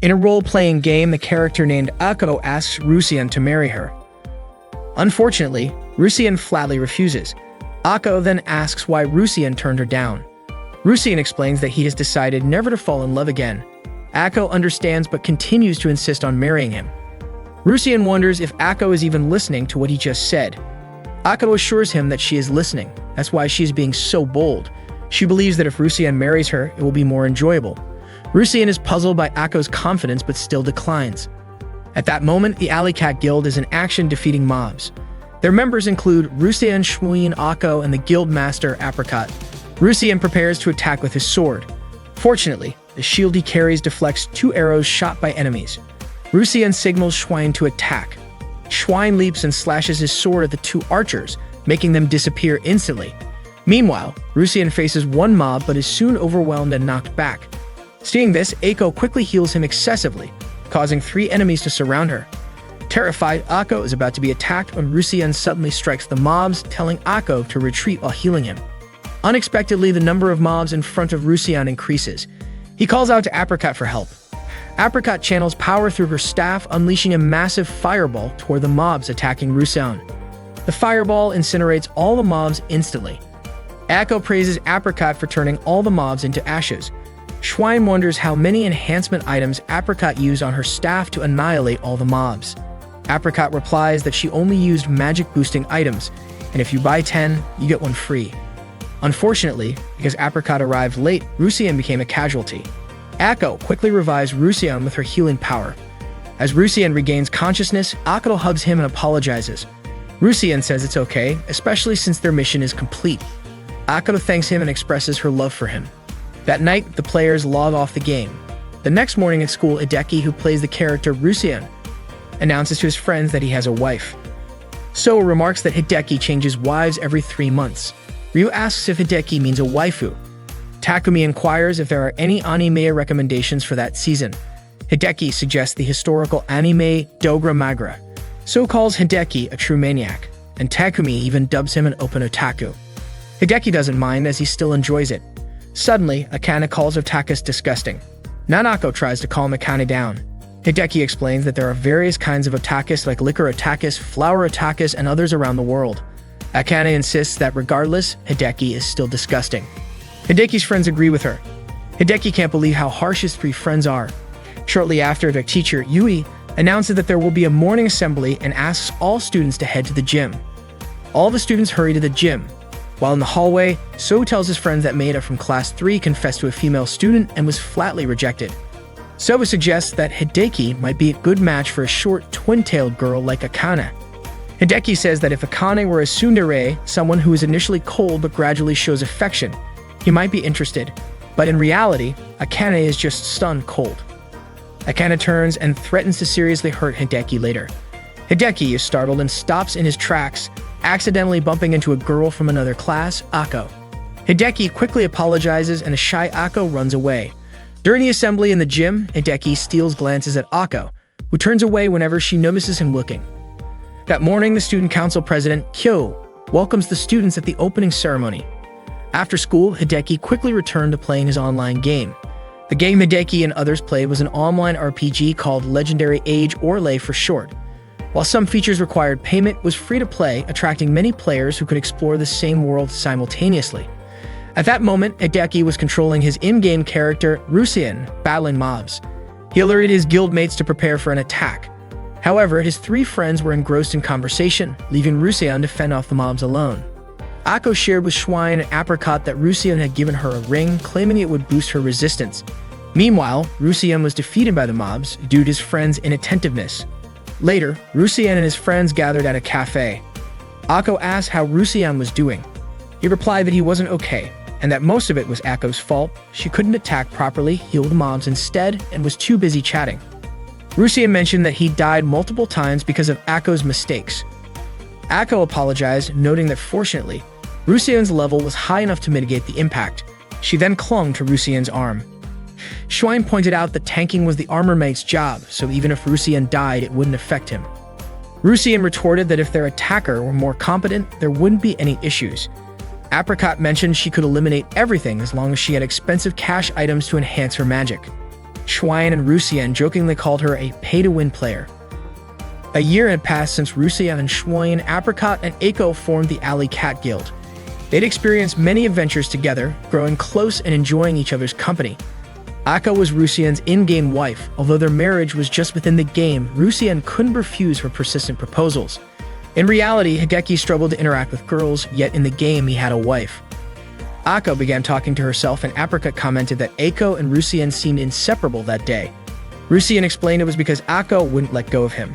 In a role-playing game, the character named Ako asks Rusian to marry her. Unfortunately, Rusian flatly refuses. Ako then asks why Rusian turned her down. Rusian explains that he has decided never to fall in love again. Ako understands but continues to insist on marrying him. Rusian wonders if Ako is even listening to what he just said. Ako assures him that she is listening. That's why she is being so bold. She believes that if Rusian marries her, it will be more enjoyable. Rusian is puzzled by Ako's confidence but still declines. At that moment, the Alley Cat Guild is in action defeating mobs. Their members include Rusian, Shmuin, Ako, and the guild master Apricot. Rusian prepares to attack with his sword. Fortunately, the shield he carries deflects 2 arrows shot by enemies. Rusian signals Schwein to attack. Schwein leaps and slashes his sword at the 2 archers, making them disappear instantly. Meanwhile, Rusian faces one mob but is soon overwhelmed and knocked back. Seeing this, Ako quickly heals him excessively, causing 3 enemies to surround her. Terrified, Ako is about to be attacked when Rusian suddenly strikes the mobs, telling Ako to retreat while healing him. Unexpectedly, the number of mobs in front of Rusian increases. He calls out to Apricot for help. Apricot channels power through her staff, unleashing a massive fireball toward the mobs attacking Rusian. The fireball incinerates all the mobs instantly. Ako praises Apricot for turning all the mobs into ashes. Schwein wonders how many enhancement items Apricot used on her staff to annihilate all the mobs. Apricot replies that she only used magic-boosting items, and if you buy 10, you get 1 free. Unfortunately, because Apricot arrived late, Rusian became a casualty. Ako quickly revives Rusian with her healing power. As Rusian regains consciousness, Ako hugs him and apologizes. Rusian says it's okay, especially since their mission is complete. Ako thanks him and expresses her love for him. That night, the players log off the game. The next morning at school, Hideki, who plays the character Rusian, announces to his friends that he has a wife. So remarks that Hideki changes wives every 3 months. Ryu asks if Hideki means a waifu. Takumi inquires if there are any anime recommendations for that season. Hideki suggests the historical anime Dogra Magra. So calls Hideki a true maniac, and Takumi even dubs him an open otaku. Hideki doesn't mind as he still enjoys it. Suddenly, Akane calls Otakus disgusting. Nanako tries to calm Akane down. Hideki explains that there are various kinds of otakus like liquor otakus, flower otakus, and others around the world. Akane insists that regardless, Hideki is still disgusting. Hideki's friends agree with her. Hideki can't believe how harsh his 3 friends are. Shortly after, their teacher, Yui, announces that there will be a morning assembly and asks all students to head to the gym. All the students hurry to the gym. While in the hallway, So tells his friends that Maeda from Class 3 confessed to a female student and was flatly rejected. So suggests that Hideki might be a good match for a short, twin-tailed girl like Akane. Hideki says that if Akane were a tsundere, someone who is initially cold but gradually shows affection, he might be interested. But in reality, Akane is just stone cold. Akane turns and threatens to seriously hurt Hideki later. Hideki is startled and stops in his tracks, accidentally bumping into a girl from another class, Ako. Hideki quickly apologizes and a shy Ako runs away. During the assembly in the gym, Hideki steals glances at Ako, who turns away whenever she notices him looking. That morning, the student council president, Kyo, welcomes the students at the opening ceremony. After school, Hideki quickly returned to playing his online game. The game Hideki and others played was an online RPG called Legendary Age, or LEI for short. While some features required payment, it was free to play, attracting many players who could explore the same world simultaneously. At that moment, Hideki was controlling his in-game character, Rusian, battling mobs. He alerted his guildmates to prepare for an attack. However, his 3 friends were engrossed in conversation, leaving Rusian to fend off the mobs alone. Ako shared with Schwein and Apricot that Rusian had given her a ring, claiming it would boost her resistance. Meanwhile, Rusian was defeated by the mobs due to his friends' inattentiveness. Later, Rusian and his friends gathered at a cafe. Ako asked how Rusian was doing. He replied that he wasn't okay, and that most of it was Ako's fault. She couldn't attack properly, heal the mobs instead, and was too busy chatting. Rusian mentioned that he died multiple times because of Ako's mistakes. Ako apologized, noting that fortunately, Rusian's level was high enough to mitigate the impact. She then clung to Rusian's arm. Schwein pointed out that tanking was the armor mate's job, so even if Rusian died, it wouldn't affect him. Rusian retorted that if their attacker were more competent, there wouldn't be any issues. Apricot mentioned she could eliminate everything as long as she had expensive cash items to enhance her magic. Schwein and Rusien jokingly called her a pay-to-win player. A year had passed since Rusien and Schwein, Apricot, and Aiko formed the Alley Cat Guild. They'd experienced many adventures together, growing close and enjoying each other's company. Aiko was Rusien's in-game wife. Although their marriage was just within the game, Rusien couldn't refuse her persistent proposals. In reality, Hideki struggled to interact with girls, yet in the game he had a wife. Aiko began talking to herself, and Apricot commented that Aiko and Rusien seemed inseparable that day. Rusien explained it was because Aiko wouldn't let go of him.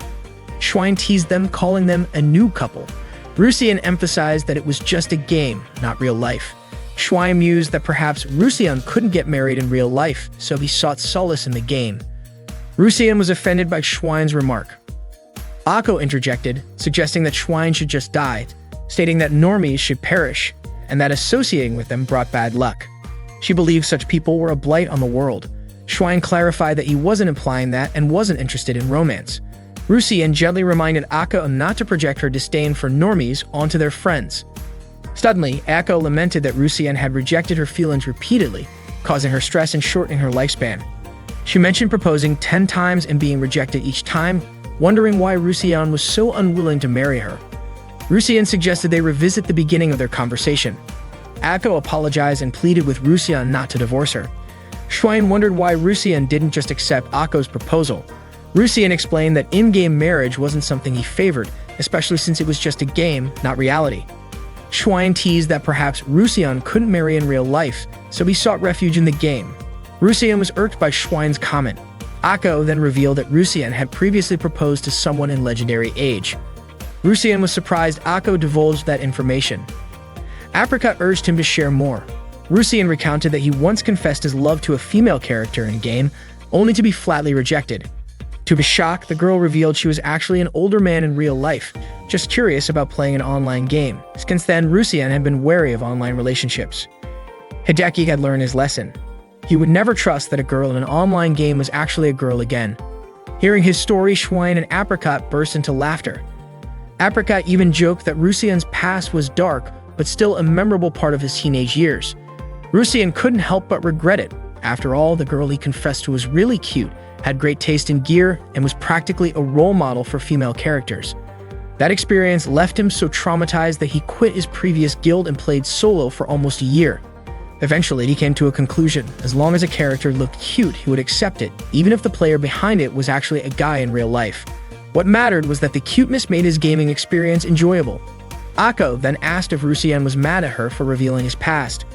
Schwein teased them, calling them a new couple. Rusien emphasized that it was just a game, not real life. Schwein mused that perhaps Rusien couldn't get married in real life, so he sought solace in the game. Rusien was offended by Schwein's remark. Aiko interjected, suggesting that Schwein should just die, stating that normies should perish, and that associating with them brought bad luck. She believed such people were a blight on the world. Schwein clarified that he wasn't implying that and wasn't interested in romance. Rusien gently reminded Aiko not to project her disdain for normies onto their friends. Suddenly, Aiko lamented that Rusien had rejected her feelings repeatedly, causing her stress and shortening her lifespan. She mentioned proposing 10 times and being rejected each time, wondering why Rusien was so unwilling to marry her. Rusien suggested they revisit the beginning of their conversation. Aiko apologized and pleaded with Rusien not to divorce her. Schwein wondered why Rusien didn't just accept Aiko's proposal. Rusien explained that in-game marriage wasn't something he favored, especially since it was just a game, not reality. Schwein teased that perhaps Rusien couldn't marry in real life, so he sought refuge in the game. Rusien was irked by Schwein's comment. Aiko then revealed that Rusien had previously proposed to someone in Legendary Age. Rusien was surprised Aiko divulged that information. Apricot urged him to share more. Rusien recounted that he once confessed his love to a female character in-game, only to be flatly rejected. To his shock, the girl revealed she was actually an older man in real life, just curious about playing an online game. Since then, Rusien had been wary of online relationships. Hideki had learned his lesson. He would never trust that a girl in an online game was actually a girl again. Hearing his story, Schwein and Apricot burst into laughter. Apricot even joked that Rusien's past was dark, but still a memorable part of his teenage years. Rusien couldn't help but regret it. After all, the girl he confessed to was really cute, had great taste in gear, and was practically a role model for female characters. That experience left him so traumatized that he quit his previous guild and played solo for almost a year. Eventually, he came to a conclusion. As long as a character looked cute, he would accept it, even if the player behind it was actually a guy in real life. What mattered was that the cuteness made his gaming experience enjoyable. Aiko then asked if Rusien was mad at her for revealing his past.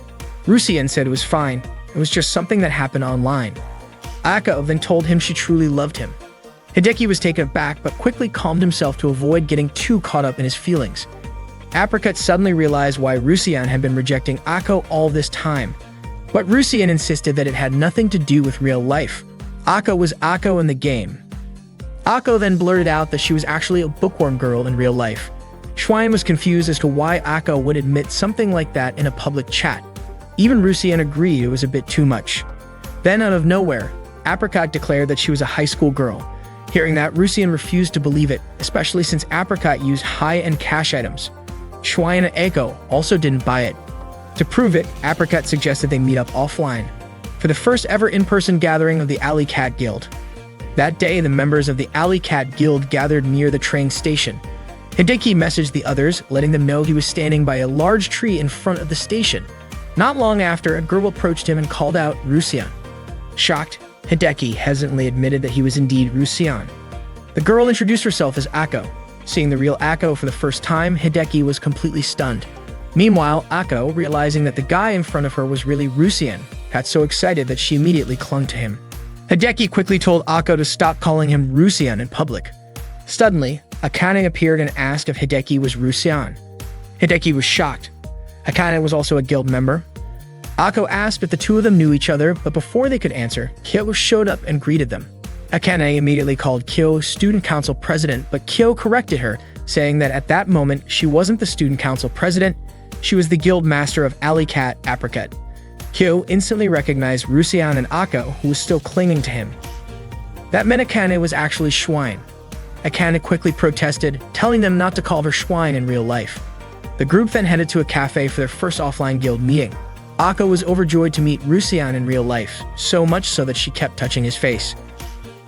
Rusien said it was fine. It was just something that happened online. Aiko then told him she truly loved him. Hideki was taken aback but quickly calmed himself to avoid getting too caught up in his feelings. Apricot suddenly realized why Rusien had been rejecting Aiko all this time. But Rusien insisted that it had nothing to do with real life. Aiko was Aiko in the game. Aiko then blurted out that she was actually a bookworm girl in real life. Schwein was confused as to why Aiko would admit something like that in a public chat. Even Rusien agreed it was a bit too much. Then out of nowhere, Apricot declared that she was a high school girl. Hearing that, Rusien refused to believe it, especially since Apricot used high-end cash items. Schwein and Aiko also didn't buy it. To prove it, Apricot suggested they meet up offline for the first ever in-person gathering of the Alley Cat Guild. That day, the members of the Alley Cat Guild gathered near the train station. Hideki messaged the others, letting them know he was standing by a large tree in front of the station. Not long after, a girl approached him and called out Rusien. Shocked, Hideki hesitantly admitted that he was indeed Rusien. The girl introduced herself as Aiko. Seeing the real Aiko for the first time, Hideki was completely stunned. Meanwhile, Aiko, realizing that the guy in front of her was really Rusien, got so excited that she immediately clung to him. Hideki quickly told Aiko to stop calling him Rusien in public. Suddenly, Akane appeared and asked if Hideki was Rusien. Hideki was shocked. Akane was also a guild member. Aiko asked if the two of them knew each other, but before they could answer, Kyo showed up and greeted them. Akane immediately called Kyo student council president, but Kyo corrected her, saying that at that moment, she wasn't the student council president, she was the guild master of Alley Cat Apricot. Kyo instantly recognized Rusien and Aiko, who was still clinging to him. That meant Akane was actually Schwein. Akane quickly protested, telling them not to call her Schwein in real life. The group then headed to a cafe for their first offline guild meeting. Ako was overjoyed to meet Rusian in real life, so much so that she kept touching his face.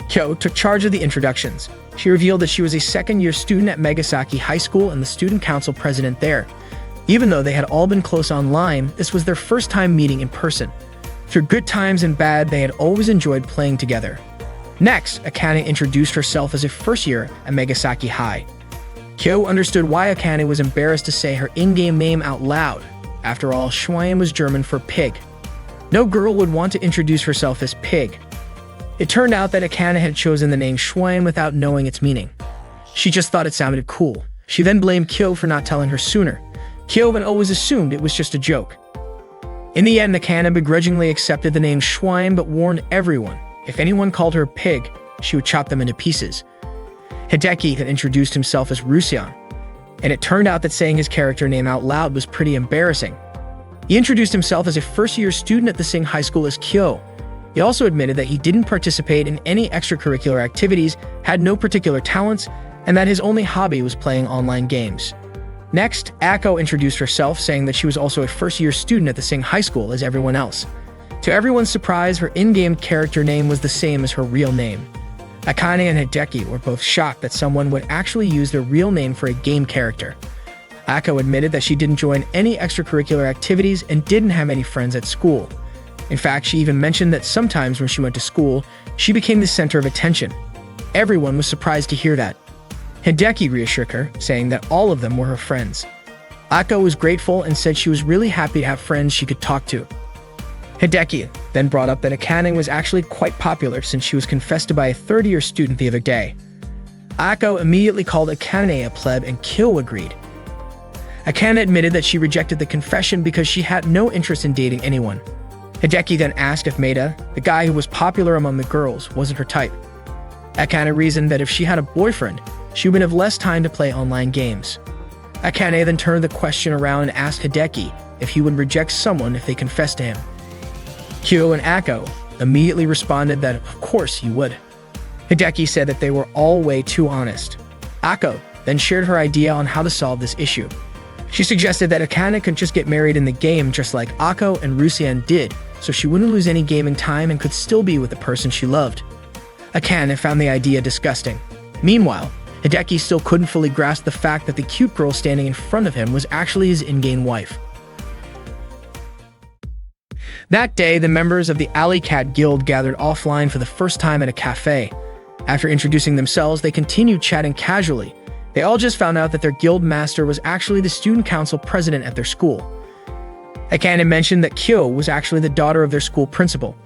Kyo took charge of the introductions. She revealed that she was a second-year student at Megasaki High School and the student council president there. Even though they had all been close online, this was their first time meeting in person. Through good times and bad, they had always enjoyed playing together. Next, Akane introduced herself as a first year at Megasaki High. Kyo understood why Akane was embarrassed to say her in-game name out loud. After all, Schwein was German for pig. No girl would want to introduce herself as pig. It turned out that Akane had chosen the name Schwein without knowing its meaning. She just thought it sounded cool. She then blamed Kyo for not telling her sooner. Kyo had always assumed it was just a joke. In the end, Akane begrudgingly accepted the name Schwein but warned everyone, if anyone called her pig, she would chop them into pieces. Hideki had introduced himself as Rusian, and it turned out that saying his character name out loud was pretty embarrassing. He introduced himself as a first-year student at the same high school as Kyo. He also admitted that he didn't participate in any extracurricular activities, had no particular talents, and that his only hobby was playing online games. Next, Ako introduced herself, saying that she was also a first-year student at the same high school as everyone else. To everyone's surprise, her in-game character name was the same as her real name. Akane and Hideki were both shocked that someone would actually use their real name for a game character. Ako admitted that she didn't join any extracurricular activities and didn't have any friends at school. In fact, she even mentioned that sometimes when she went to school, she became the center of attention. Everyone was surprised to hear that. Hideki reassured her, saying that all of them were her friends. Ako was grateful and said she was really happy to have friends she could talk to. Hideki then brought up that Akane was actually quite popular since she was confessed to by a third-year student the other day. Ako immediately called Akane a pleb and Kyo agreed. Akane admitted that she rejected the confession because she had no interest in dating anyone. Hideki then asked if Maeda, the guy who was popular among the girls, wasn't her type. Akane reasoned that if she had a boyfriend, she would have less time to play online games. Akane then turned the question around and asked Hideki if he would reject someone if they confessed to him. Kyo and Ako immediately responded that of course he would. Hideki said that they were all way too honest. Ako then shared her idea on how to solve this issue. She suggested that Akane could just get married in the game just like Ako and Rusian did, so she wouldn't lose any gaming time and could still be with the person she loved. Akane found the idea disgusting. Meanwhile, Hideki still couldn't fully grasp the fact that the cute girl standing in front of him was actually his in-game wife. That day, the members of the Alley Cat Guild gathered offline for the first time at a cafe. After introducing themselves, they continued chatting casually. They all just found out that their guild master was actually the student council president at their school. Akane mentioned that Kyo was actually the daughter of their school principal.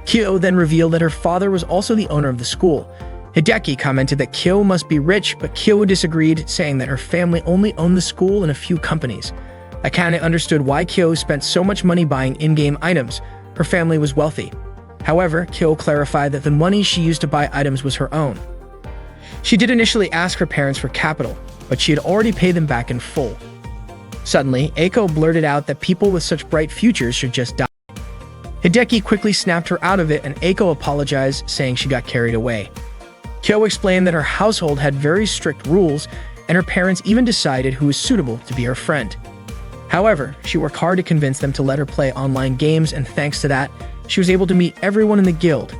Kyo then revealed that her father was also the owner of the school. Hideki commented that Kyo must be rich, but Kyo disagreed, saying that her family only owned the school and a few companies. Akane understood why Kyo spent so much money buying in-game items. Her family was wealthy. However, Kyo clarified that the money she used to buy items was her own. She did initially ask her parents for capital, but she had already paid them back in full. Suddenly, Ako blurted out that people with such bright futures should just die. Hideki quickly snapped her out of it and Ako apologized, saying she got carried away. Kyo explained that her household had very strict rules, and her parents even decided who was suitable to be her friend. However, she worked hard to convince them to let her play online games, and thanks to that, she was able to meet everyone in the guild.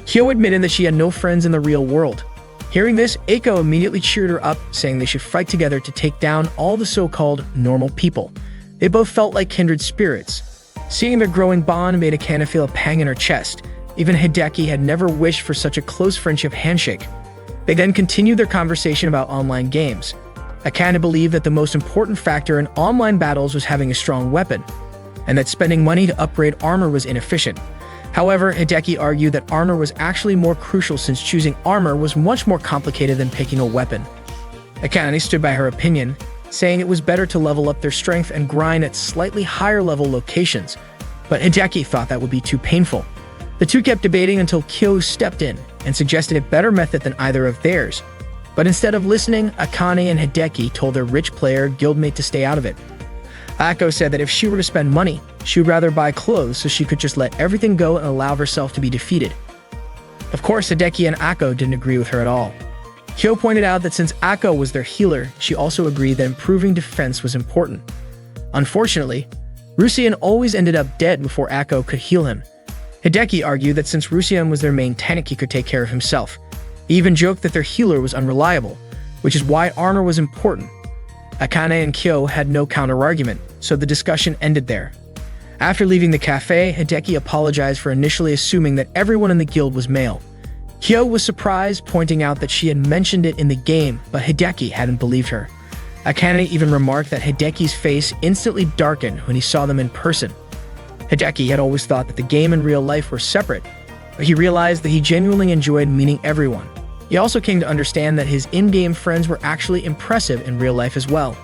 Kyo admitted that she had no friends in the real world. Hearing this, Ako immediately cheered her up, saying they should fight together to take down all the so-called normal people. They both felt like kindred spirits. Seeing their growing bond made Akane feel a pang in her chest. Even Hideki had never wished for such a close friendship handshake. They then continued their conversation about online games. Akane believed that the most important factor in online battles was having a strong weapon, and that spending money to upgrade armor was inefficient. However, Hideki argued that armor was actually more crucial since choosing armor was much more complicated than picking a weapon. Akane stood by her opinion, saying it was better to level up their strength and grind at slightly higher level locations, but Hideki thought that would be too painful. The two kept debating until Kyo stepped in and suggested a better method than either of theirs. But instead of listening, Akane and Hideki told their rich player guildmate to stay out of it. Ako said that if she were to spend money, she would rather buy clothes so she could just let everything go and allow herself to be defeated. Of course, Hideki and Ako didn't agree with her at all. Kyo pointed out that since Ako was their healer, she also agreed that improving defense was important. Unfortunately, Rusian always ended up dead before Ako could heal him. Hideki argued that since Rusian was their main tank, he could take care of himself. He even joked that their healer was unreliable, which is why armor was important. Akane and Kyo had no counter-argument, so the discussion ended there. After leaving the cafe, Hideki apologized for initially assuming that everyone in the guild was male. Kyo was surprised, pointing out that she had mentioned it in the game, but Hideki hadn't believed her. Akane even remarked that Hideki's face instantly darkened when he saw them in person. Hideki had always thought that the game and real life were separate, but he realized that he genuinely enjoyed meeting everyone. He also came to understand that his in-game friends were actually impressive in real life as well.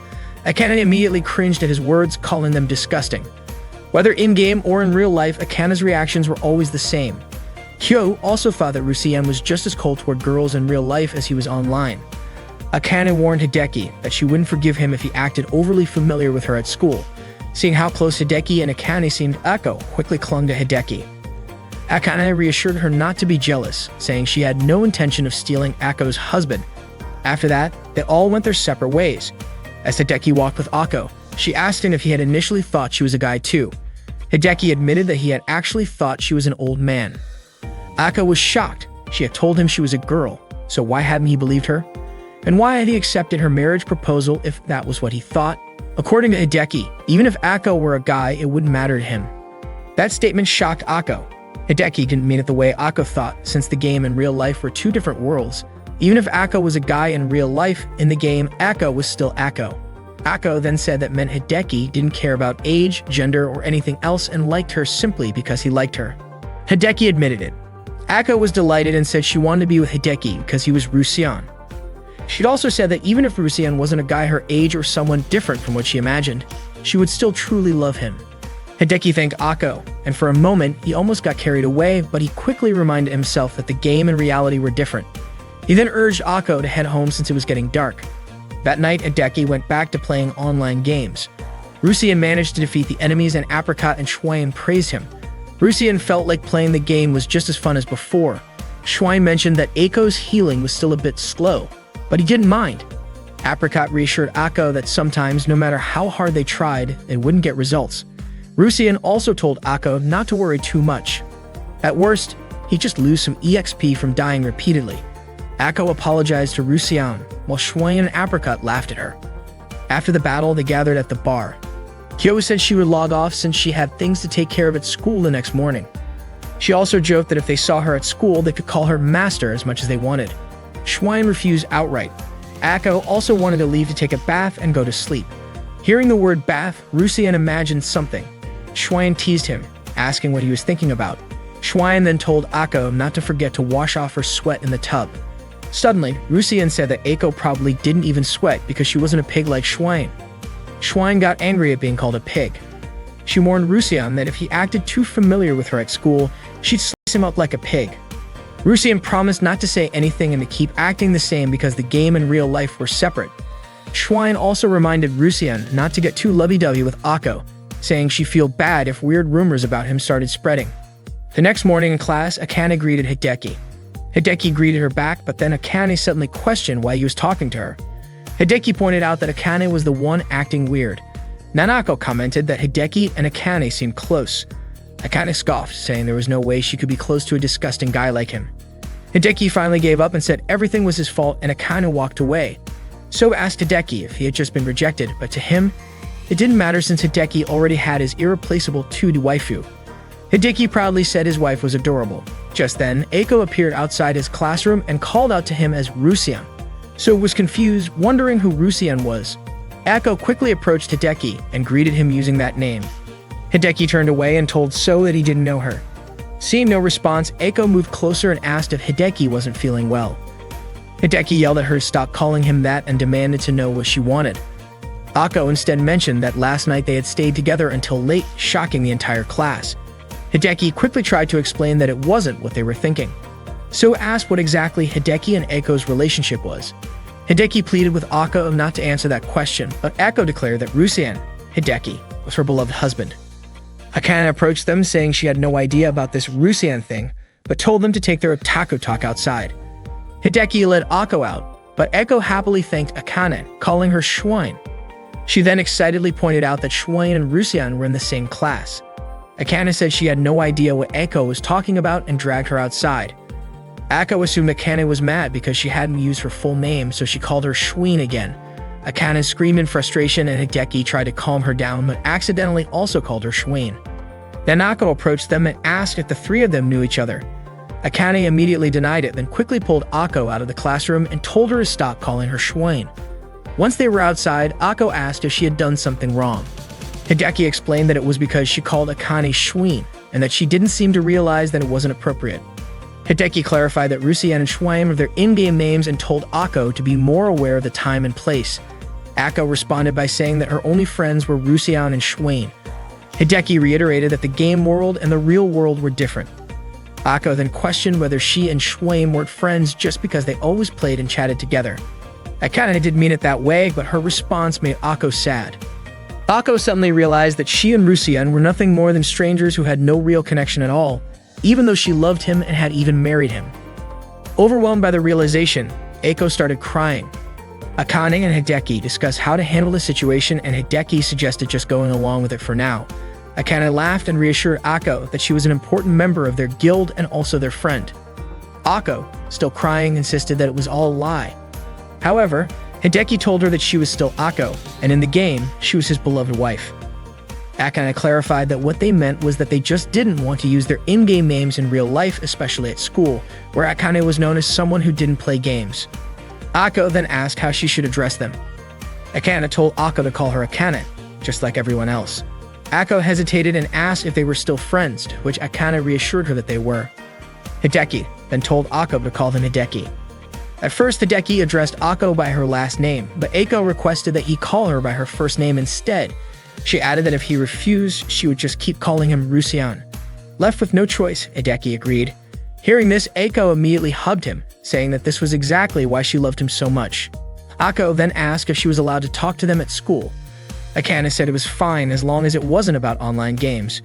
Akane immediately cringed at his words, calling them disgusting. Whether in-game or in real life, Akane's reactions were always the same. Kyo also thought that Rusian was just as cold toward girls in real life as he was online. Akane warned Hideki that she wouldn't forgive him if he acted overly familiar with her at school. Seeing how close Hideki and Akane seemed, Ako quickly clung to Hideki. Akane reassured her not to be jealous, saying she had no intention of stealing Ako's husband. After that, they all went their separate ways. As Hideki walked with Ako, she asked him if he had initially thought she was a guy too. Hideki admitted that he had actually thought she was an old man. Ako was shocked. She had told him she was a girl, so why hadn't he believed her? And why had he accepted her marriage proposal if that was what he thought? According to Hideki, even if Ako were a guy, it wouldn't matter to him. That statement shocked Ako. Hideki didn't mean it the way Ako thought, since the game and real life were two different worlds. Even if Ako was a guy in real life, in the game, Ako was still Ako. Ako then said that meant Hideki didn't care about age, gender, or anything else and liked her simply because he liked her. Hideki admitted it. Ako was delighted and said she wanted to be with Hideki because he was Rusian. She'd also said that even if Rusian wasn't a guy her age or someone different from what she imagined, she would still truly love him. Hideki thanked Ako, and for a moment, he almost got carried away, but he quickly reminded himself that the game and reality were different. He then urged Ako to head home since it was getting dark. That night, Hideki went back to playing online games. Rusian managed to defeat the enemies and Apricot and Schwein praised him. Rusian felt like playing the game was just as fun as before. Schwein mentioned that Ako's healing was still a bit slow, but he didn't mind. Apricot reassured Ako that sometimes, no matter how hard they tried, they wouldn't get results. Rusian also told Ako not to worry too much. At worst, he'd just lose some EXP from dying repeatedly. Ako apologized to Rusian, while Schwein and Apricot laughed at her. After the battle, they gathered at the bar. Kyo said she would log off since she had things to take care of at school the next morning. She also joked that if they saw her at school, they could call her master as much as they wanted. Schwein refused outright. Ako also wanted to leave to take a bath and go to sleep. Hearing the word bath, Rusian imagined something. Schwein teased him, asking what he was thinking about. Schwein then told Ako not to forget to wash off her sweat in the tub. Suddenly, Rusian said that Ako probably didn't even sweat because she wasn't a pig like Schwein. Schwein got angry at being called a pig. She warned Rusian that if he acted too familiar with her at school, she'd slice him up like a pig. Rusian promised not to say anything and to keep acting the same because the game and real life were separate. Schwein also reminded Rusian not to get too lovey-dovey with Ako, saying she'd feel bad if weird rumors about him started spreading. The next morning in class, Akane greeted Hideki. Hideki greeted her back, but then Akane suddenly questioned why he was talking to her. Hideki pointed out that Akane was the one acting weird. Nanako commented that Hideki and Akane seemed close. Akane scoffed, saying there was no way she could be close to a disgusting guy like him. Hideki finally gave up and said everything was his fault, and Akane walked away. So asked Hideki if he had just been rejected, but to him, it didn't matter since Hideki already had his irreplaceable 2D waifu. Hideki proudly said his wife was adorable. Just then, Ako appeared outside his classroom and called out to him as Rusian. So was confused, wondering who Rusian was. Ako quickly approached Hideki and greeted him using that name. Hideki turned away and told So that he didn't know her. Seeing no response, Ako moved closer and asked if Hideki wasn't feeling well. Hideki yelled at her to stop calling him that and demanded to know what she wanted. Ako instead mentioned that last night they had stayed together until late, shocking the entire class. Hideki quickly tried to explain that it wasn't what they were thinking. So asked what exactly Hideki and Ako's relationship was. Hideki pleaded with Ako not to answer that question, but Ako declared that Rusian, Hideki, was her beloved husband. Akane approached them, saying she had no idea about this Rusian thing, but told them to take their otaku talk outside. Hideki led Ako out, but Ako happily thanked Akane, calling her Schwein. She then excitedly pointed out that Shuan and Rusian were in the same class. Akane said she had no idea what Eiko was talking about and dragged her outside. Akane assumed Akane was mad because she hadn't used her full name, so she called her Shuin again. Akane screamed in frustration and Hideki tried to calm her down but accidentally also called her Shuin. Then Akane approached them and asked if the three of them knew each other. Akane immediately denied it, then quickly pulled Akane out of the classroom and told her to stop calling her Shuin. Once they were outside, Akane asked if she had done something wrong. Hideki explained that it was because she called Akane Shuin, and that she didn't seem to realize that it wasn't appropriate. Hideki clarified that Rusian and Shuin were their in-game names and told Akane to be more aware of the time and place. Akane responded by saying that her only friends were Rusian and Shuin. Hideki reiterated that the game world and the real world were different. Akane then questioned whether she and Shuin weren't friends just because they always played and chatted together. Akane didn't mean it that way, but her response made Akane sad. Akane suddenly realized that she and Rusian were nothing more than strangers who had no real connection at all, even though she loved him and had even married him. Overwhelmed by the realization, Eiko started crying. Akane and Hideki discussed how to handle the situation, and Hideki suggested just going along with it for now. Akane laughed and reassured Akane that she was an important member of their guild and also their friend. Akane, still crying, insisted that it was all a lie. However, Hideki told her that she was still Akane, and in the game, she was his beloved wife. Akane clarified that what they meant was that they just didn't want to use their in-game names in real life, especially at school, where Akane was known as someone who didn't play games. Akane then asked how she should address them. Akane told Akane to call her Akane, just like everyone else. Akane hesitated and asked if they were still friends, to which Akane reassured her that they were. Hideki then told Akane to call them Hideki. At first, Hideki addressed Akane by her last name, but Eiko requested that he call her by her first name instead. She added that if he refused, she would just keep calling him Rusian. Left with no choice, Hideki agreed. Hearing this, Eiko immediately hugged him, saying that this was exactly why she loved him so much. Akane then asked if she was allowed to talk to them at school. Akane said it was fine as long as it wasn't about online games.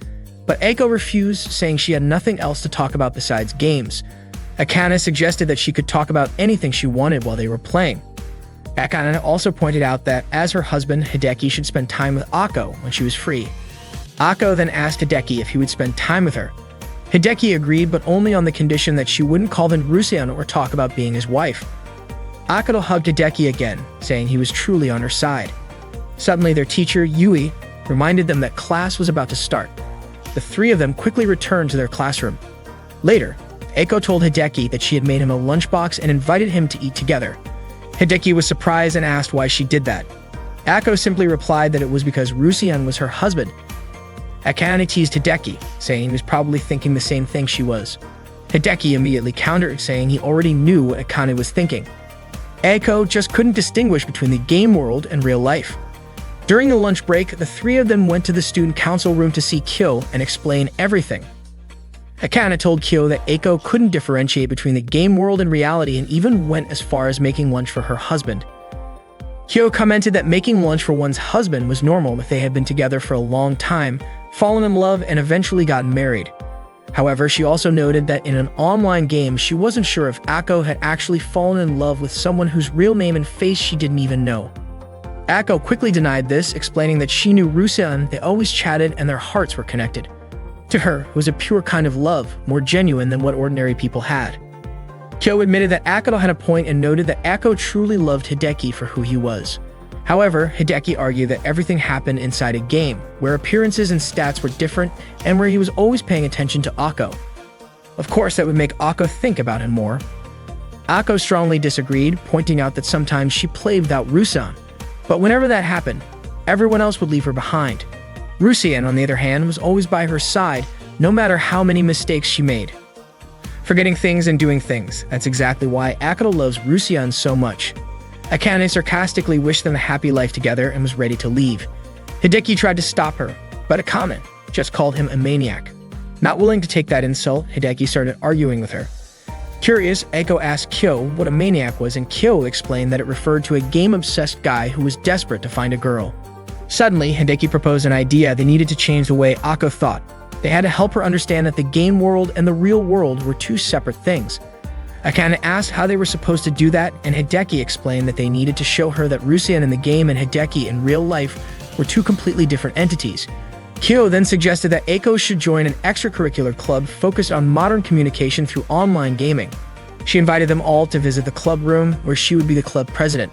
But Eiko refused, saying she had nothing else to talk about besides games. Akane suggested that she could talk about anything she wanted while they were playing. Akane also pointed out that, as her husband, Hideki should spend time with Akane when she was free. Akane then asked Hideki if he would spend time with her. Hideki agreed, but only on the condition that she wouldn't call him Rusian or talk about being his wife. Akane hugged Hideki again, saying he was truly on her side. Suddenly, their teacher, Yui, reminded them that class was about to start. The three of them quickly returned to their classroom. Later, Eiko told Hideki that she had made him a lunchbox and invited him to eat together. Hideki was surprised and asked why she did that. Akane simply replied that it was because Rusian was her husband. Akane teased Hideki, saying he was probably thinking the same thing she was. Hideki immediately countered, saying he already knew what Akane was thinking. Eiko just couldn't distinguish between the game world and real life. During the lunch break, the three of them went to the student council room to see Kyo and explain everything. Akane told Kyo that Eiko couldn't differentiate between the game world and reality and even went as far as making lunch for her husband. Kyo commented that making lunch for one's husband was normal if they had been together for a long time, fallen in love, and eventually gotten married. However, she also noted that in an online game, she wasn't sure if Akane had actually fallen in love with someone whose real name and face she didn't even know. Akane quickly denied this, explaining that she knew Rusian, they always chatted, and their hearts were connected. To her, it was a pure kind of love, more genuine than what ordinary people had. Kyo admitted that Akane had a point and noted that Akane truly loved Hideki for who he was. However, Hideki argued that everything happened inside a game, where appearances and stats were different, and where he was always paying attention to Akane. Of course, that would make Akane think about him more. Akane strongly disagreed, pointing out that sometimes she played without Rusian, but whenever that happened, everyone else would leave her behind. Rusian, on the other hand, was always by her side, no matter how many mistakes she made. Forgetting things and doing things, that's exactly why Akane loves Rusian so much. Akane sarcastically wished them a happy life together and was ready to leave. Hideki tried to stop her, but Akane just called him a maniac. Not willing to take that insult, Hideki started arguing with her. Curious, Eiko asked Kyo what a maniac was, and Kyo explained that it referred to a game-obsessed guy who was desperate to find a girl. Suddenly, Hideki proposed an idea they needed to change the way Akane thought. They had to help her understand that the game world and the real world were two separate things. Akane asked how they were supposed to do that, and Hideki explained that they needed to show her that Rusian in the game and Hideki in real life were two completely different entities. Kyo then suggested that Eiko should join an extracurricular club focused on modern communication through online gaming. She invited them all to visit the club room, where she would be the club president.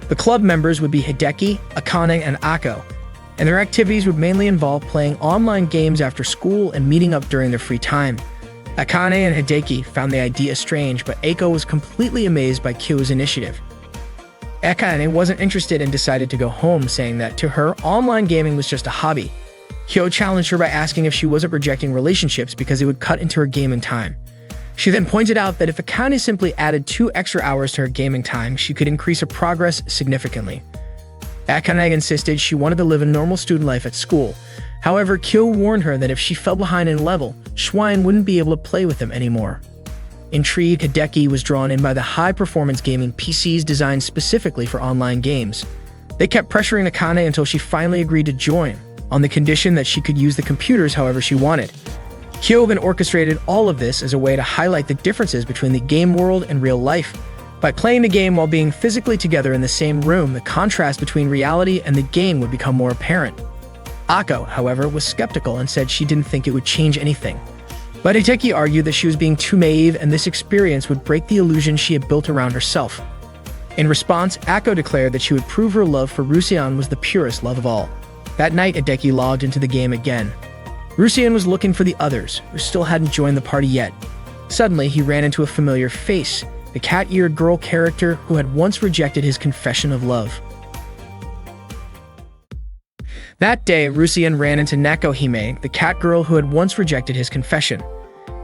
The club members would be Hideki, Akane, and Ako, and their activities would mainly involve playing online games after school and meeting up during their free time. Akane and Hideki found the idea strange, but Eiko was completely amazed by Kyo's initiative. Akane wasn't interested and decided to go home, saying that to her, online gaming was just a hobby. Kyo challenged her by asking if she wasn't rejecting relationships because it would cut into her gaming time. She then pointed out that if Akane simply added 2 extra hours to her gaming time, she could increase her progress significantly. Akane insisted she wanted to live a normal student life at school. However, Kyo warned her that if she fell behind in level, Schwein wouldn't be able to play with them anymore. Intrigued, Hideki was drawn in by the high-performance gaming PCs designed specifically for online games. They kept pressuring Akane until she finally agreed to join, on the condition that she could use the computers however she wanted. Kyo then orchestrated all of this as a way to highlight the differences between the game world and real life. By playing the game while being physically together in the same room, the contrast between reality and the game would become more apparent. Ako, however, was skeptical and said she didn't think it would change anything. But Hideki argued that she was being too naive and this experience would break the illusion she had built around herself. In response, Ako declared that she would prove her love for Rusian was the purest love of all. That night, Hideki logged into the game again. Rusian was looking for the others, who still hadn't joined the party yet. Suddenly, he ran into a familiar face, the cat-eared girl character who had once rejected his confession of love. That day, Rusian ran into Nekohime, the cat girl who had once rejected his confession.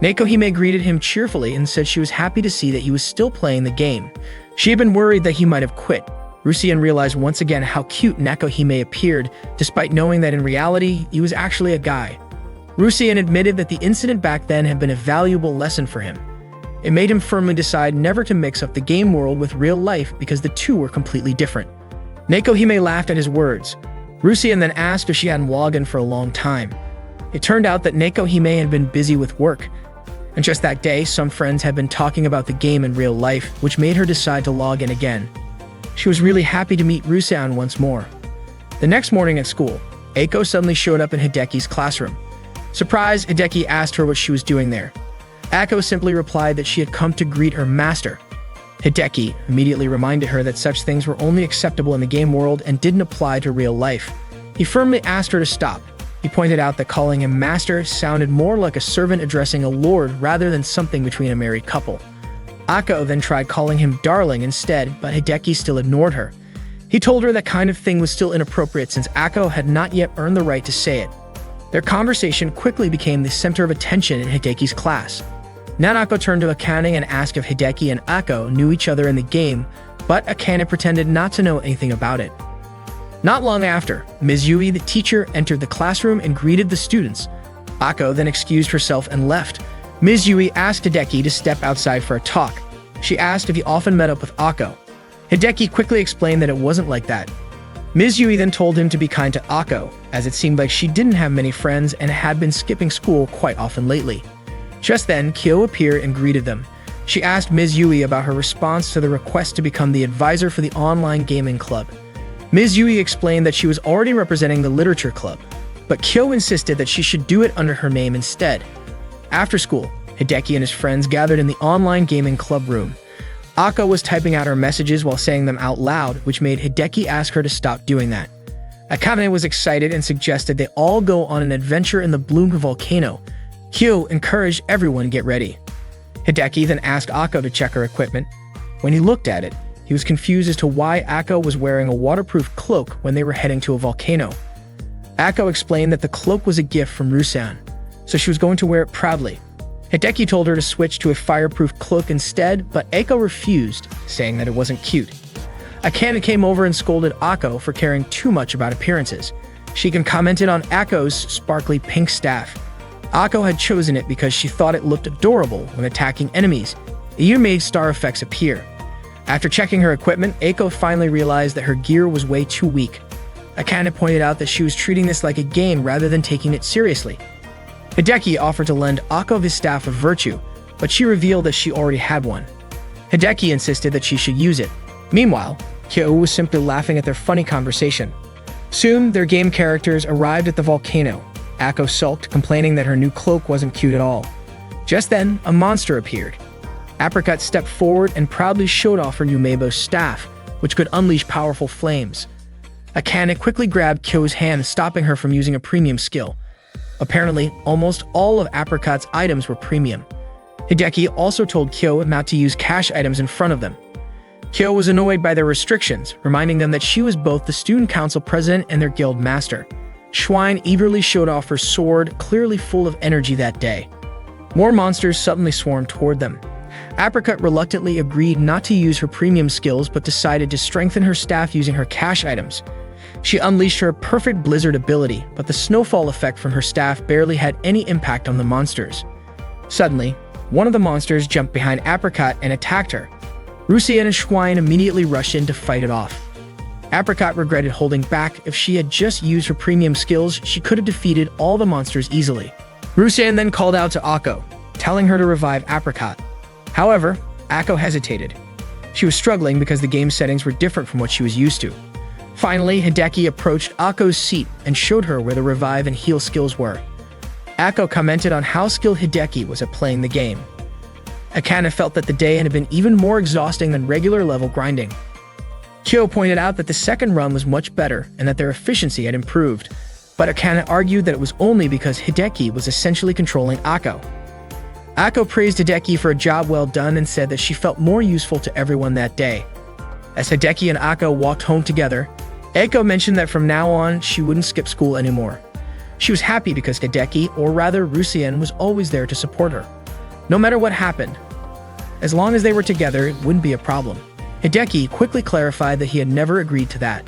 Nekohime greeted him cheerfully and said she was happy to see that he was still playing the game. She had been worried that he might have quit. Rusian realized once again how cute Nekohime appeared, despite knowing that in reality, he was actually a guy. Rusian admitted that the incident back then had been a valuable lesson for him. It made him firmly decide never to mix up the game world with real life because the two were completely different. Nekohime laughed at his words. Rusian then asked if she hadn't logged in for a long time. It turned out that Nekohime had been busy with work, and just that day, some friends had been talking about the game in real life, which made her decide to log in again. She was really happy to meet Rusian once more. The next morning at school, Eiko suddenly showed up in Hideki's classroom. Surprised, Hideki asked her what she was doing there. Ako simply replied that she had come to greet her master. Hideki immediately reminded her that such things were only acceptable in the game world and didn't apply to real life. He firmly asked her to stop. He pointed out that calling him master sounded more like a servant addressing a lord rather than something between a married couple. Ako then tried calling him darling instead, but Hideki still ignored her. He told her that kind of thing was still inappropriate since Ako had not yet earned the right to say it. Their conversation quickly became the center of attention in Hideki's class. Nanako turned to Akane and asked if Hideki and Ako knew each other in the game, but Akane pretended not to know anything about it. Not long after, Ms. Yui, the teacher, entered the classroom and greeted the students. Ako then excused herself and left. Ms. Yui asked Hideki to step outside for a talk. She asked if he often met up with Ako. Hideki quickly explained that it wasn't like that. Ms. Yui then told him to be kind to Ako, as it seemed like she didn't have many friends and had been skipping school quite often lately. Just then, Kyo appeared and greeted them. She asked Ms. Yui about her response to the request to become the advisor for the online gaming club. Ms. Yui explained that she was already representing the literature club, but Kyo insisted that she should do it under her name instead. After school, Hideki and his friends gathered in the online gaming club room. Ako was typing out her messages while saying them out loud, which made Hideki ask her to stop doing that. Akane was excited and suggested they all go on an adventure in the Bloom volcano. Kyo encouraged everyone to get ready. Hideki then asked Ako to check her equipment. When he looked at it, he was confused as to why Ako was wearing a waterproof cloak when they were heading to a volcano. Ako explained that the cloak was a gift from Rusan, so she was going to wear it proudly. Hideki told her to switch to a fireproof cloak instead, but Ako refused, saying that it wasn't cute. Akane came over and scolded Ako for caring too much about appearances. She even commented on Ako's sparkly pink staff. Ako had chosen it because she thought it looked adorable when attacking enemies. It even made star effects appear. After checking her equipment, Ako finally realized that her gear was way too weak. Akane pointed out that she was treating this like a game rather than taking it seriously. Hideki offered to lend Ako his staff of virtue, but she revealed that she already had one. Hideki insisted that she should use it. Meanwhile, Kyo was simply laughing at their funny conversation. Soon, their game characters arrived at the volcano. Akko sulked, complaining that her new cloak wasn't cute at all. Just then, a monster appeared. Apricot stepped forward and proudly showed off her new Meibo's staff, which could unleash powerful flames. Akane quickly grabbed Kyo's hand, stopping her from using a premium skill. Apparently, almost all of Apricot's items were premium. Hideki also told Kyo not to use cash items in front of them. Kyo was annoyed by their restrictions, reminding them that she was both the student council president and their guild master. Schwein eagerly showed off her sword, clearly full of energy that day. More monsters suddenly swarmed toward them. Apricot reluctantly agreed not to use her premium skills but decided to strengthen her staff using her cash items. She unleashed her perfect blizzard ability, but the snowfall effect from her staff barely had any impact on the monsters. Suddenly, one of the monsters jumped behind Apricot and attacked her. Rusien and Schwein immediately rushed in to fight it off. Apricot regretted holding back. If she had just used her premium skills, she could have defeated all the monsters easily. Rusien then called out to Akko, telling her to revive Apricot. However, Akko hesitated. She was struggling because the game settings were different from what she was used to. Finally, Hideki approached Akko's seat and showed her where the revive and heal skills were. Akko commented on how skilled Hideki was at playing the game. Akane felt that the day had been even more exhausting than regular level grinding. Kyo pointed out that the second run was much better and that their efficiency had improved, but Akane argued that it was only because Hideki was essentially controlling Akko. Akko praised Hideki for a job well done and said that she felt more useful to everyone that day. As Hideki and Akko walked home together, Akko mentioned that from now on, she wouldn't skip school anymore. She was happy because Hideki, or rather Rusien, was always there to support her. No matter what happened, as long as they were together, it wouldn't be a problem. Hideki quickly clarified that he had never agreed to that.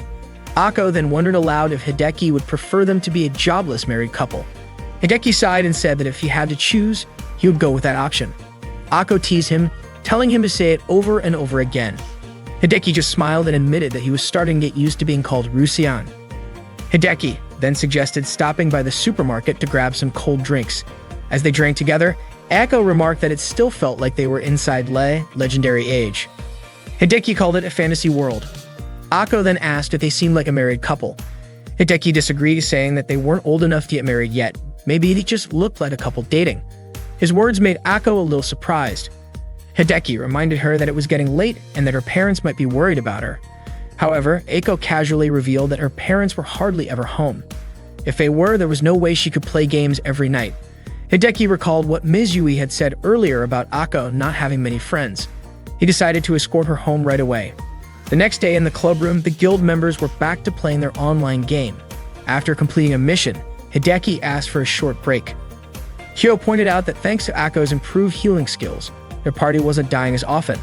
Akko then wondered aloud if Hideki would prefer them to be a jobless married couple. Hideki sighed and said that if he had to choose, he would go with that option. Akko teased him, telling him to say it over and over again. Hideki just smiled and admitted that he was starting to get used to being called Rusien. Hideki then suggested stopping by the supermarket to grab some cold drinks. As they drank together, Akko remarked that it still felt like they were inside legendary age. Hideki called it a fantasy world. Akko then asked if they seemed like a married couple. Hideki disagreed, saying that they weren't old enough to get married yet. Maybe they just looked like a couple dating. His words made Akko a little surprised. Hideki reminded her that it was getting late and that her parents might be worried about her. However, Akko casually revealed that her parents were hardly ever home. If they were, there was no way she could play games every night. Hideki recalled what Ms. Yui had said earlier about Akko not having many friends. He decided to escort her home right away. The next day in the club room, the guild members were back to playing their online game. After completing a mission, Hideki asked for a short break. Kyo pointed out that thanks to Akko's improved healing skills, their party wasn't dying as often.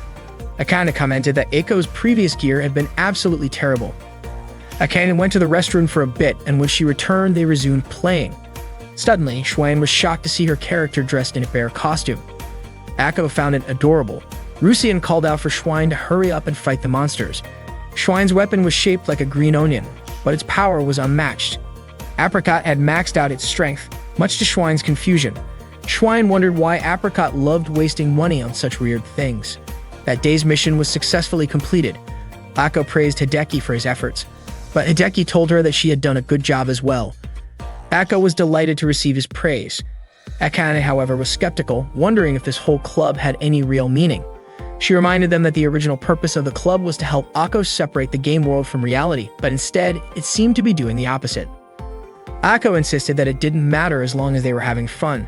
Akane commented that Akko's previous gear had been absolutely terrible. Akane went to the restroom for a bit, and when she returned, they resumed playing. Suddenly, Schwein was shocked to see her character dressed in a bear costume. Akko found it adorable. Rusien called out for Schwein to hurry up and fight the monsters. Schwein's weapon was shaped like a green onion, but its power was unmatched. Apricot had maxed out its strength, much to Schwein's confusion. Schwein wondered why Apricot loved wasting money on such weird things. That day's mission was successfully completed. Akko praised Hideki for his efforts, but Hideki told her that she had done a good job as well. Akko was delighted to receive his praise. Akane, however, was skeptical, wondering if this whole club had any real meaning. She reminded them that the original purpose of the club was to help Akko separate the game world from reality, but instead, it seemed to be doing the opposite. Akko insisted that it didn't matter as long as they were having fun.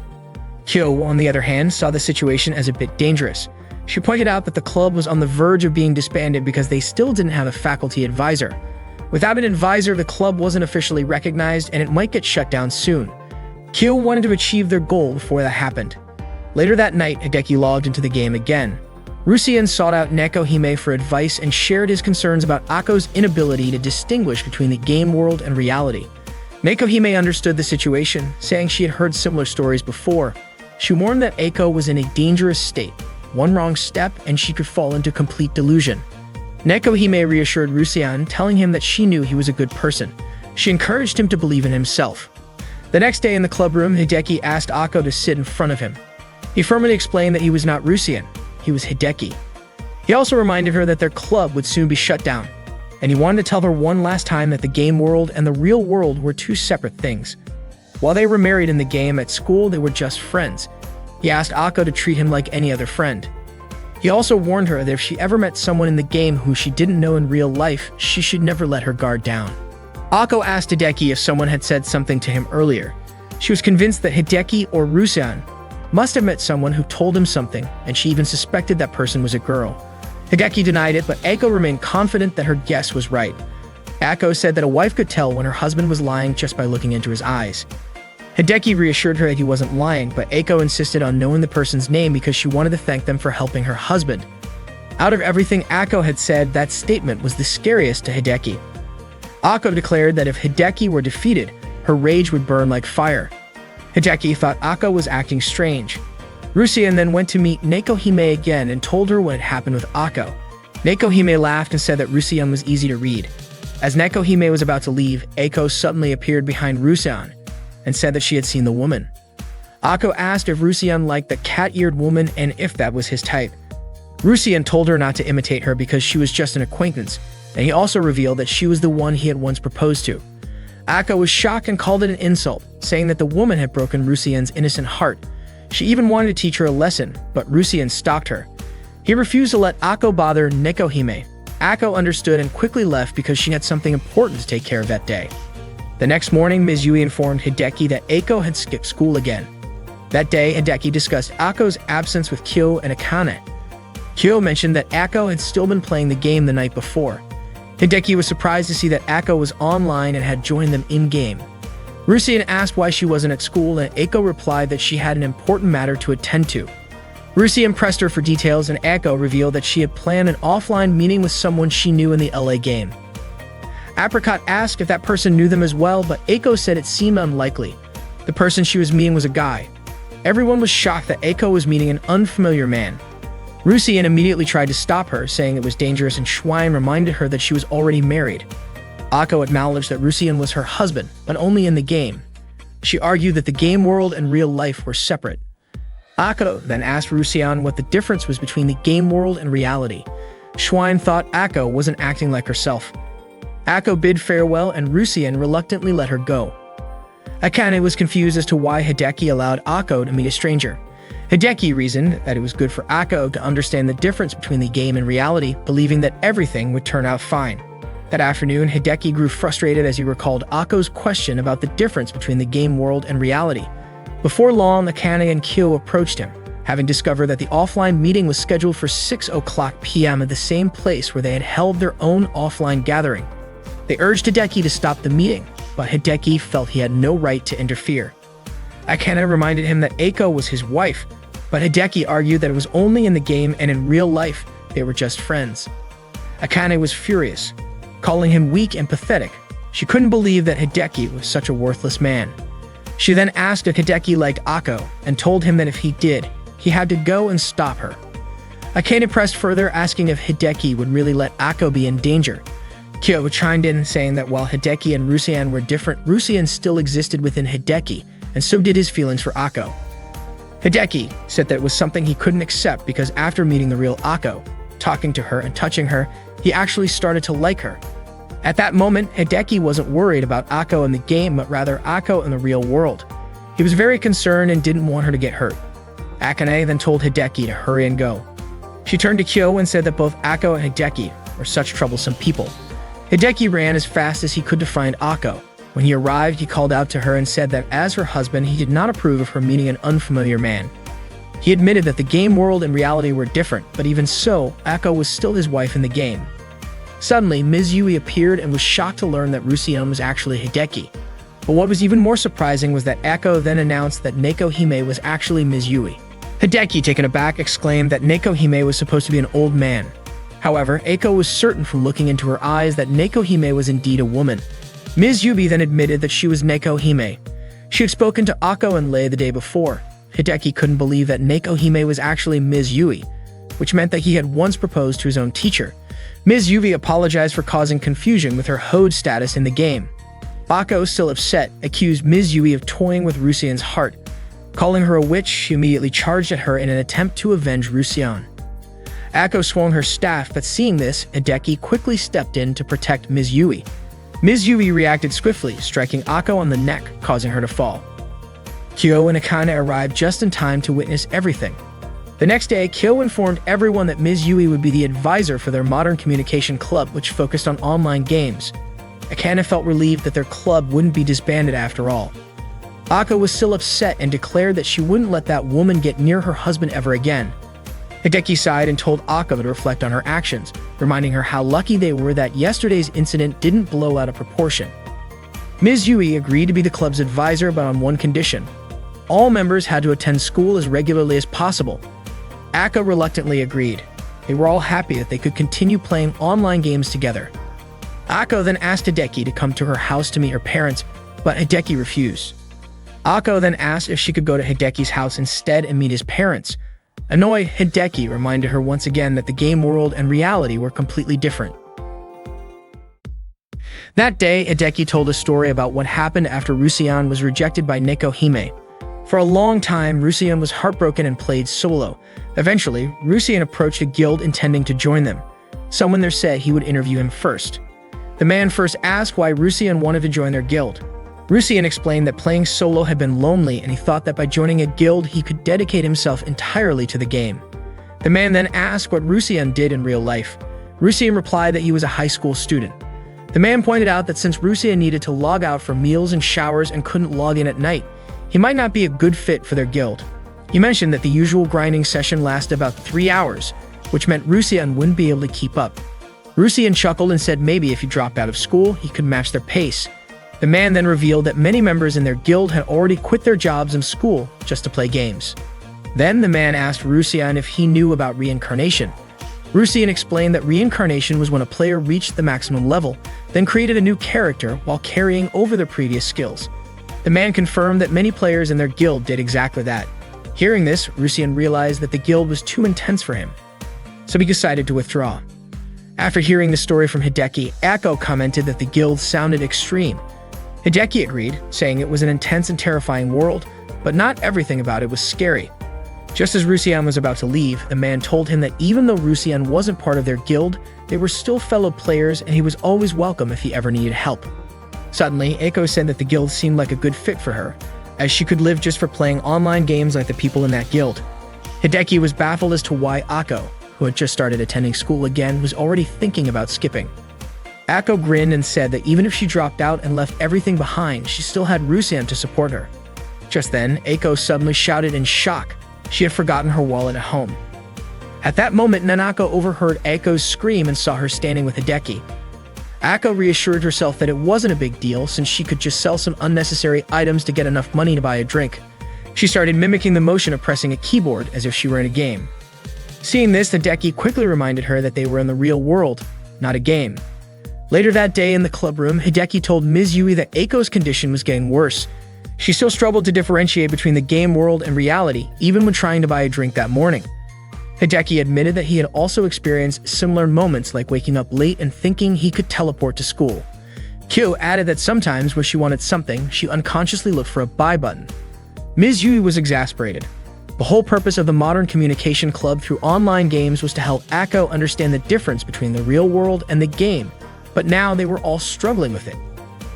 Kyo, on the other hand, saw the situation as a bit dangerous. She pointed out that the club was on the verge of being disbanded because they still didn't have a faculty advisor. Without an advisor, the club wasn't officially recognized and it might get shut down soon. Kyo wanted to achieve their goal before that happened. Later that night, Hideki logged into the game again. Rusien sought out Nekohime for advice and shared his concerns about Akko's inability to distinguish between the game world and reality. Nekohime understood the situation, saying she had heard similar stories before. She warned that Akko was in a dangerous state. One wrong step and she could fall into complete delusion. Nekohime reassured Rusien, telling him that she knew he was a good person. She encouraged him to believe in himself. The next day in the club room, Hideki asked Akko to sit in front of him. He firmly explained that he was not Rusien, he was Hideki. He also reminded her that their club would soon be shut down, and he wanted to tell her one last time that the game world and the real world were two separate things. While they were married in the game, at school they were just friends. He asked Akko to treat him like any other friend. He also warned her that if she ever met someone in the game who she didn't know in real life, she should never let her guard down. Akko asked Hideki if someone had said something to him earlier. She was convinced that Hideki or Rusean must have met someone who told him something, and she even suspected that person was a girl. Hideki denied it, but Akko remained confident that her guess was right. Akko said that a wife could tell when her husband was lying just by looking into his eyes. Hideki reassured her that he wasn't lying, but Akko insisted on knowing the person's name because she wanted to thank them for helping her husband. Out of everything Akko had said, that statement was the scariest to Hideki. Akko declared that if Hideki were defeated, her rage would burn like fire. Hideki thought Akko was acting strange. Rusean then went to meet Nekohime again and told her what had happened with Akko. Nekohime laughed and said that Rusean was easy to read. As Nekohime was about to leave, Akko suddenly appeared behind Rusean and said that she had seen the woman. Akko asked if Rusean liked the cat-eared woman and if that was his type. Rusean told her not to imitate her because she was just an acquaintance, and he also revealed that she was the one he had once proposed to. Akko was shocked and called it an insult, saying that the woman had broken Rusean's innocent heart. She even wanted to teach her a lesson, but Rusean stopped her. He refused to let Akko bother Nekohime. Akko understood and quickly left because she had something important to take care of that day. The next morning, Ms. Yui informed Hideki that Akko had skipped school again. That day, Hideki discussed Akko's absence with Kyo and Akane. Kyo mentioned that Akko had still been playing the game the night before. Hideki was surprised to see that Akko was online and had joined them in-game. Rusean asked why she wasn't at school, and Akko replied that she had an important matter to attend to. Rusean pressed her for details, and Akko revealed that she had planned an offline meeting with someone she knew in the LA game. Apricot asked if that person knew them as well, but Akko said it seemed unlikely. The person she was meeting was a guy. Everyone was shocked that Akko was meeting an unfamiliar man. Rusean immediately tried to stop her, saying it was dangerous, and Schwein reminded her that she was already married. Akko acknowledged that Rusean was her husband, but only in the game. She argued that the game world and real life were separate. Akko then asked Rusean what the difference was between the game world and reality. Schwein thought Akko wasn't acting like herself. Akko bid farewell, and Rusean reluctantly let her go. Akane was confused as to why Hideki allowed Akko to meet a stranger. Hideki reasoned that it was good for Akko to understand the difference between the game and reality, believing that everything would turn out fine. That afternoon, Hideki grew frustrated as he recalled Akko's question about the difference between the game world and reality. Before long, Akane and Kyo approached him, having discovered that the offline meeting was scheduled for 6:00 p.m. at the same place where they had held their own offline gathering. They urged Hideki to stop the meeting, but Hideki felt he had no right to interfere. Akane reminded him that Akko was his wife, but Hideki argued that it was only in the game and in real life they were just friends. Akane was furious, calling him weak and pathetic. She couldn't believe that Hideki was such a worthless man. She then asked if Hideki liked Akko and told him that if he did, he had to go and stop her. Akane pressed further, asking if Hideki would really let Akko be in danger. Kyo chimed in, saying that while Hideki and Rusean were different, Rusean still existed within Hideki, and so did his feelings for Akko. Hideki said that it was something he couldn't accept because after meeting the real Akko, talking to her and touching her, he actually started to like her. At that moment, Hideki wasn't worried about Akko in the game, but rather Akko in the real world. He was very concerned and didn't want her to get hurt. Akane then told Hideki to hurry and go. She turned to Kyo and said that both Akko and Hideki were such troublesome people. Hideki ran as fast as he could to find Akko. When he arrived, he called out to her and said that as her husband, he did not approve of her meeting an unfamiliar man. He admitted that the game world and reality were different, but even so, Akko was still his wife in the game. Suddenly, Ms. Yui appeared and was shocked to learn that Rusean was actually Hideki. But what was even more surprising was that Akko then announced that Nekohime was actually Ms. Yui. Hideki, taken aback, exclaimed that Nekohime was supposed to be an old man. However, Akko was certain from looking into her eyes that Nekohime was indeed a woman. Ms. Yui then admitted that she was Nekohime. She had spoken to Akko and Lei the day before. Hideki couldn't believe that Nekohime was actually Ms. Yui, which meant that he had once proposed to his own teacher. Ms. Yui apologized for causing confusion with her Hode status in the game. Akko, still upset, accused Ms. Yui of toying with Rusean's heart. Calling her a witch, she immediately charged at her in an attempt to avenge Rusean. Ako swung her staff, but seeing this, Hideki quickly stepped in to protect Ms. Yui. Ms. Yui reacted swiftly, striking Ako on the neck, causing her to fall. Kyo and Akane arrived just in time to witness everything. The next day, Kyo informed everyone that Ms. Yui would be the advisor for their modern communication club, which focused on online games. Akane felt relieved that their club wouldn't be disbanded after all. Ako was still upset and declared that she wouldn't let that woman get near her husband ever again. Hideki sighed and told Ako to reflect on her actions, reminding her how lucky they were that yesterday's incident didn't blow out of proportion. Ms. Yui agreed to be the club's advisor, but on one condition. All members had to attend school as regularly as possible. Ako reluctantly agreed. They were all happy that they could continue playing online games together. Ako then asked Hideki to come to her house to meet her parents, but Hideki refused. Ako then asked if she could go to Hideki's house instead and meet his parents. Annoyed, Hideki reminded her once again that the game world and reality were completely different. That day, Hideki told a story about what happened after Rusian was rejected by Neko Hime. For a long time, Rusian was heartbroken and played solo. Eventually, Rusian approached a guild intending to join them. Someone there said he would interview him first. The man first asked why Rusian wanted to join their guild. Rusian explained that playing solo had been lonely and he thought that by joining a guild he could dedicate himself entirely to the game. The man then asked what Rusian did in real life. Rusian replied that he was a high school student. The man pointed out that since Rusian needed to log out for meals and showers and couldn't log in at night, he might not be a good fit for their guild. He mentioned that the usual grinding session lasted about 3 hours, which meant Rusian wouldn't be able to keep up. Rusian chuckled and said maybe if he dropped out of school, he could match their pace. The man then revealed that many members in their guild had already quit their jobs and school just to play games. Then the man asked Rusian if he knew about reincarnation. Rusian explained that reincarnation was when a player reached the maximum level, then created a new character while carrying over their previous skills. The man confirmed that many players in their guild did exactly that. Hearing this, Rusian realized that the guild was too intense for him, so he decided to withdraw. After hearing the story from Hideki, Ako commented that the guild sounded extreme. Hideki agreed, saying it was an intense and terrifying world, but not everything about it was scary. Just as Rusian was about to leave, the man told him that even though Rusian wasn't part of their guild, they were still fellow players and he was always welcome if he ever needed help. Suddenly, Ako said that the guild seemed like a good fit for her, as she could live just for playing online games like the people in that guild. Hideki was baffled as to why Ako, who had just started attending school again, was already thinking about skipping. Ako grinned and said that even if she dropped out and left everything behind, she still had Rusian to support her. Just then, Ako suddenly shouted in shock. She had forgotten her wallet at home. At that moment, Nanako overheard Ako's scream and saw her standing with Hideki. Ako reassured herself that it wasn't a big deal since she could just sell some unnecessary items to get enough money to buy a drink. She started mimicking the motion of pressing a keyboard as if she were in a game. Seeing this, Hideki quickly reminded her that they were in the real world, not a game. Later that day in the club room, Hideki told Ms. Yui that Ako's condition was getting worse. She still struggled to differentiate between the game world and reality, even when trying to buy a drink that morning. Hideki admitted that he had also experienced similar moments like waking up late and thinking he could teleport to school. Kyo added that sometimes when she wanted something, she unconsciously looked for a buy button. Ms. Yui was exasperated. The whole purpose of the Modern Communication Club through online games was to help Ako understand the difference between the real world and the game, but now they were all struggling with it.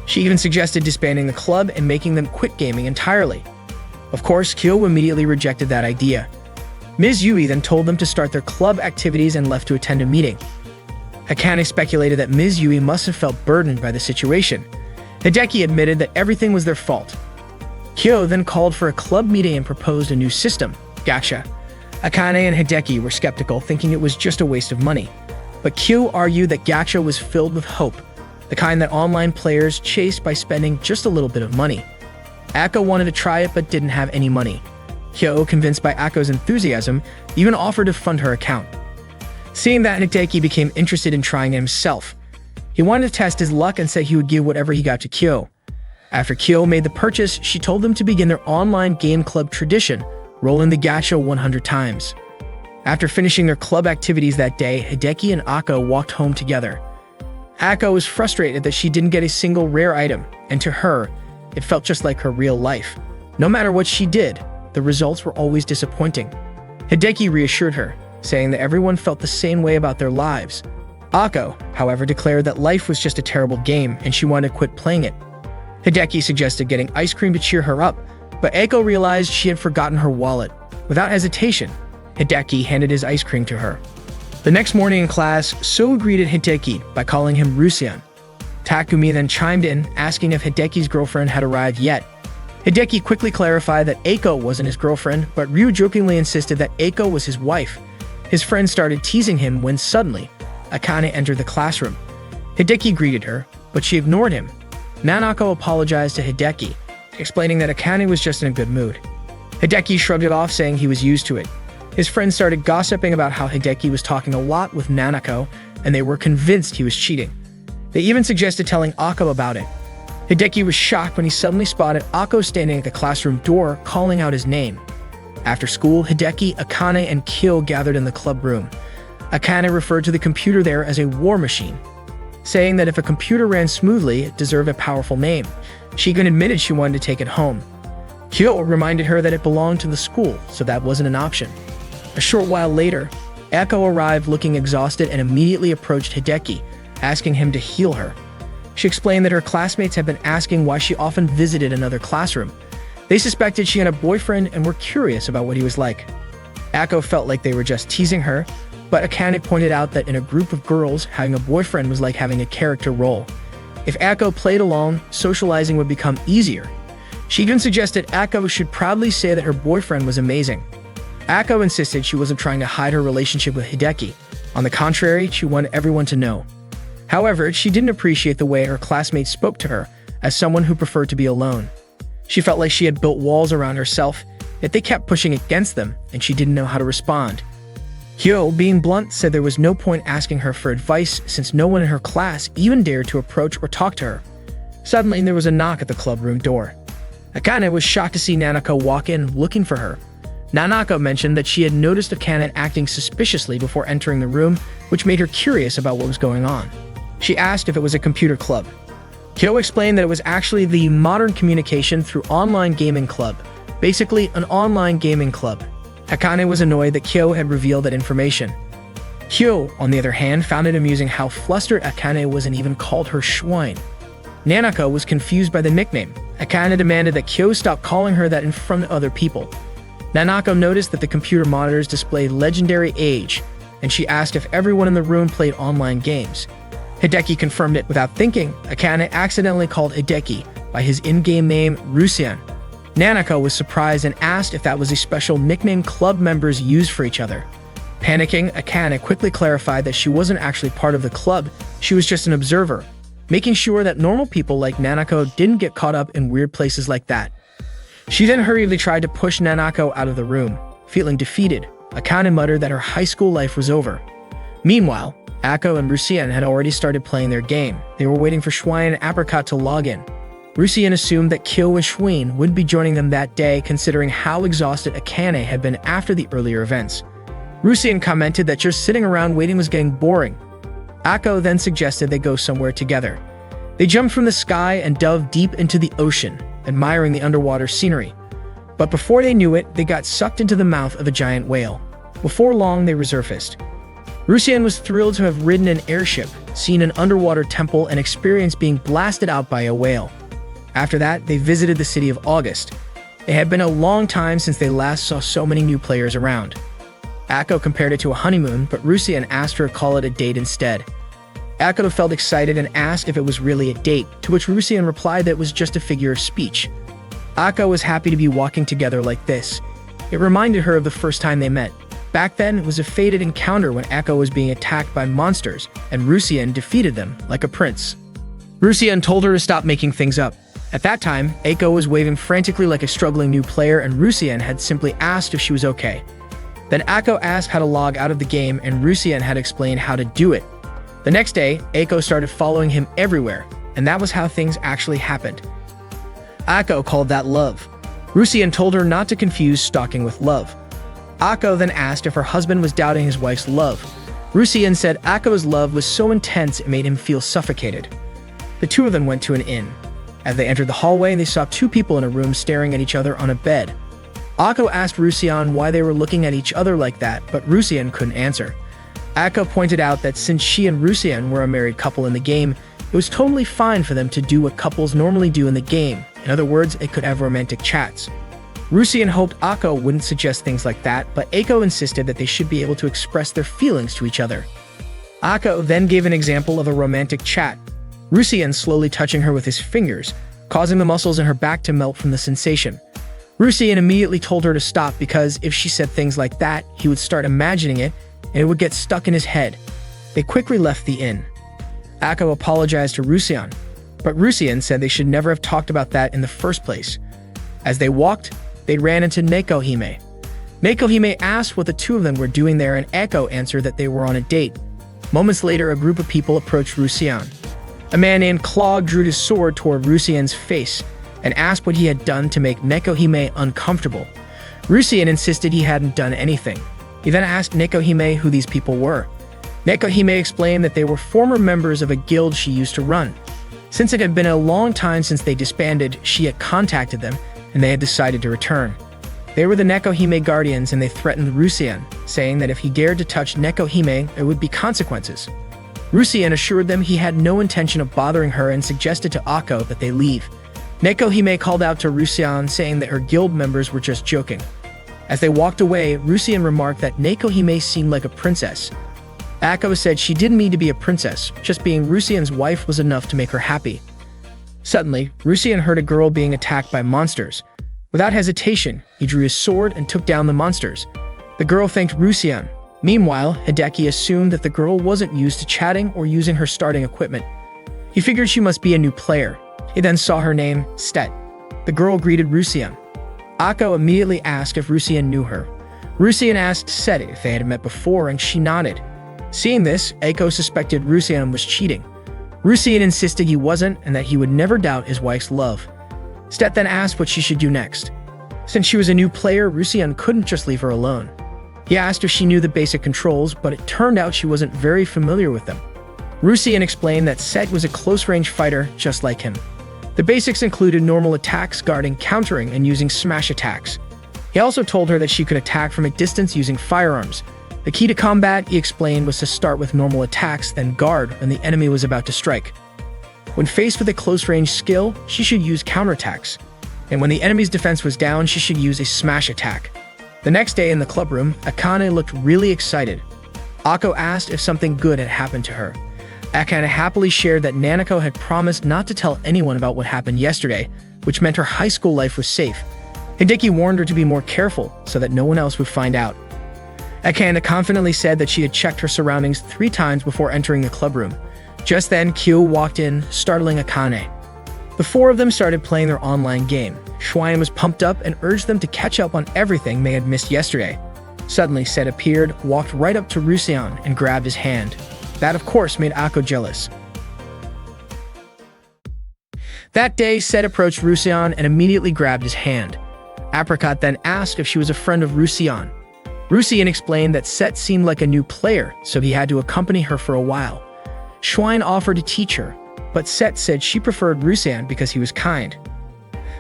She even suggested disbanding the club and making them quit gaming entirely. Of course, Kyo immediately rejected that idea. Ms. Yui then told them to start their club activities and left to attend a meeting. Akane speculated that Ms. Yui must have felt burdened by the situation. Hideki admitted that everything was their fault. Kyo then called for a club meeting and proposed a new system, gacha. Akane and Hideki were skeptical, thinking it was just a waste of money. But Kyo argued that gacha was filled with hope, the kind that online players chased by spending just a little bit of money. Ako wanted to try it but didn't have any money. Kyo, convinced by Ako's enthusiasm, even offered to fund her account. Seeing that, Hideki became interested in trying it himself. He wanted to test his luck and said he would give whatever he got to Kyo. After Kyo made the purchase, she told them to begin their online game club tradition, rolling the gacha 100 times. After finishing their club activities that day, Hideki and Ako walked home together. Ako was frustrated that she didn't get a single rare item, and to her, it felt just like her real life. No matter what she did, the results were always disappointing. Hideki reassured her. saying that everyone felt the same way about their lives. Ako, however, declared that life was just a terrible game and she wanted to quit playing it. Hideki suggested getting ice cream to cheer her up, but Ako realized she had forgotten her wallet. Without hesitation, Hideki handed his ice cream to her. The next morning in class, So greeted Hideki by calling him Rusian. Takumi then chimed in, asking if Hideki's girlfriend had arrived yet. Hideki quickly clarified that Ako wasn't his girlfriend, but Ryu jokingly insisted that Ako was his wife. His friend started teasing him when suddenly, Akane entered the classroom. Hideki greeted her, but she ignored him. Nanako apologized to Hideki, explaining that Akane was just in a good mood. Hideki shrugged it off, saying he was used to it. His friends started gossiping about how Hideki was talking a lot with Nanako, and they were convinced he was cheating. They even suggested telling Ako about it. Hideki was shocked when he suddenly spotted Ako standing at the classroom door, calling out his name. After school, Hideki, Akane, and Kyo gathered in the club room. Akane referred to the computer there as a war machine, saying that if a computer ran smoothly, it deserved a powerful name. She even admitted she wanted to take it home. Kyo reminded her that it belonged to the school, so that wasn't an option. A short while later, Ako arrived looking exhausted and immediately approached Hideki, asking him to heal her. She explained that her classmates had been asking why she often visited another classroom. They suspected she had a boyfriend and were curious about what he was like. Ako felt like they were just teasing her, but Akane pointed out that in a group of girls, having a boyfriend was like having a character role. If Ako played alone, socializing would become easier. She even suggested Ako should proudly say that her boyfriend was amazing. Ako insisted she wasn't trying to hide her relationship with Hideki. On the contrary, she wanted everyone to know. However, she didn't appreciate the way her classmates spoke to her as someone who preferred to be alone. She felt like she had built walls around herself, yet they kept pushing against them, and she didn't know how to respond. Kyo, being blunt, said there was no point asking her for advice since no one in her class even dared to approach or talk to her. Suddenly, there was a knock at the club room door. Akane was shocked to see Nanako walk in looking for her. Nanako mentioned that she had noticed Akane acting suspiciously before entering the room, which made her curious about what was going on. She asked if it was a computer club. Kyo explained that it was actually the Modern Communication Through Online Gaming Club, basically an online gaming club. Akane was annoyed that Kyo had revealed that information. Kyo, on the other hand, found it amusing how flustered Akane was and even called her Schwein. Nanako was confused by the nickname. Akane demanded that Kyo stop calling her that in front of other people. Nanako noticed that the computer monitors displayed legendary age, and she asked if everyone in the room played online games. Hideki confirmed it without thinking. Akane accidentally called Hideki by his in-game name, Rusian. Nanako was surprised and asked if that was a special nickname club members used for each other. Panicking, Akane quickly clarified that she wasn't actually part of the club, she was just an observer, making sure that normal people like Nanako didn't get caught up in weird places like that. She then hurriedly tried to push Nanako out of the room. Feeling defeated, Akane muttered that her high school life was over. Meanwhile, Ako and Rusian had already started playing their game. They were waiting for Schwein and Apricot to log in. Rusian assumed that Kyo and Schwein would be joining them that day, considering how exhausted Akane had been after the earlier events. Rusian commented that just sitting around waiting was getting boring. Ako then suggested they go somewhere together. They jumped from the sky and dove deep into the ocean, admiring the underwater scenery. But before they knew it, they got sucked into the mouth of a giant whale. Before long, they resurfaced. Rusian was thrilled to have ridden an airship, seen an underwater temple, and experienced being blasted out by a whale. After that, they visited the city of August. It had been a long time since they last saw so many new players around. Ako compared it to a honeymoon, but Rusian asked her to call it a date instead. Ako felt excited and asked if it was really a date, to which Rusian replied that it was just a figure of speech. Ako was happy to be walking together like this. It reminded her of the first time they met. Back then, it was a fated encounter when Ako was being attacked by monsters, and Rusian defeated them like a prince. Rusian told her to stop making things up. At that time, Ako was waving frantically like a struggling new player, and Rusian had simply asked if she was okay. Then Ako asked how to log out of the game, and Rusian had explained how to do it. The next day, Ako started following him everywhere, and that was how things actually happened. Ako called that love. Rusian told her not to confuse stalking with love. Ako then asked if her husband was doubting his wife's love. Rusian said Ako's love was so intense it made him feel suffocated. The two of them went to an inn. As they entered the hallway, they saw two people in a room staring at each other on a bed. Akko asked Rusian why they were looking at each other like that, but Rusian couldn't answer. Akko pointed out that since she and Rusian were a married couple in the game, it was totally fine for them to do what couples normally do in the game. In other words, they could have romantic chats. Rusian hoped Akko wouldn't suggest things like that, but Akko insisted that they should be able to express their feelings to each other. Akko then gave an example of a romantic chat, Rusian slowly touching her with his fingers, causing the muscles in her back to melt from the sensation. Rusian immediately told her to stop because if she said things like that, he would start imagining it and it would get stuck in his head. They quickly left the inn. Akko apologized to Rusian, but Rusian said they should never have talked about that in the first place. As they walked, they ran into Nekohime. Nekohime asked what the two of them were doing there, and Akko answered that they were on a date. Moments later, a group of people approached Rusian. A man named Claude drew his sword toward Rusian's face and asked what he had done to make Nekohime uncomfortable. Rusian insisted he hadn't done anything. He then asked Nekohime who these people were. Nekohime explained that they were former members of a guild she used to run. Since it had been a long time since they disbanded, she had contacted them, and they had decided to return. They were the Nekohime Guardians, and they threatened Rusian, saying that if he dared to touch Nekohime, there would be consequences. Rusian assured them he had no intention of bothering her and suggested to Akko that they leave. Nekohime called out to Rusian, saying that her guild members were just joking. As they walked away, Rusian remarked that Nekohime seemed like a princess. Akko said she didn't mean to be a princess, just being Rusian's wife was enough to make her happy. Suddenly, Rusian heard a girl being attacked by monsters. Without hesitation, he drew his sword and took down the monsters. The girl thanked Rusian. Meanwhile, Hideki assumed that the girl wasn't used to chatting or using her starting equipment. He figured she must be a new player. He then saw her name, Stet. The girl greeted Rusian. Akko immediately asked if Rusian knew her. Rusian asked Stet if they had met before, and she nodded. Seeing this, Akko suspected Rusian was cheating. Rusian insisted he wasn't and that he would never doubt his wife's love. Stet then asked what she should do next. Since she was a new player, Rusian couldn't just leave her alone. He asked if she knew the basic controls, but it turned out she wasn't very familiar with them. Rusian explained that Stet was a close-range fighter just like him. The basics included normal attacks, guarding, countering, and using smash attacks. He also told her that she could attack from a distance using firearms. The key to combat, he explained, was to start with normal attacks, then guard when the enemy was about to strike. When faced with a close-range skill, she should use counterattacks. And when the enemy's defense was down, she should use a smash attack. The next day in the club room, Akane looked really excited. Akko asked if something good had happened to her. Akane happily shared that Nanako had promised not to tell anyone about what happened yesterday, which meant her high school life was safe. Hideki warned her to be more careful so that no one else would find out. Akane confidently said that she had checked her surroundings 3 times before entering the club room. Just then, Kyo walked in, startling Akane. The 4 of them started playing their online game. Schwein was pumped up and urged them to catch up on everything they had missed yesterday. Suddenly, Seth appeared, walked right up to Rusian, and grabbed his hand. That, of course, made Akko jealous. That day, Seth approached Rusian and immediately grabbed his hand. Apricot then asked if she was a friend of Rusian. Rusian explained that Seth seemed like a new player, so he had to accompany her for a while. Schwein offered to teach her, but Seth said she preferred Rusian because he was kind.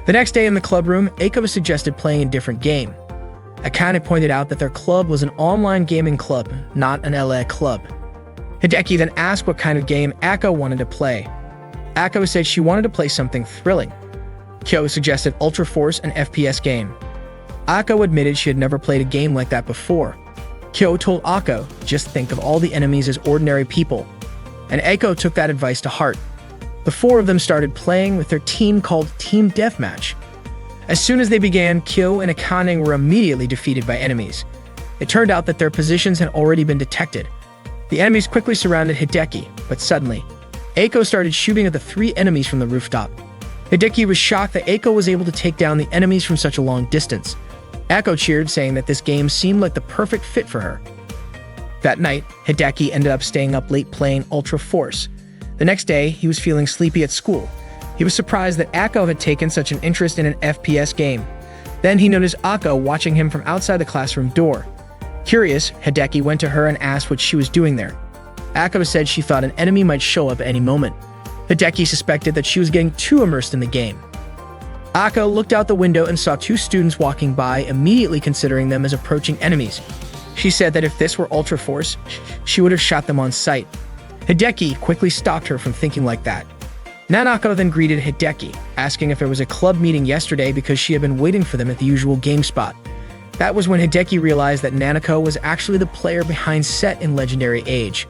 The next day in the club room, Akko suggested playing a different game. Akane pointed out that their club was an online gaming club, not an LA club. Hideki then asked what kind of game Akko wanted to play. Akko said she wanted to play something thrilling. Kyo suggested Ultra Force, an FPS game. Akko admitted she had never played a game like that before. Kyo told Akko, just think of all the enemies as ordinary people. And Akko took that advice to heart. The 4 of them started playing with their team called Team Deathmatch. As soon as they began, Kyo and Akane were immediately defeated by enemies. It turned out that their positions had already been detected. The enemies quickly surrounded Hideki, but suddenly, Akko started shooting at the 3 enemies from the rooftop. Hideki was shocked that Akko was able to take down the enemies from such a long distance. Akko cheered, saying that this game seemed like the perfect fit for her. That night, Hideki ended up staying up late playing Ultra Force. The next day, he was feeling sleepy at school. He was surprised that Akko had taken such an interest in an FPS game. Then he noticed Akko watching him from outside the classroom door. Curious, Hideki went to her and asked what she was doing there. Akko said she thought an enemy might show up at any moment. Hideki suspected that she was getting too immersed in the game. Ako looked out the window and saw two students walking by, immediately considering them as approaching enemies. She said that if this were Ultra Force, she would have shot them on sight. Hideki quickly stopped her from thinking like that. Nanako then greeted Hideki, asking if there was a club meeting yesterday because she had been waiting for them at the usual game spot. That was when Hideki realized that Nanako was actually the player behind Set in Legendary Age.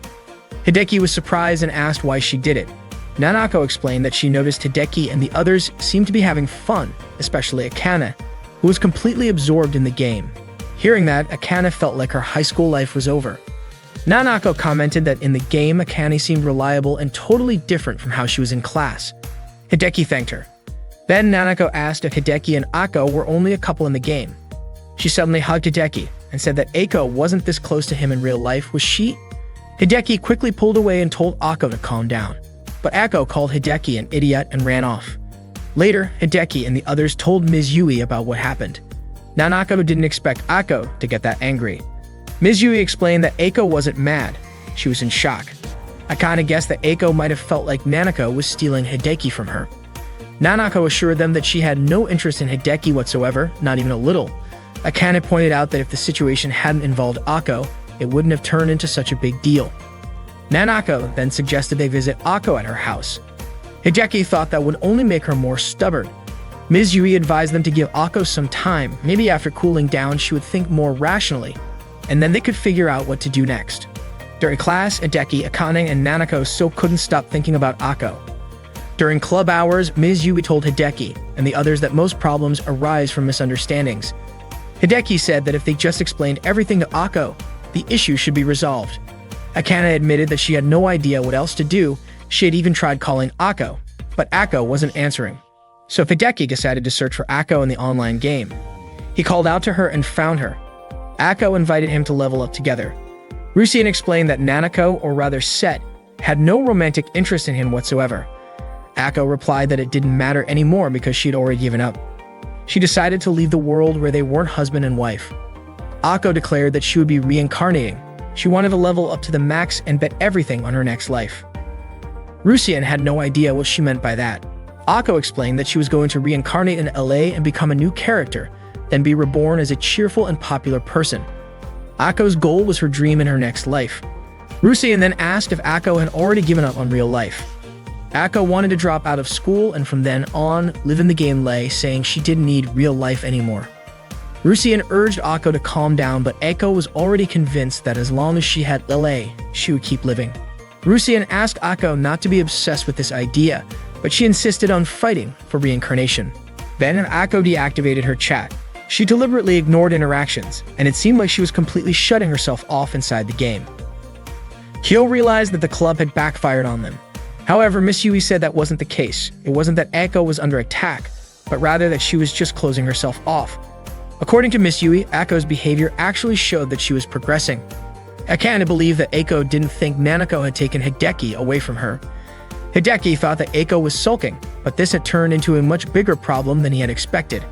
Hideki was surprised and asked why she did it. Nanako explained that she noticed Hideki and the others seemed to be having fun, especially Akane, who was completely absorbed in the game. Hearing that, Akane felt like her high school life was over. Nanako commented that in the game, Akane seemed reliable and totally different from how she was in class. Hideki thanked her. Then Nanako asked if Hideki and Ako were only a couple in the game. She suddenly hugged Hideki and said that Ako wasn't this close to him in real life, was she? Hideki quickly pulled away and told Ako to calm down. But Ako called Hideki an idiot and ran off. Later, Hideki and the others told Ms. Yui about what happened. Nanako didn't expect Ako to get that angry. Ms. Yui explained that Ako wasn't mad, she was in shock. Akane guessed that Ako might have felt like Nanako was stealing Hideki from her. Nanako assured them that she had no interest in Hideki whatsoever, not even a little. Akane pointed out that if the situation hadn't involved Ako, it wouldn't have turned into such a big deal. Nanako then suggested they visit Ako at her house. Hideki thought that would only make her more stubborn. Ms. Yui advised them to give Ako some time. Maybe after cooling down, she would think more rationally, and then they could figure out what to do next. During class, Hideki, Akane, and Nanako still couldn't stop thinking about Ako. During club hours, Ms. Yui told Hideki and the others that most problems arise from misunderstandings. Hideki said that if they just explained everything to Ako, the issue should be resolved. Akane admitted that she had no idea what else to do. She had even tried calling Ako, but Ako wasn't answering. So Hideki decided to search for Ako in the online game. He called out to her and found her. Ako invited him to level up together. Rusien explained that Nanako, or rather Set, had no romantic interest in him whatsoever. Ako replied that it didn't matter anymore because she had already given up. She decided to leave the world where they weren't husband and wife. Ako declared that she would be reincarnating. She wanted to level up to the max and bet everything on her next life. Rusien had no idea what she meant by that. Ako explained that she was going to reincarnate in LA and become a new character, then be reborn as a cheerful and popular person. Ako's goal was her dream in her next life. Rusien then asked if Ako had already given up on real life. Ako wanted to drop out of school and from then on live in the game LA, saying she didn't need real life anymore. Rusien urged Ako to calm down, but Ako was already convinced that as long as she had LA, she would keep living. Rusien asked Ako not to be obsessed with this idea, but she insisted on fighting for reincarnation. Then Ako deactivated her chat. She deliberately ignored interactions, and it seemed like she was completely shutting herself off inside the game. Kyo realized that the club had backfired on them. However, Miss Yui said that wasn't the case. It wasn't that Ako was under attack, but rather that she was just closing herself off. According to Miss Yui, Ako's behavior actually showed that she was progressing. Akane believed that Ako didn't think Nanako had taken Hideki away from her. Hideki thought that Ako was sulking, but this had turned into a much bigger problem than he had expected.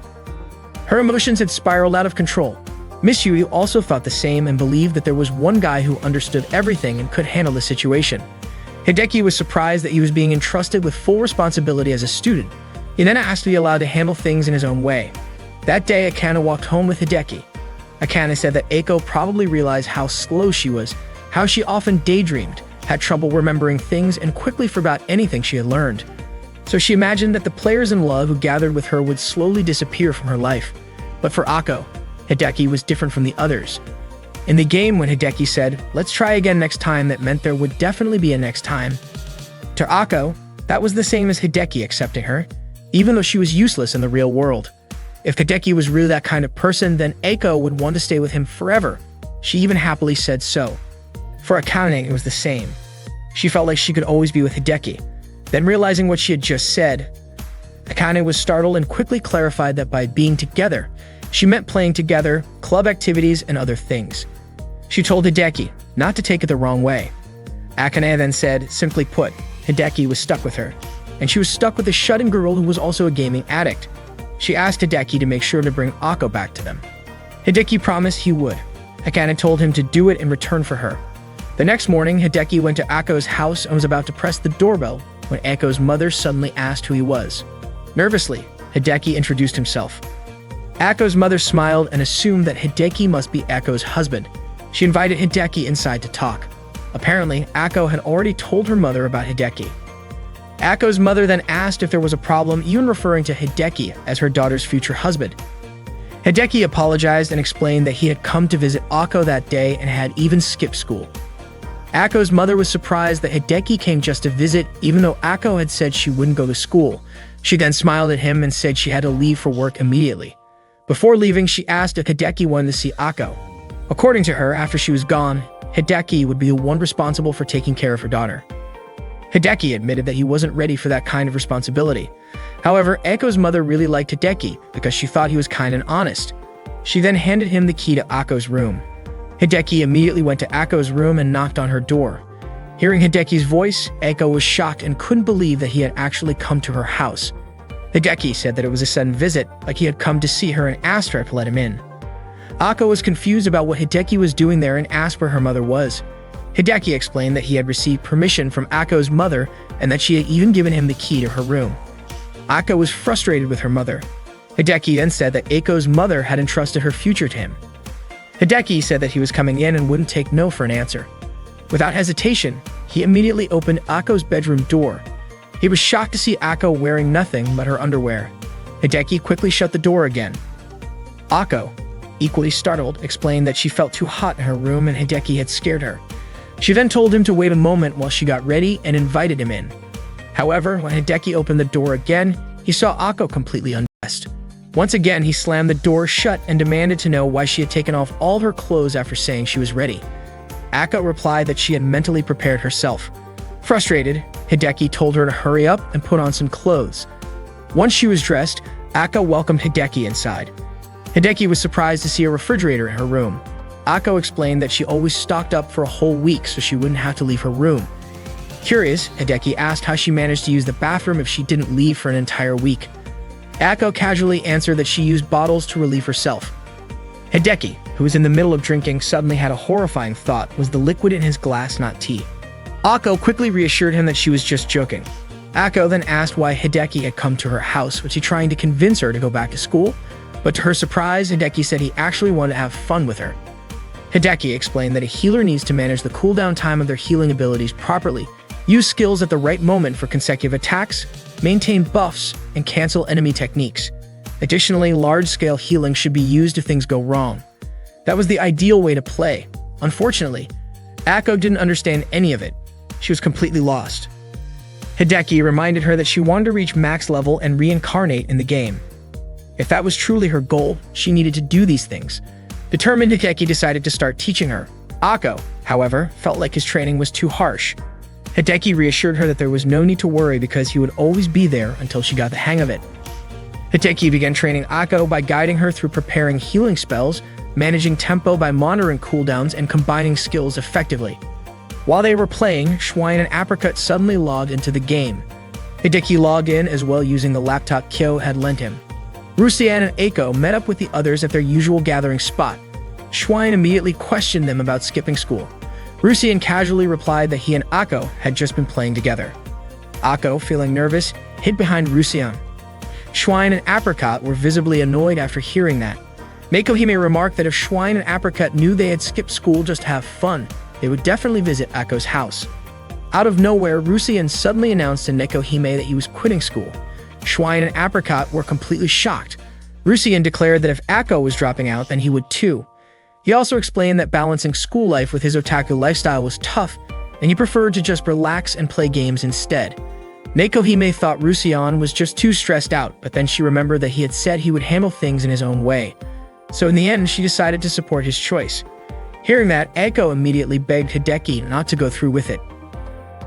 Her emotions had spiraled out of control. Miss Yui also thought the same and believed that there was one guy who understood everything and could handle the situation. Hideki was surprised that he was being entrusted with full responsibility as a student. He then asked to be allowed to handle things in his own way. That day, Akane walked home with Hideki. Akane said that Ako probably realized how slow she was, how she often daydreamed, had trouble remembering things, and quickly forgot anything she had learned. So she imagined that the players in love who gathered with her would slowly disappear from her life. But for Ako, Hideki was different from the others. In the game, when Hideki said, "Let's try again next time," that meant there would definitely be a next time. To Ako, that was the same as Hideki accepting her, even though she was useless in the real world. If Hideki was really that kind of person, then Ako would want to stay with him forever. She even happily said so. For Akane, it was the same. She felt like she could always be with Hideki. Then realizing what she had just said, Akane was startled and quickly clarified that by being together, she meant playing together, club activities, and other things. She told Hideki not to take it the wrong way. Akane then said, simply put, Hideki was stuck with her, and she was stuck with a shut-in girl who was also a gaming addict. She asked Hideki to make sure to bring Ako back to them. Hideki promised he would. Akane told him to do it in return for her. The next morning, Hideki went to Ako's house and was about to press the doorbell when Ako's mother suddenly asked who he was. Nervously, Hideki introduced himself. Ako's mother smiled and assumed that Hideki must be Ako's husband. She invited Hideki inside to talk. Apparently, Ako had already told her mother about Hideki. Ako's mother then asked if there was a problem, even referring to Hideki as her daughter's future husband. Hideki apologized and explained that he had come to visit Ako that day and had even skipped school. Ako's mother was surprised that Hideki came just to visit, even though Ako had said she wouldn't go to school. She then smiled at him and said she had to leave for work immediately. Before leaving, she asked if Hideki wanted to see Ako. According to her, after she was gone, Hideki would be the one responsible for taking care of her daughter. Hideki admitted that he wasn't ready for that kind of responsibility. However, Ako's mother really liked Hideki because she thought he was kind and honest. She then handed him the key to Ako's room. Hideki immediately went to Ako's room and knocked on her door. Hearing Hideki's voice, Ako was shocked and couldn't believe that he had actually come to her house. Hideki said that it was a sudden visit, like he had come to see her and asked her to let him in. Ako was confused about what Hideki was doing there and asked where her mother was. Hideki explained that he had received permission from Ako's mother and that she had even given him the key to her room. Ako was frustrated with her mother. Hideki then said that Ako's mother had entrusted her future to him. Hideki said that he was coming in and wouldn't take no for an answer. Without hesitation, he immediately opened Ako's bedroom door. He was shocked to see Ako wearing nothing but her underwear. Hideki quickly shut the door again. Ako, equally startled, explained that she felt too hot in her room and Hideki had scared her. She then told him to wait a moment while she got ready and invited him in. However, when Hideki opened the door again, he saw Ako completely undressed. Once again, he slammed the door shut and demanded to know why she had taken off all her clothes after saying she was ready. Ako replied that she had mentally prepared herself. Frustrated, Hideki told her to hurry up and put on some clothes. Once she was dressed, Ako welcomed Hideki inside. Hideki was surprised to see a refrigerator in her room. Ako explained that she always stocked up for a whole week so she wouldn't have to leave her room. Curious, Hideki asked how she managed to use the bathroom if she didn't leave for an entire week. Ako casually answered that she used bottles to relieve herself. Hideki, who was in the middle of drinking, suddenly had a horrifying thought: was the liquid in his glass not tea? Ako quickly reassured him that she was just joking. Ako then asked why Hideki had come to her house. Was he trying to convince her to go back to school? But to her surprise, Hideki said he actually wanted to have fun with her. Hideki explained that a healer needs to manage the cooldown time of their healing abilities properly, use skills at the right moment for consecutive attacks, maintain buffs, and cancel enemy techniques. Additionally, large-scale healing should be used if things go wrong. That was the ideal way to play. Unfortunately, Ako didn't understand any of it. She was completely lost. Hideki reminded her that she wanted to reach max level and reincarnate in the game. If that was truly her goal, she needed to do these things. Determined, Hideki decided to start teaching her. Ako, however, felt like his training was too harsh. Hideki reassured her that there was no need to worry because he would always be there until she got the hang of it. Hideki began training Ako by guiding her through preparing healing spells, managing tempo by monitoring cooldowns, and combining skills effectively. While they were playing, Schwein and Apricot suddenly logged into the game. Hideki logged in as well using the laptop Kyo had lent him. Rusian and Ako met up with the others at their usual gathering spot. Schwein immediately questioned them about skipping school. Rusian casually replied that he and Ako had just been playing together. Ako, feeling nervous, hid behind Rusian. Schwein and Apricot were visibly annoyed after hearing that. Makohime remarked that if Schwein and Apricot knew they had skipped school just to have fun, they would definitely visit Ako's house. Out of nowhere, Rusian suddenly announced to Nekohime that he was quitting school. Schwein and Apricot were completely shocked. Rusian declared that if Ako was dropping out, then he would too. He also explained that balancing school life with his otaku lifestyle was tough, and he preferred to just relax and play games instead. Nekohime thought Rusian was just too stressed out, but then she remembered that he had said he would handle things in his own way. So in the end, she decided to support his choice. Hearing that, Ako immediately begged Hideki not to go through with it.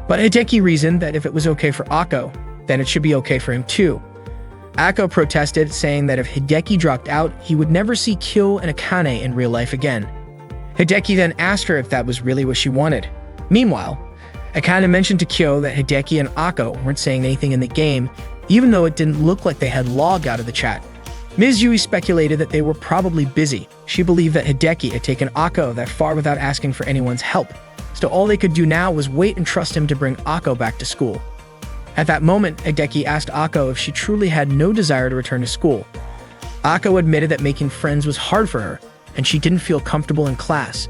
But Hideki reasoned that if it was okay for Ako, then it should be okay for him too. Ako protested, saying that if Hideki dropped out, he would never see Kyo and Akane in real life again. Hideki then asked her if that was really what she wanted. Meanwhile, Akane mentioned to Kyo that Hideki and Ako weren't saying anything in the game, even though it didn't look like they had logged out of the chat. Ms. Yui speculated that they were probably busy. She believed that Hideki had taken Ako that far without asking for anyone's help, so all they could do now was wait and trust him to bring Ako back to school. At that moment, Hideki asked Ako if she truly had no desire to return to school. Ako admitted that making friends was hard for her, and she didn't feel comfortable in class.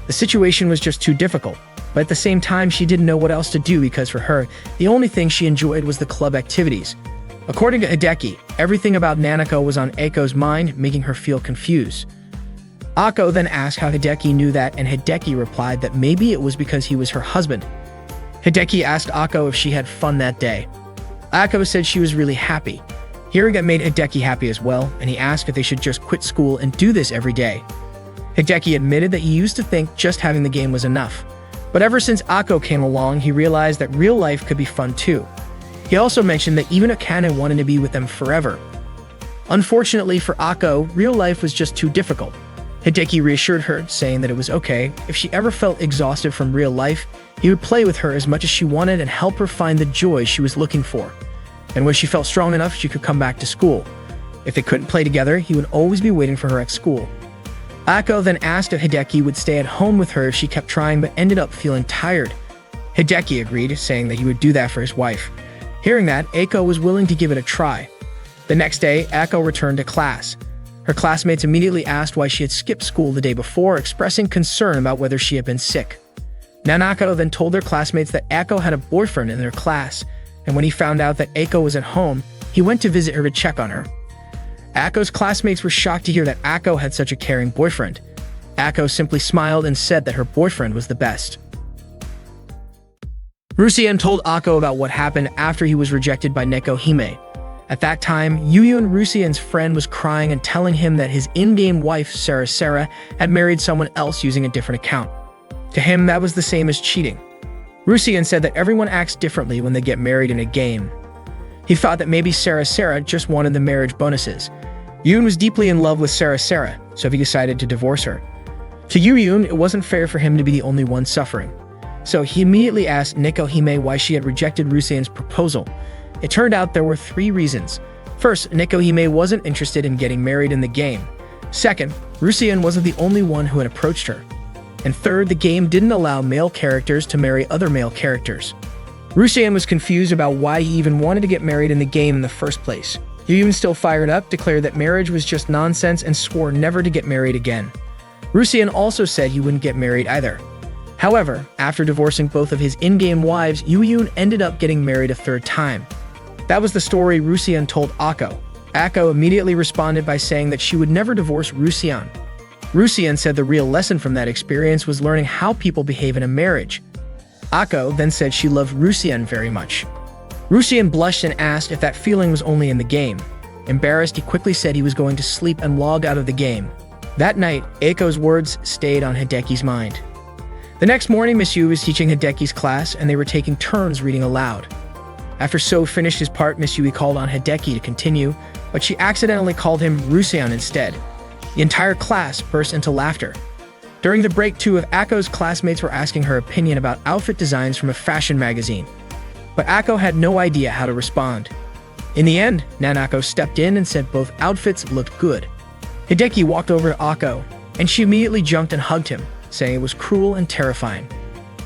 The situation was just too difficult, but at the same time she didn't know what else to do because for her, the only thing she enjoyed was the club activities. According to Hideki, everything about Nanako was on Ako's mind, making her feel confused. Ako then asked how Hideki knew that, and Hideki replied that maybe it was because he was her husband. Hideki asked Ako if she had fun that day. Ako said she was really happy. Hearing that made Hideki happy as well, and he asked if they should just quit school and do this every day. Hideki admitted that he used to think just having the game was enough. But ever since Ako came along, he realized that real life could be fun too. He also mentioned that even Akane wanted to be with them forever. Unfortunately for Ako, real life was just too difficult. Hideki reassured her, saying that it was okay. If she ever felt exhausted from real life, he would play with her as much as she wanted and help her find the joy she was looking for. And when she felt strong enough, she could come back to school. If they couldn't play together, he would always be waiting for her at school. Ako then asked if Hideki would stay at home with her if she kept trying but ended up feeling tired. Hideki agreed, saying that he would do that for his wife. Hearing that, Ako was willing to give it a try. The next day, Ako returned to class. Her classmates immediately asked why she had skipped school the day before, expressing concern about whether she had been sick. Nanako then told their classmates that Ako had a boyfriend in their class, and when he found out that Ako was at home, he went to visit her to check on her. Ako's classmates were shocked to hear that Ako had such a caring boyfriend. Ako simply smiled and said that her boyfriend was the best. Rusien told Ako about what happened after he was rejected by Neko Hime. At that time, Yuyun, Rusien's friend, was crying and telling him that his in-game wife, Sarah, had married someone else using a different account. To him, that was the same as cheating. Rusien said that everyone acts differently when they get married in a game. He thought that maybe Sarah just wanted the marriage bonuses. Yoon was deeply in love with Sarah, so he decided to divorce her. To Yuyun, it wasn't fair for him to be the only one suffering. So he immediately asked Neko Hime why she had rejected Rusien's proposal. It turned out there were 3 reasons. First, Neko Hime wasn't interested in getting married in the game. Second, Rusien wasn't the only one who had approached her. And third, the game didn't allow male characters to marry other male characters. Rusien was confused about why he even wanted to get married in the game in the first place. Yuyun, still fired up, declared that marriage was just nonsense and swore never to get married again. Rusien also said he wouldn't get married either. However, after divorcing both of his in-game wives, Yuyun ended up getting married a 3rd time. That was the story Rusien told Ako. Ako immediately responded by saying that she would never divorce Rusien. Rusien said the real lesson from that experience was learning how people behave in a marriage. Ako then said she loved Rusien very much. Rusien blushed and asked if that feeling was only in the game. Embarrassed, he quickly said he was going to sleep and logged out of the game. That night, Ako's words stayed on Hideki's mind. The next morning, Miss Yu was teaching Hideki's class, and they were taking turns reading aloud. After So finished his part, Miss Yui called on Hideki to continue, but she accidentally called him Rusien instead. The entire class burst into laughter. During the break, 2 of Ako's classmates were asking her opinion about outfit designs from a fashion magazine. But Ako had no idea how to respond. In the end, Nanako stepped in and said both outfits looked good. Hideki walked over to Ako, and she immediately jumped and hugged him, saying it was cruel and terrifying.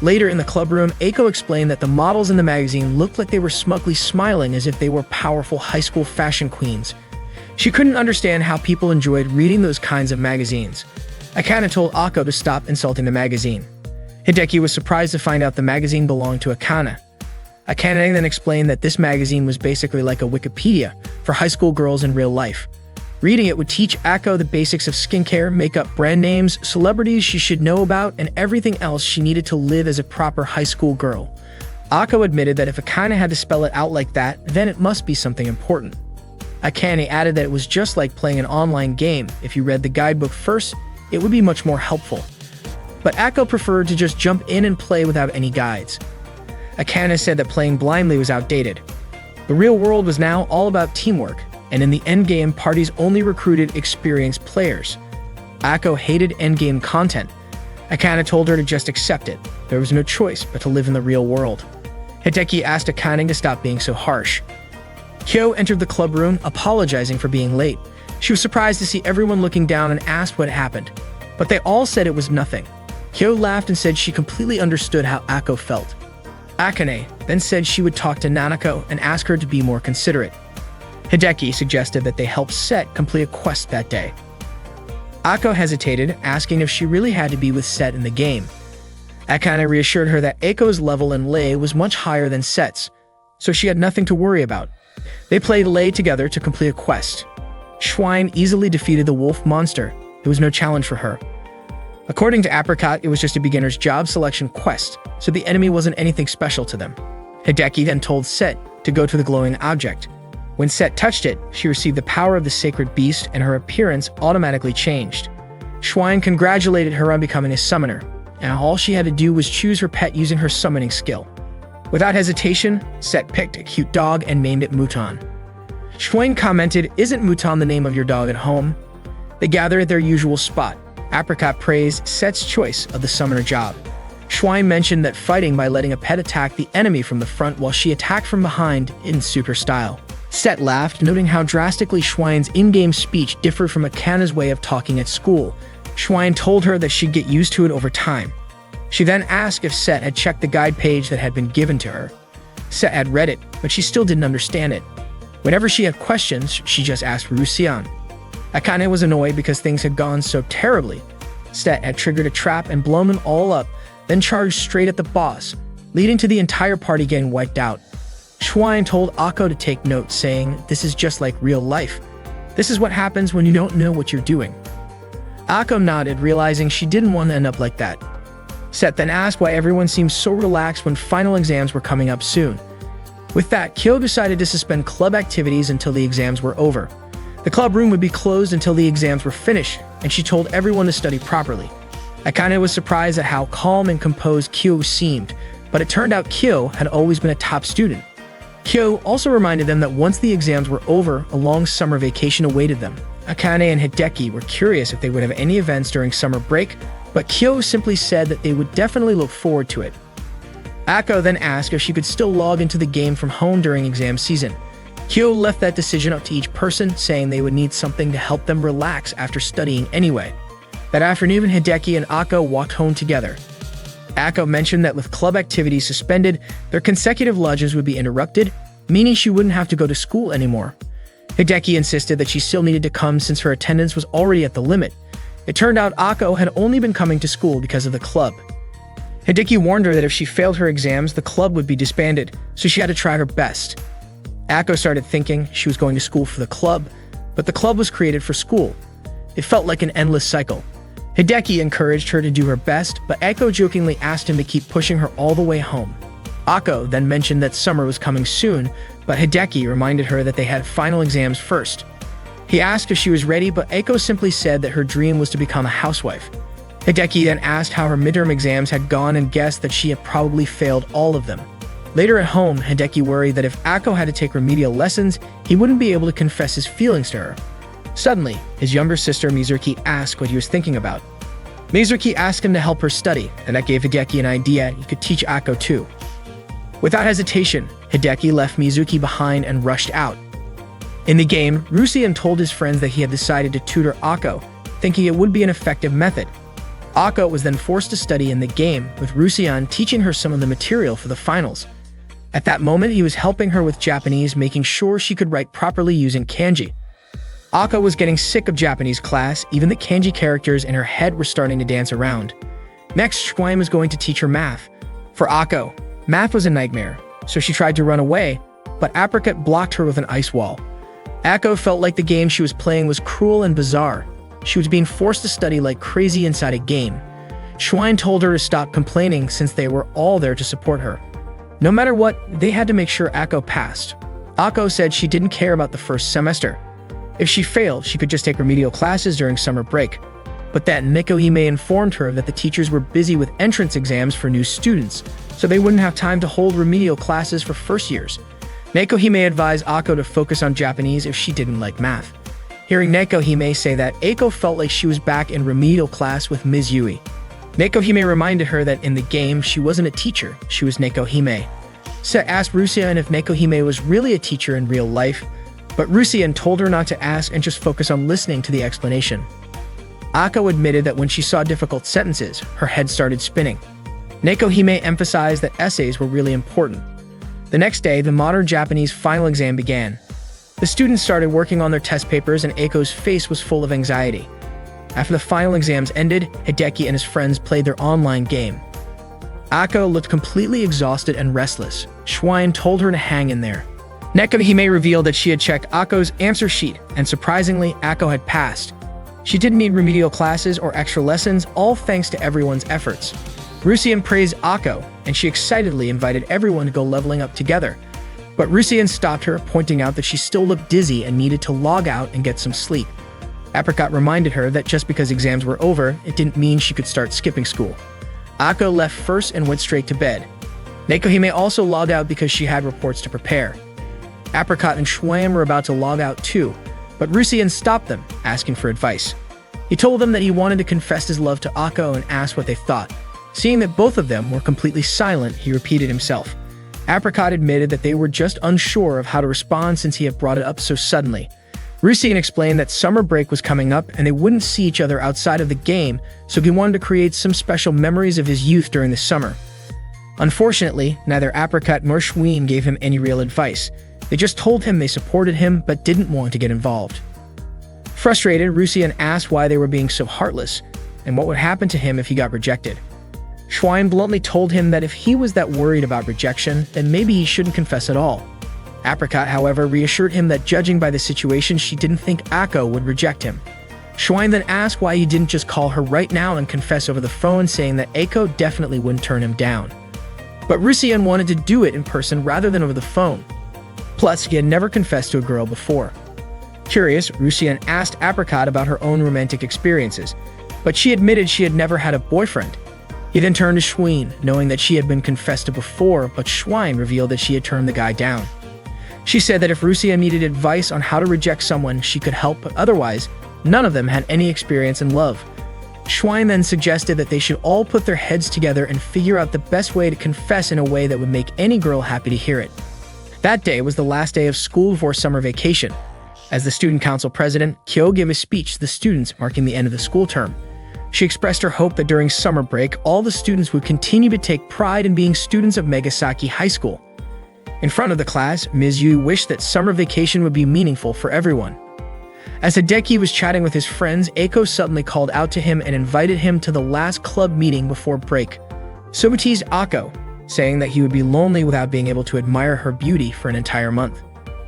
Later in the clubroom, Ako explained that the models in the magazine looked like they were smugly smiling as if they were powerful high school fashion queens. She couldn't understand how people enjoyed reading those kinds of magazines. Akane told Ako to stop insulting the magazine. Hideki was surprised to find out the magazine belonged to Akane. Akane then explained that this magazine was basically like a Wikipedia for high school girls in real life. Reading it would teach Ako the basics of skincare, makeup, brand names, celebrities she should know about, and everything else she needed to live as a proper high school girl. Ako admitted that if Akane had to spell it out like that, then it must be something important. Akane added that it was just like playing an online game. If you read the guidebook first, it would be much more helpful. But Ako preferred to just jump in and play without any guides. Akane said that playing blindly was outdated. The real world was now all about teamwork, and in the endgame, parties only recruited experienced players. Ako hated endgame content. Akane told her to just accept it. There was no choice but to live in the real world. Hideki asked Akane to stop being so harsh. Kyo entered the clubroom, apologizing for being late. She was surprised to see everyone looking down and asked what happened, but they all said it was nothing. Kyo laughed and said she completely understood how Ako felt. Akane then said she would talk to Nanako and ask her to be more considerate. Hideki suggested that they help Set complete a quest that day. Ako hesitated, asking if she really had to be with Set in the game. Akane reassured her that Aiko's level in Lei was much higher than Set's, so she had nothing to worry about. They played Lei together to complete a quest. Schwein easily defeated the wolf monster. It was no challenge for her. According to Apricot, it was just a beginner's job selection quest, so the enemy wasn't anything special to them. Hideki then told Set to go to the glowing object. When Set touched it, she received the power of the sacred beast and her appearance automatically changed. Schwein congratulated her on becoming a summoner, and all she had to do was choose her pet using her summoning skill. Without hesitation, Set picked a cute dog and named it Mouton. Schwein commented, "Isn't Mouton the name of your dog at home?" They gathered at their usual spot. Apricot praised Set's choice of the summoner job. Schwein mentioned that fighting by letting a pet attack the enemy from the front while she attacked from behind in super style. Set laughed, noting how drastically Schwein's in-game speech differed from Akane's way of talking at school. Schwein told her that she'd get used to it over time. She then asked if Set had checked the guide page that had been given to her. Set had read it, but she still didn't understand it. Whenever she had questions, she just asked Rusian. Akane was annoyed because things had gone so terribly. Set had triggered a trap and blown them all up, then charged straight at the boss, leading to the entire party getting wiped out. Schwein told Ako to take note, saying, "This is just like real life. This is what happens when you don't know what you're doing." Ako nodded, realizing she didn't want to end up like that. Set then asked why everyone seemed so relaxed when final exams were coming up soon. With that, Kyo decided to suspend club activities until the exams were over. The club room would be closed until the exams were finished, and she told everyone to study properly. Akane was surprised at how calm and composed Kyo seemed, but it turned out Kyo had always been a top student. Kyo also reminded them that once the exams were over, a long summer vacation awaited them. Akane and Hideki were curious if they would have any events during summer break, but Kyo simply said that they would definitely look forward to it. Ako then asked if she could still log into the game from home during exam season. Kyo left that decision up to each person, saying they would need something to help them relax after studying anyway. That afternoon, Hideki and Ako walked home together. Ako mentioned that with club activities suspended, their consecutive lunches would be interrupted, meaning she wouldn't have to go to school anymore. Hideki insisted that she still needed to come since her attendance was already at the limit. It turned out Ako had only been coming to school because of the club. Hideki warned her that if she failed her exams, the club would be disbanded, so she had to try her best. Ako started thinking she was going to school for the club, but the club was created for school. It felt like an endless cycle. Hideki encouraged her to do her best, but Ako jokingly asked him to keep pushing her all the way home. Ako then mentioned that summer was coming soon, but Hideki reminded her that they had final exams first. He asked if she was ready, but Ako simply said that her dream was to become a housewife. Hideki then asked how her midterm exams had gone and guessed that she had probably failed all of them. Later at home, Hideki worried that if Ako had to take remedial lessons, he wouldn't be able to confess his feelings to her. Suddenly, his younger sister Mizuki asked what he was thinking about. Mizuki asked him to help her study, and that gave Hideki an idea he could teach Ako too. Without hesitation, Hideki left Mizuki behind and rushed out. In the game, Rusian told his friends that he had decided to tutor Ako, thinking it would be an effective method. Ako was then forced to study in the game, with Rusian teaching her some of the material for the finals. At that moment, he was helping her with Japanese, making sure she could write properly using kanji. Ako was getting sick of Japanese class, even the kanji characters in her head were starting to dance around. Next, Schwein was going to teach her math. For Ako, math was a nightmare, so she tried to run away, but Apricot blocked her with an ice wall. Ako felt like the game she was playing was cruel and bizarre. She was being forced to study like crazy inside a game. Schwein told her to stop complaining since they were all there to support her. No matter what, they had to make sure Ako passed. Ako said she didn't care about the first semester. If she failed, she could just take remedial classes during summer break. But that Nekohime informed her that the teachers were busy with entrance exams for new students, so they wouldn't have time to hold remedial classes for first years. Nekohime advised Ako to focus on Japanese if she didn't like math. Hearing Nekohime say that, Ako felt like she was back in remedial class with Ms. Yui. Nekohime reminded her that in the game, she wasn't a teacher, she was Nekohime. Set asked Rusian if Nekohime was really a teacher in real life, but Rusian told her not to ask and just focus on listening to the explanation. Ako admitted that when she saw difficult sentences, her head started spinning. Nekohime emphasized that essays were really important. The next day, the modern Japanese final exam began. The students started working on their test papers and Eiko's face was full of anxiety. After the final exams ended, Hideki and his friends played their online game. Ako looked completely exhausted and restless. Schwein told her to hang in there. Nekohime revealed that she had checked Ako's answer sheet, and surprisingly, Ako had passed. She didn't need remedial classes or extra lessons, all thanks to everyone's efforts. Rusien praised Ako, and she excitedly invited everyone to go leveling up together. But Rusien stopped her, pointing out that she still looked dizzy and needed to log out and get some sleep. Apricot reminded her that just because exams were over, it didn't mean she could start skipping school. Ako left first and went straight to bed. Nekohime also logged out because she had reports to prepare. Apricot and Schwam were about to log out too, but Rusien stopped them, asking for advice. He told them that he wanted to confess his love to Ako and asked what they thought. Seeing that both of them were completely silent, he repeated himself. Apricot admitted that they were just unsure of how to respond since he had brought it up so suddenly. Rusien explained that summer break was coming up and they wouldn't see each other outside of the game, so he wanted to create some special memories of his youth during the summer. Unfortunately, neither Apricot nor Schween gave him any real advice. They just told him they supported him but didn't want to get involved. Frustrated, Rusien asked why they were being so heartless and what would happen to him if he got rejected. Schwein bluntly told him that if he was that worried about rejection, then maybe he shouldn't confess at all. Apricot, however, reassured him that judging by the situation, she didn't think Ako would reject him. Schwein then asked why he didn't just call her right now and confess over the phone, saying that Ako definitely wouldn't turn him down. But Rusien wanted to do it in person rather than over the phone. Plus, he had never confessed to a girl before. Curious, Rusien asked Apricot about her own romantic experiences, but she admitted she had never had a boyfriend. He then turned to Schwein, knowing that she had been confessed to before, but Schwein revealed that she had turned the guy down. She said that if Rusien needed advice on how to reject someone, she could help, but otherwise, none of them had any experience in love. Schwein then suggested that they should all put their heads together and figure out the best way to confess in a way that would make any girl happy to hear it. That day was the last day of school before summer vacation. As the student council president, Kyo gave a speech to the students marking the end of the school term. She expressed her hope that during summer break, all the students would continue to take pride in being students of Megasaki High School. In front of the class, Ms. Yu wished that summer vacation would be meaningful for everyone. As Hideki was chatting with his friends, Ako suddenly called out to him and invited him to the last club meeting before break. So teased Ako, saying that he would be lonely without being able to admire her beauty for an entire month.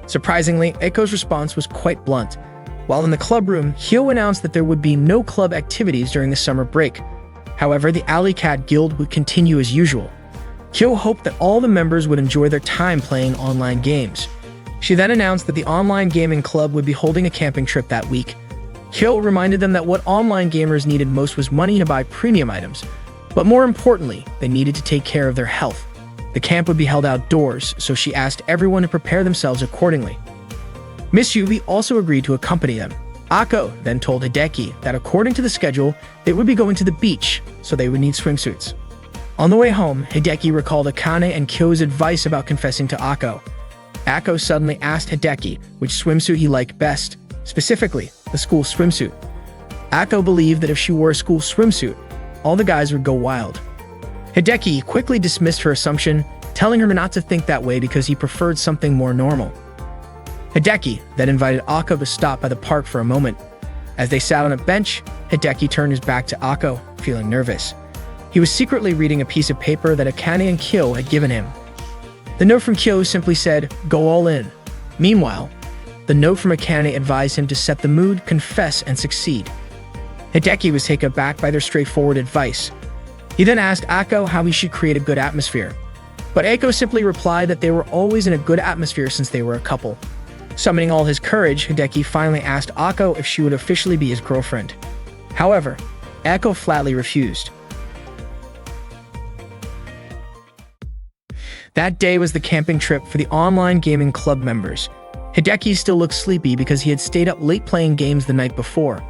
Surprisingly, Ako's response was quite blunt. While in the club room, Hyo announced that there would be no club activities during the summer break. However, the Alley Cat Guild would continue as usual. Hyo hoped that all the members would enjoy their time playing online games. She then announced that the online gaming club would be holding a camping trip that week. Hyo reminded them that what online gamers needed most was money to buy premium items, but more importantly, they needed to take care of their health. The camp would be held outdoors, so she asked everyone to prepare themselves accordingly. Miss Yubi also agreed to accompany them. Ako then told Hideki that according to the schedule, they would be going to the beach, so they would need swimsuits. On the way home, Hideki recalled Akane and Kyo's advice about confessing to Ako. Ako suddenly asked Hideki which swimsuit he liked best, specifically the school swimsuit. Ako believed that if she wore a school swimsuit, all the guys would go wild. Hideki quickly dismissed her assumption, telling her not to think that way because he preferred something more normal. Hideki then invited Ako to stop by the park for a moment. As they sat on a bench, Hideki turned his back to Ako, feeling nervous. He was secretly reading a piece of paper that Akane and Kyo had given him. The note from Kyo simply said, "Go all in." Meanwhile, the note from Akane advised him to set the mood, confess, and succeed. Hideki was taken aback by their straightforward advice. He then asked Ako how he should create a good atmosphere. But Ako simply replied that they were always in a good atmosphere since they were a couple. Summoning all his courage, Hideki finally asked Ako if she would officially be his girlfriend. However, Ako flatly refused. That day was the camping trip for the online gaming club members. Hideki still looked sleepy because he had stayed up late playing games the night before.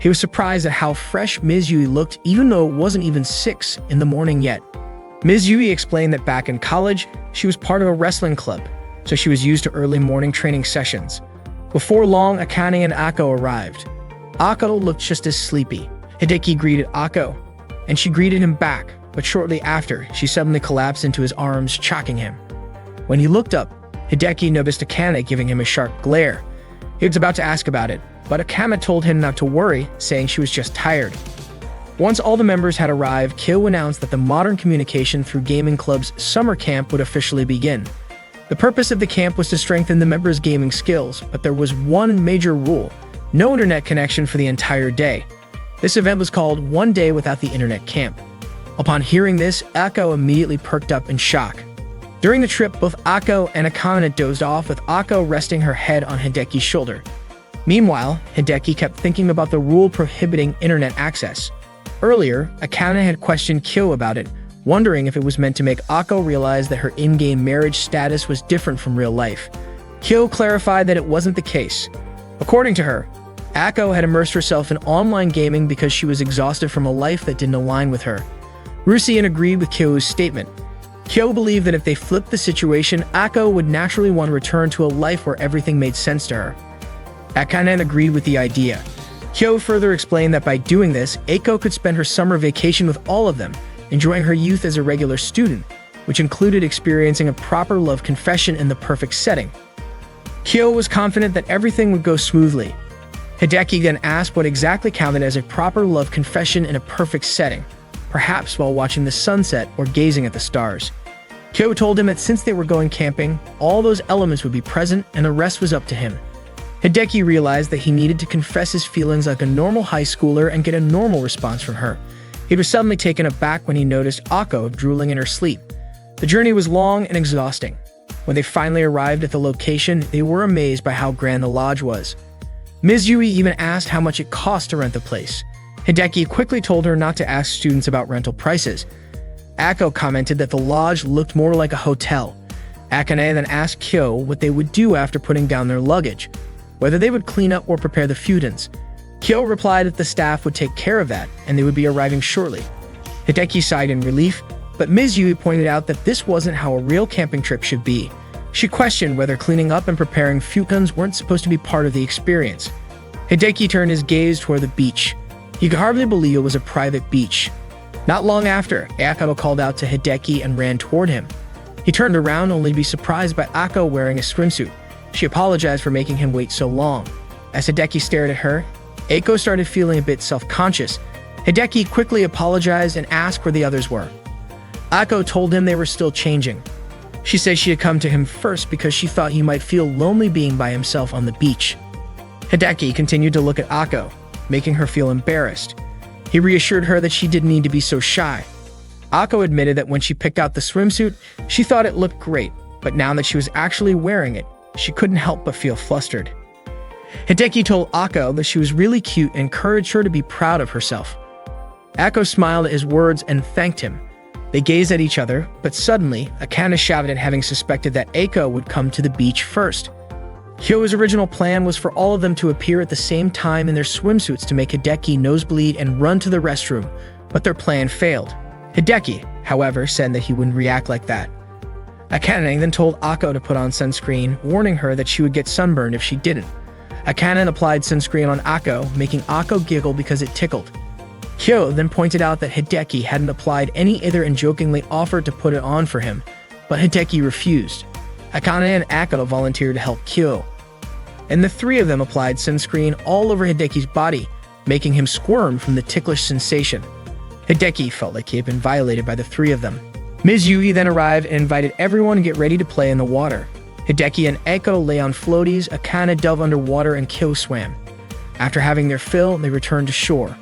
He was surprised at how fresh Ms. Yui looked even though it wasn't even 6 in the morning yet. Ms. Yui explained that back in college, she was part of a wrestling club, so she was used to early morning training sessions. Before long, Akane and Ako arrived. Ako looked just as sleepy. Hideki greeted Ako, and she greeted him back, but shortly after, she suddenly collapsed into his arms, choking him. When he looked up, Hideki noticed Akane giving him a sharp glare. He was about to ask about it, but Akane told him not to worry, saying she was just tired. Once all the members had arrived, Kyo announced that the Modern Communication Through Gaming Club's summer camp would officially begin. The purpose of the camp was to strengthen the members' gaming skills, but there was one major rule: no internet connection for the entire day. This event was called One Day Without the Internet Camp. Upon hearing this, Ako immediately perked up in shock. During the trip, both Ako and Akane dozed off, with Ako resting her head on Hideki's shoulder. Meanwhile, Hideki kept thinking about the rule prohibiting internet access. Earlier, Akane had questioned Kyo about it, wondering if it was meant to make Ako realize that her in-game marriage status was different from real life. Kyo clarified that it wasn't the case. According to her, Ako had immersed herself in online gaming because she was exhausted from a life that didn't align with her. Rusien agreed with Kyo's statement. Kyo believed that if they flipped the situation, Ako would naturally want to return to a life where everything made sense to her. Akane agreed with the idea. Kyo further explained that by doing this, Ako could spend her summer vacation with all of them, enjoying her youth as a regular student, which included experiencing a proper love confession in the perfect setting. Kyo was confident that everything would go smoothly. Hideki then asked what exactly counted as a proper love confession in a perfect setting, perhaps while watching the sunset or gazing at the stars. Kyo told him that since they were going camping, all those elements would be present and the rest was up to him. Hideki realized that he needed to confess his feelings like a normal high schooler and get a normal response from her. He was suddenly taken aback when he noticed Ako drooling in her sleep. The journey was long and exhausting. When they finally arrived at the location, they were amazed by how grand the lodge was. Ms. Yui even asked how much it cost to rent the place. Hideki quickly told her not to ask students about rental prices. Ako commented that the lodge looked more like a hotel. Akane then asked Kyo what they would do after putting down their luggage, whether they would clean up or prepare the futons. Kyo replied that the staff would take care of that, and they would be arriving shortly. Hideki sighed in relief, but Ms. Yui pointed out that this wasn't how a real camping trip should be. She questioned whether cleaning up and preparing futons weren't supposed to be part of the experience. Hideki turned his gaze toward the beach. He could hardly believe it was a private beach. Not long after, Ako called out to Hideki and ran toward him. He turned around only to be surprised by Ako wearing a swimsuit. She apologized for making him wait so long. As Hideki stared at her, Ako started feeling a bit self-conscious. Hideki quickly apologized and asked where the others were. Ako told him they were still changing. She said she had come to him first because she thought he might feel lonely being by himself on the beach. Hideki continued to look at Ako, making her feel embarrassed. He reassured her that she didn't need to be so shy. Ako admitted that when she picked out the swimsuit, she thought it looked great, but now that she was actually wearing it, she couldn't help but feel flustered. Hideki told Ako that she was really cute and encouraged her to be proud of herself. Ako smiled at his words and thanked him. They gazed at each other, but suddenly, Akane shouted at having suspected that Ako would come to the beach first. Kyo's original plan was for all of them to appear at the same time in their swimsuits to make Hideki nosebleed and run to the restroom, but their plan failed. Hideki, however, said that he wouldn't react like that. Akane then told Ako to put on sunscreen, warning her that she would get sunburned if she didn't. Akane applied sunscreen on Ako, making Ako giggle because it tickled. Kyo then pointed out that Hideki hadn't applied any either and jokingly offered to put it on for him, but Hideki refused. Akane and Ako volunteered to help Kyo, and the three of them applied sunscreen all over Hideki's body, making him squirm from the ticklish sensation. Hideki felt like he had been violated by the three of them. Ms. Yui then arrived and invited everyone to get ready to play in the water. Hideki and Ako lay on floaties, Akane dove underwater, and Kyo swam. After having their fill, they returned to shore.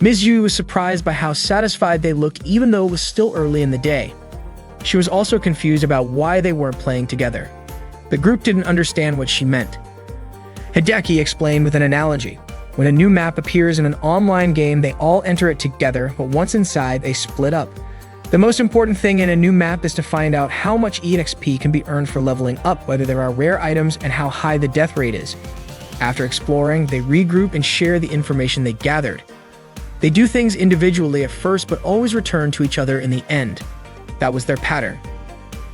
Ms. Yui was surprised by how satisfied they looked even though it was still early in the day. She was also confused about why they weren't playing together. The group didn't understand what she meant. Hideki explained with an analogy. When a new map appears in an online game, they all enter it together, but once inside, they split up. The most important thing in a new map is to find out how much EXP can be earned for leveling up, whether there are rare items, and how high the death rate is. After exploring, they regroup and share the information they gathered. They do things individually at first, but always return to each other in the end. That was their pattern.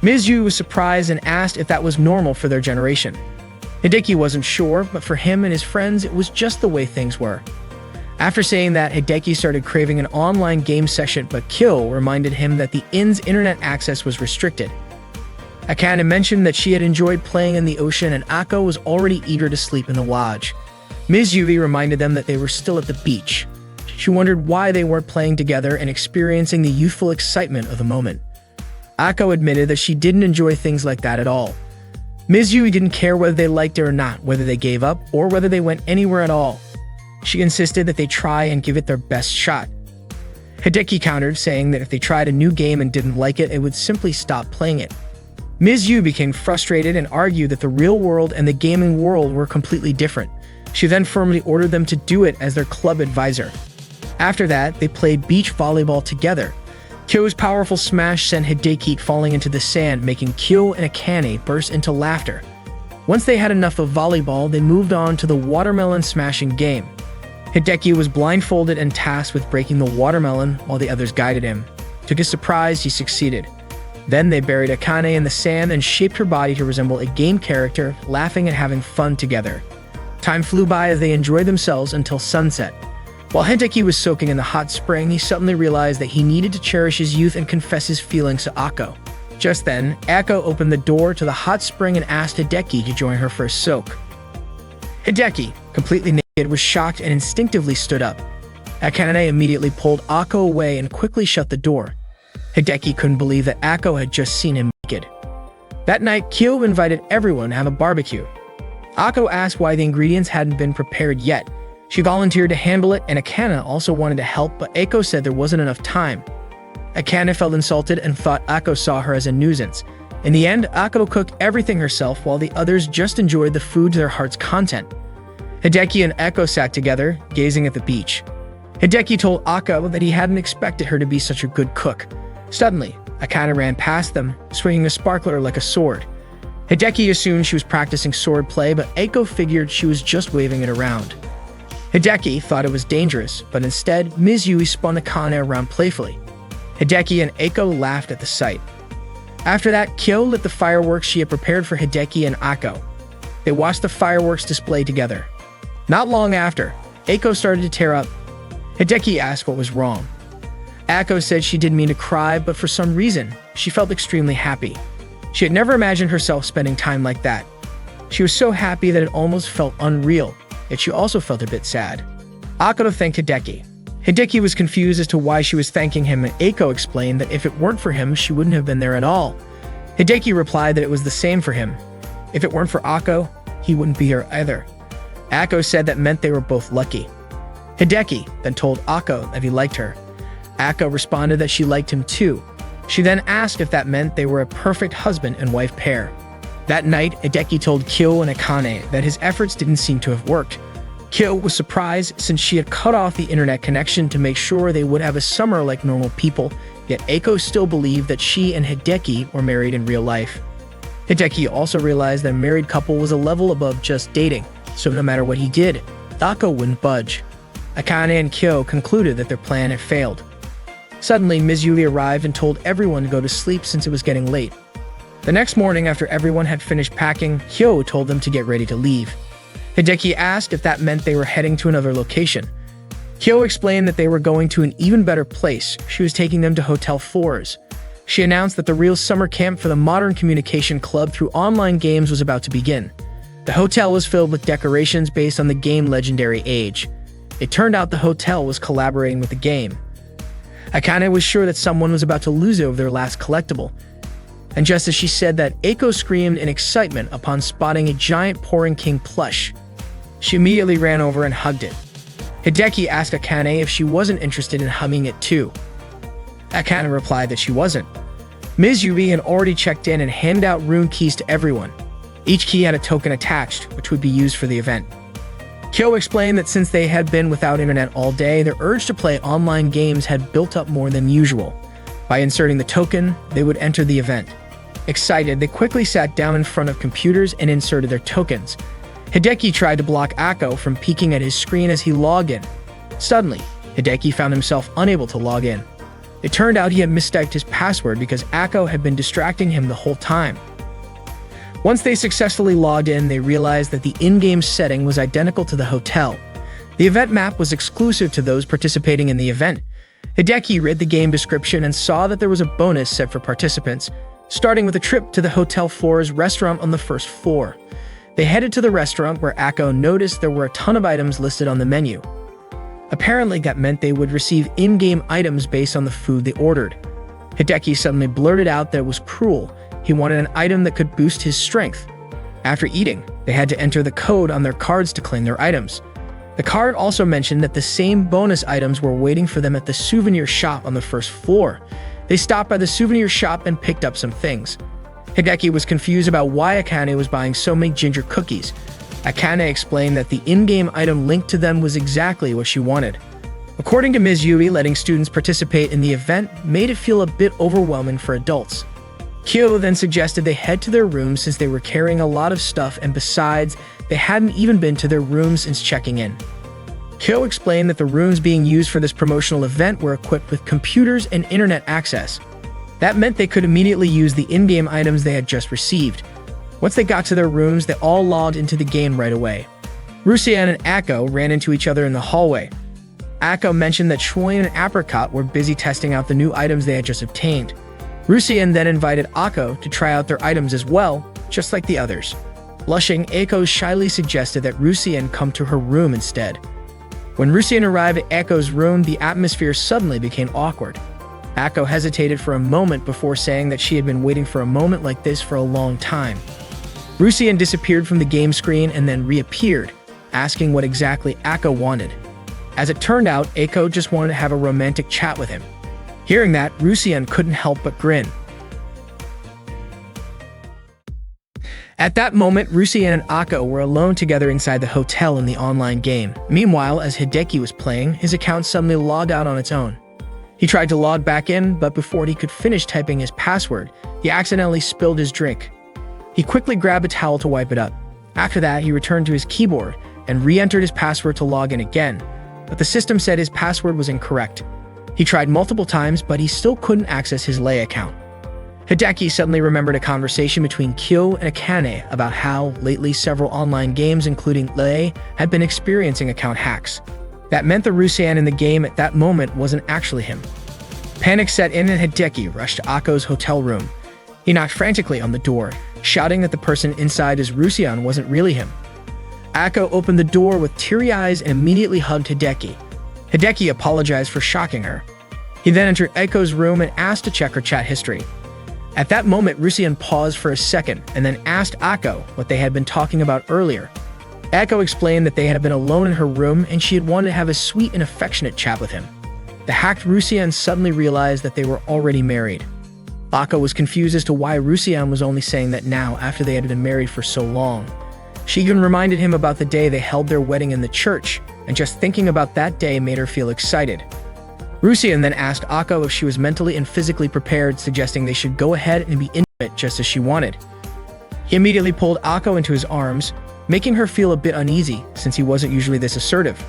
Ms. Yu was surprised and asked if that was normal for their generation. Hideki wasn't sure, but for him and his friends, it was just the way things were. After saying that, Hideki started craving an online game session, but Kyo reminded him that the inn's internet access was restricted. Akane mentioned that she had enjoyed playing in the ocean and Ako was already eager to sleep in the lodge. Ms. Yuvi reminded them that they were still at the beach. She wondered why they weren't playing together and experiencing the youthful excitement of the moment. Ako admitted that she didn't enjoy things like that at all. Ms. Yuvi didn't care whether they liked it or not, whether they gave up, or whether they went anywhere at all. She insisted that they try and give it their best shot. Hideki countered, saying that if they tried a new game and didn't like it, it would simply stop playing it. Ms. Yu became frustrated and argued that the real world and the gaming world were completely different. She then firmly ordered them to do it as their club advisor. After that, they played beach volleyball together. Kyo's powerful smash sent Hideki falling into the sand, making Kyo and Akane burst into laughter. Once they had enough of volleyball, they moved on to the watermelon smashing game. Hideki was blindfolded and tasked with breaking the watermelon while the others guided him. To his surprise, he succeeded. Then they buried Akane in the sand and shaped her body to resemble a game character, laughing and having fun together. Time flew by as they enjoyed themselves until sunset. While Hideki was soaking in the hot spring, he suddenly realized that he needed to cherish his youth and confess his feelings to Ako. Just then, Ako opened the door to the hot spring and asked Hideki to join her for a soak. Hideki, completely naked, was shocked and instinctively stood up. Akane immediately pulled Ako away and quickly shut the door. Hideki couldn't believe that Ako had just seen him naked. That night, Kyo invited everyone to have a barbecue. Ako asked why the ingredients hadn't been prepared yet. She volunteered to handle it, and Akane also wanted to help, but Ako said there wasn't enough time. Akane felt insulted and thought Ako saw her as a nuisance. In the end, Ako cooked everything herself while the others just enjoyed the food to their heart's content. Hideki and Ako sat together, gazing at the beach. Hideki told Ako that he hadn't expected her to be such a good cook. Suddenly, Akane ran past them, swinging a sparkler like a sword. Hideki assumed she was practicing sword play, but Ako figured she was just waving it around. Hideki thought it was dangerous, but instead, Ms. Yui spun Akane around playfully. Hideki and Ako laughed at the sight. After that, Kyo lit the fireworks she had prepared for Hideki and Ako. They watched the fireworks display together. Not long after, Ako started to tear up. Hideki asked what was wrong. Ako said she didn't mean to cry, but for some reason, she felt extremely happy. She had never imagined herself spending time like that. She was so happy that it almost felt unreal, yet she also felt a bit sad. Ako thanked Hideki. Hideki was confused as to why she was thanking him, and Ako explained that if it weren't for him, she wouldn't have been there at all. Hideki replied that it was the same for him. If it weren't for Ako, he wouldn't be here either. Ako said that meant they were both lucky. Hideki then told Ako that he liked her. Ako responded that she liked him too. She then asked if that meant they were a perfect husband and wife pair. That night, Hideki told Kyo and Akane that his efforts didn't seem to have worked. Kyo was surprised since she had cut off the internet connection to make sure they would have a summer like normal people, yet Ako still believed that she and Hideki were married in real life. Hideki also realized that a married couple was a level above just dating, so no matter what he did, Ako wouldn't budge. Akane and Kyo concluded that their plan had failed. Suddenly, Ms. Yui arrived and told everyone to go to sleep since it was getting late. The next morning, after everyone had finished packing, Kyo told them to get ready to leave. Hideki asked if that meant they were heading to another location. Kyo explained that they were going to an even better place. She was taking them to Hotel 4s. She announced that the real summer camp for the Modern Communication Club through online games was about to begin. The hotel was filled with decorations based on the game Legendary Age. It turned out the hotel was collaborating with the game. Akane was sure that someone was about to lose over their last collectible. And just as she said that, Ako screamed in excitement upon spotting a giant Pouring King plush. She immediately ran over and hugged it. Hideki asked Akane if she wasn't interested in hugging it too. Akane replied that she wasn't. Ms. Yui had already checked in and handed out rune keys to everyone. Each key had a token attached, which would be used for the event. Kyo explained that since they had been without internet all day, their urge to play online games had built up more than usual. By inserting the token, they would enter the event. Excited, they quickly sat down in front of computers and inserted their tokens. Hideki tried to block Ako from peeking at his screen as he logged in. Suddenly, Hideki found himself unable to log in. It turned out he had mistyped his password because Ako had been distracting him the whole time. Once they successfully logged in, they realized that the in-game setting was identical to the hotel. The event map was exclusive to those participating in the event. Hideki read the game description and saw that there was a bonus set for participants, starting with a trip to the Hotel Flora's restaurant on the first floor. They headed to the restaurant where Ako noticed there were a ton of items listed on the menu. Apparently, that meant they would receive in-game items based on the food they ordered. Hideki suddenly blurted out that it was cruel. He wanted an item that could boost his strength. After eating, they had to enter the code on their cards to claim their items. The card also mentioned that the same bonus items were waiting for them at the souvenir shop on the first floor. They stopped by the souvenir shop and picked up some things. Hideki was confused about why Akane was buying so many ginger cookies. Akane explained that the in-game item linked to them was exactly what she wanted. According to Ms. Yui, letting students participate in the event made it feel a bit overwhelming for adults. Kyo then suggested they head to their rooms since they were carrying a lot of stuff, and besides, they hadn't even been to their rooms since checking in. Kyo explained that the rooms being used for this promotional event were equipped with computers and internet access. That meant they could immediately use the in-game items they had just received. Once they got to their rooms, they all logged into the game right away. Rusian and Ako ran into each other in the hallway. Ako mentioned that Shuoi and Apricot were busy testing out the new items they had just obtained. Rusian then invited Ako to try out their items as well, just like the others. Blushing, Ako shyly suggested that Rusian come to her room instead. When Rusian arrived at Ako's room, the atmosphere suddenly became awkward. Ako hesitated for a moment before saying that she had been waiting for a moment like this for a long time. Rusian disappeared from the game screen and then reappeared, asking what exactly Ako wanted. As it turned out, Ako just wanted to have a romantic chat with him. Hearing that, Rusian couldn't help but grin. At that moment, Rusian and Ako were alone together inside the hotel in the online game. Meanwhile, as Hideki was playing, his account suddenly logged out on its own. He tried to log back in, but before he could finish typing his password, he accidentally spilled his drink. He quickly grabbed a towel to wipe it up. After that, he returned to his keyboard and re-entered his password to log in again, but the system said his password was incorrect. He tried multiple times, but he still couldn't access his Lei account. Hideki suddenly remembered a conversation between Kyo and Akane about how, lately, several online games, including Lei, had been experiencing account hacks. That meant the Rusian in the game at that moment wasn't actually him. Panic set in and Hideki rushed to Ako's hotel room. He knocked frantically on the door, shouting that the person inside his Rusian wasn't really him. Ako opened the door with teary eyes and immediately hugged Hideki. Hideki apologized for shocking her. He then entered Ako's room and asked to check her chat history. At that moment, Rusian paused for a second and then asked Ako what they had been talking about earlier. Ako explained that they had been alone in her room and she had wanted to have a sweet and affectionate chat with him. The hacked Rusian suddenly realized that they were already married. Ako was confused as to why Rusian was only saying that now after they had been married for so long. She even reminded him about the day they held their wedding in the church, and just thinking about that day made her feel excited. Rusian then asked Ako if she was mentally and physically prepared, suggesting they should go ahead and be intimate just as she wanted. He immediately pulled Ako into his arms, making her feel a bit uneasy since he wasn't usually this assertive.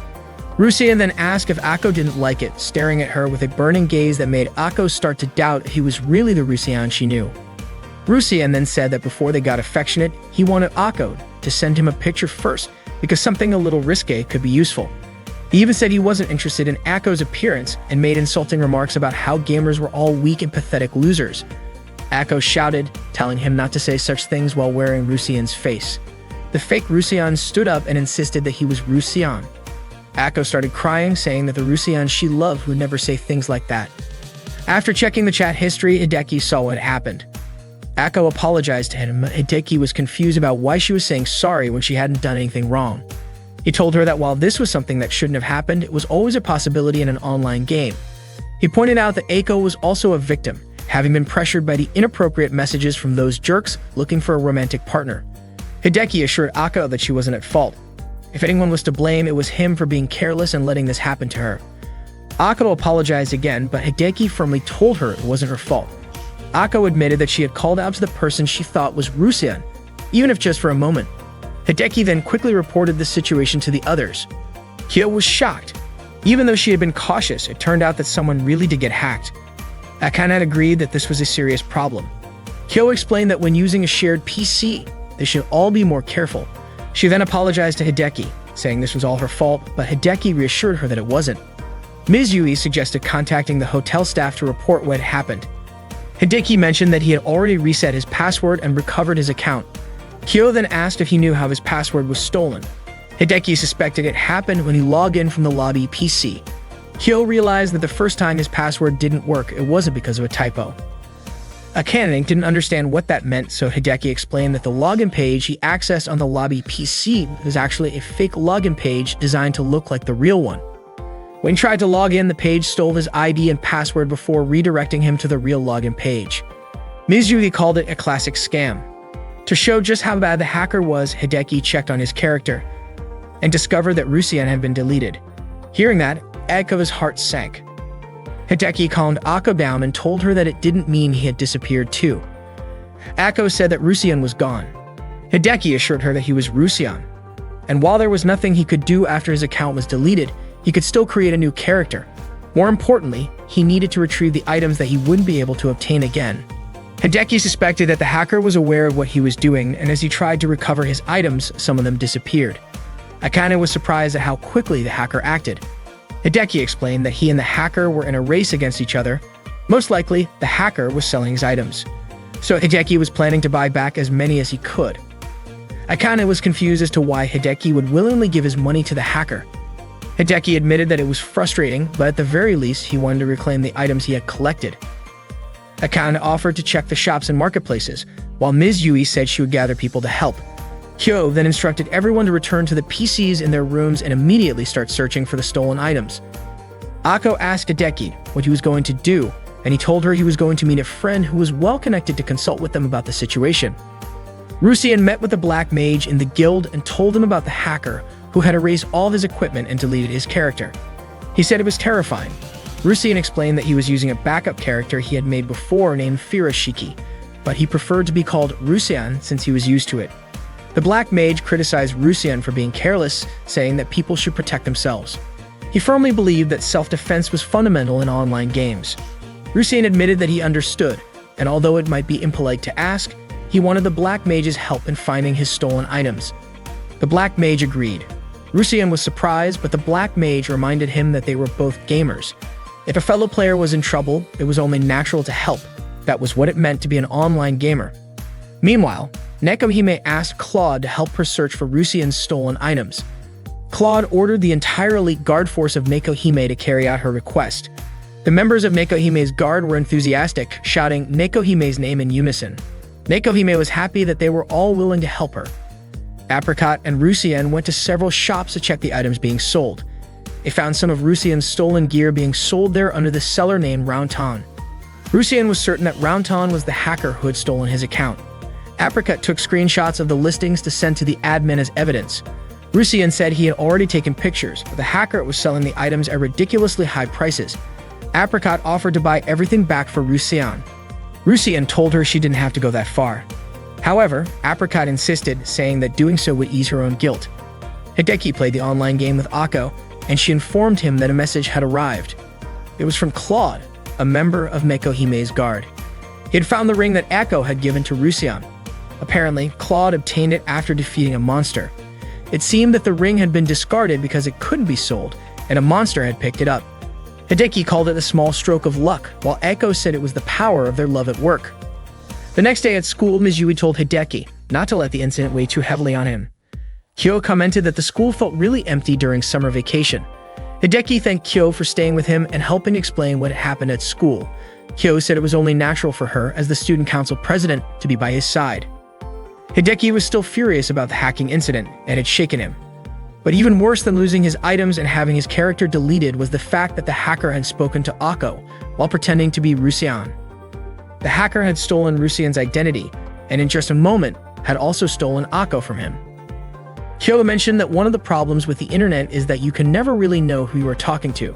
Rusian then asked if Ako didn't like it, staring at her with a burning gaze that made Ako start to doubt he was really the Rusian she knew. Rusian then said that before they got affectionate, he wanted Ako to send him a picture first because something a little risque could be useful. He even said he wasn't interested in Ako's appearance and made insulting remarks about how gamers were all weak and pathetic losers. Ako shouted, telling him not to say such things while wearing Rusian's face. The fake Rusian stood up and insisted that he was Rusian. Ako started crying, saying that the Rusian she loved would never say things like that. After checking the chat history, Hideki saw what happened. Ako apologized to him, but Hideki was confused about why she was saying sorry when she hadn't done anything wrong. He told her that while this was something that shouldn't have happened, it was always a possibility in an online game. He pointed out that Ako was also a victim, having been pressured by the inappropriate messages from those jerks looking for a romantic partner. Hideki assured Ako that she wasn't at fault. If anyone was to blame, it was him for being careless and letting this happen to her. Ako apologized again, but Hideki firmly told her it wasn't her fault. Ako admitted that she had called out to the person she thought was Rusian, even if just for a moment. Hideki then quickly reported the situation to the others. Kyo was shocked. Even though she had been cautious, it turned out that someone really did get hacked. Akane agreed that this was a serious problem. Kyo explained that when using a shared PC, they should all be more careful. She then apologized to Hideki, saying this was all her fault, but Hideki reassured her that it wasn't. Ms. Yui suggested contacting the hotel staff to report what had happened. Hideki mentioned that he had already reset his password and recovered his account. Kyo then asked if he knew how his password was stolen. Hideki suspected it happened when he logged in from the lobby PC. Kyo realized that the first time his password didn't work, it wasn't because of a typo. Akane didn't understand what that meant, so Hideki explained that the login page he accessed on the lobby PC was actually a fake login page designed to look like the real one. When he tried to log in, the page stole his ID and password before redirecting him to the real login page. Ms. Yui called it a classic scam. To show just how bad the hacker was, Hideki checked on his character and discovered that Rusian had been deleted. Hearing that, Ako's heart sank. Hideki calmed Ako down and told her that it didn't mean he had disappeared too. Ako said that Rusian was gone. Hideki assured her that he was Rusian, and while there was nothing he could do after his account was deleted, he could still create a new character. More importantly, he needed to retrieve the items that he wouldn't be able to obtain again. Hideki suspected that the hacker was aware of what he was doing, and as he tried to recover his items, some of them disappeared. Akane was surprised at how quickly the hacker acted. Hideki explained that he and the hacker were in a race against each other. Most likely, the hacker was selling his items, so Hideki was planning to buy back as many as he could. Akane was confused as to why Hideki would willingly give his money to the hacker. Hideki admitted that it was frustrating, but at the very least, he wanted to reclaim the items he had collected. Akane offered to check the shops and marketplaces, while Ms. Yui said she would gather people to help. Kyo then instructed everyone to return to the PCs in their rooms and immediately start searching for the stolen items. Ako asked Hideki what he was going to do, and he told her he was going to meet a friend who was well connected to consult with them about the situation. Rusian met with the Black Mage in the guild and told him about the hacker who had erased all of his equipment and deleted his character. He said it was terrifying. Rusian explained that he was using a backup character he had made before named Firashiki, but he preferred to be called Rusian since he was used to it. The Black Mage criticized Rusian for being careless, saying that people should protect themselves. He firmly believed that self-defense was fundamental in online games. Rusian admitted that he understood, and although it might be impolite to ask, he wanted the Black Mage's help in finding his stolen items. The Black Mage agreed. Rusian was surprised, but the Black Mage reminded him that they were both gamers. If a fellow player was in trouble, it was only natural to help. That was what it meant to be an online gamer. Meanwhile, Nekohime asked Claude to help her search for Rusian's stolen items. Claude ordered the entire elite guard force of Nekohime to carry out her request. The members of Nekohime's guard were enthusiastic, shouting Nekohime's name in unison. Nekohime was happy that they were all willing to help her. Apricot and Rusian went to several shops to check the items being sold. They found some of Rusian's stolen gear being sold there under the seller named Roundton. Rusian was certain that Roundton was the hacker who had stolen his account. Apricot took screenshots of the listings to send to the admin as evidence. Rusian said he had already taken pictures, but the hacker was selling the items at ridiculously high prices. Apricot offered to buy everything back for Rusian. Rusian told her she didn't have to go that far. However, Apricot insisted, saying that doing so would ease her own guilt. Hideki played the online game with Ako, and she informed him that a message had arrived. It was from Claude, a member of Nekohime's guard. He had found the ring that Ako had given to Rusian. Apparently, Claude obtained it after defeating a monster. It seemed that the ring had been discarded because it couldn't be sold, and a monster had picked it up. Hideki called it a small stroke of luck, while Ako said it was the power of their love at work. The next day at school, Ms. Yui told Hideki not to let the incident weigh too heavily on him. Kyo commented that the school felt really empty during summer vacation. Hideki thanked Kyo for staying with him and helping explain what had happened at school. Kyo said it was only natural for her, as the student council president, to be by his side. Hideki was still furious about the hacking incident and had shaken him. But even worse than losing his items and having his character deleted was the fact that the hacker had spoken to Ako while pretending to be Rusian. The hacker had stolen Rusian's identity, and in just a moment, had also stolen Ako from him. Kyo mentioned that one of the problems with the internet is that you can never really know who you are talking to.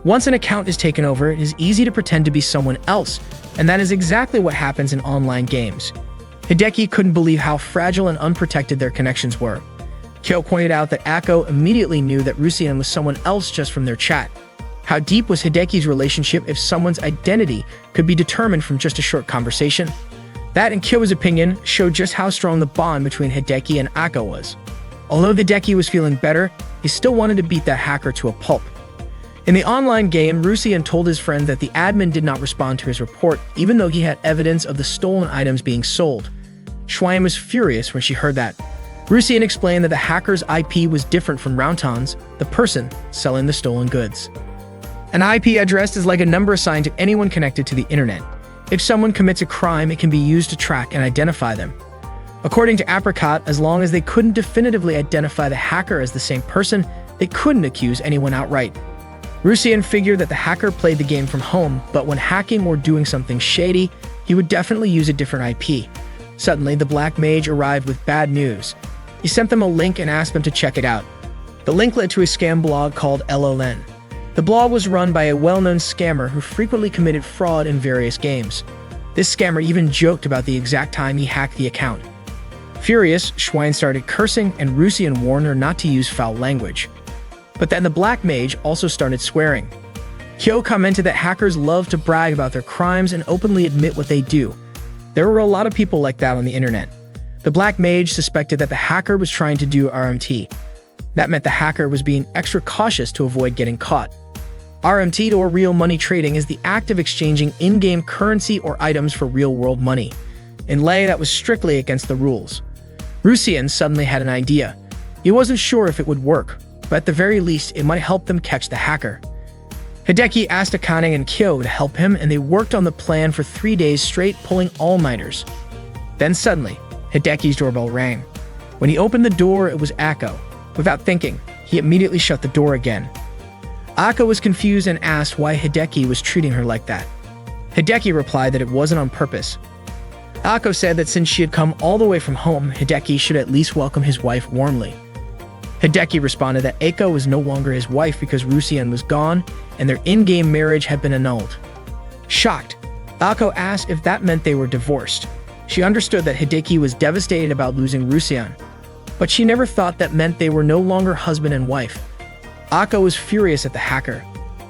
Once an account is taken over, it is easy to pretend to be someone else, and that is exactly what happens in online games. Hideki couldn't believe how fragile and unprotected their connections were. Kyo pointed out that Ako immediately knew that Rusian was someone else just from their chat. How deep was Hideki's relationship if someone's identity could be determined from just a short conversation? That, in Kyo's opinion, showed just how strong the bond between Hideki and Ako was. Although Hideki was feeling better, he still wanted to beat that hacker to a pulp. In the online game, Rusian told his friend that the admin did not respond to his report, even though he had evidence of the stolen items being sold. Schwein was furious when she heard that. Rusian explained that the hacker's IP was different from Rounton's, the person selling the stolen goods. An IP address is like a number assigned to anyone connected to the internet. If someone commits a crime, it can be used to track and identify them. According to Apricot, as long as they couldn't definitively identify the hacker as the same person, they couldn't accuse anyone outright. Rusian figured that the hacker played the game from home, but when hacking or doing something shady, he would definitely use a different IP. Suddenly, the Black Mage arrived with bad news. He sent them a link and asked them to check it out. The link led to a scam blog called LOLN. The blog was run by a well-known scammer who frequently committed fraud in various games. This scammer even joked about the exact time he hacked the account. Furious, Schwein started cursing, and Rusian warned her not to use foul language. But then the Black Mage also started swearing. Kyo commented that hackers love to brag about their crimes and openly admit what they do. There were a lot of people like that on the internet. The Black Mage suspected that the hacker was trying to do RMT. That meant the hacker was being extra cautious to avoid getting caught. RMT, or real money trading, is the act of exchanging in-game currency or items for real-world money. In Lei, that was strictly against the rules. Rusian suddenly had an idea. He wasn't sure if it would work, but at the very least, it might help them catch the hacker. Hideki asked Akane and Kyo to help him, and they worked on the plan for 3 days straight, pulling all-nighters. Then suddenly, Hideki's doorbell rang. When he opened the door, it was Akko. Without thinking, he immediately shut the door again. Akko was confused and asked why Hideki was treating her like that. Hideki replied that it wasn't on purpose. Akko said that since she had come all the way from home, Hideki should at least welcome his wife warmly. Hideki responded that Akko was no longer his wife because Rusian was gone and their in-game marriage had been annulled. Shocked, Akko asked if that meant they were divorced. She understood that Hideki was devastated about losing Rusian, but she never thought that meant they were no longer husband and wife. Akko was furious at the hacker,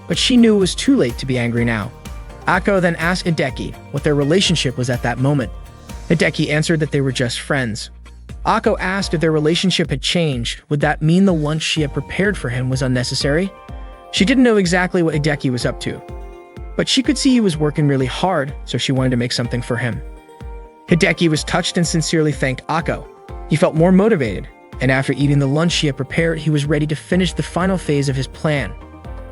but she knew it was too late to be angry now. Akko then asked Hideki what their relationship was at that moment. Hideki answered that they were just friends. Akko asked if their relationship had changed. Would that mean the lunch she had prepared for him was unnecessary? She didn't know exactly what Hideki was up to, but she could see he was working really hard, so she wanted to make something for him. Hideki was touched and sincerely thanked Akko. He felt more motivated, and after eating the lunch she had prepared, he was ready to finish the final phase of his plan.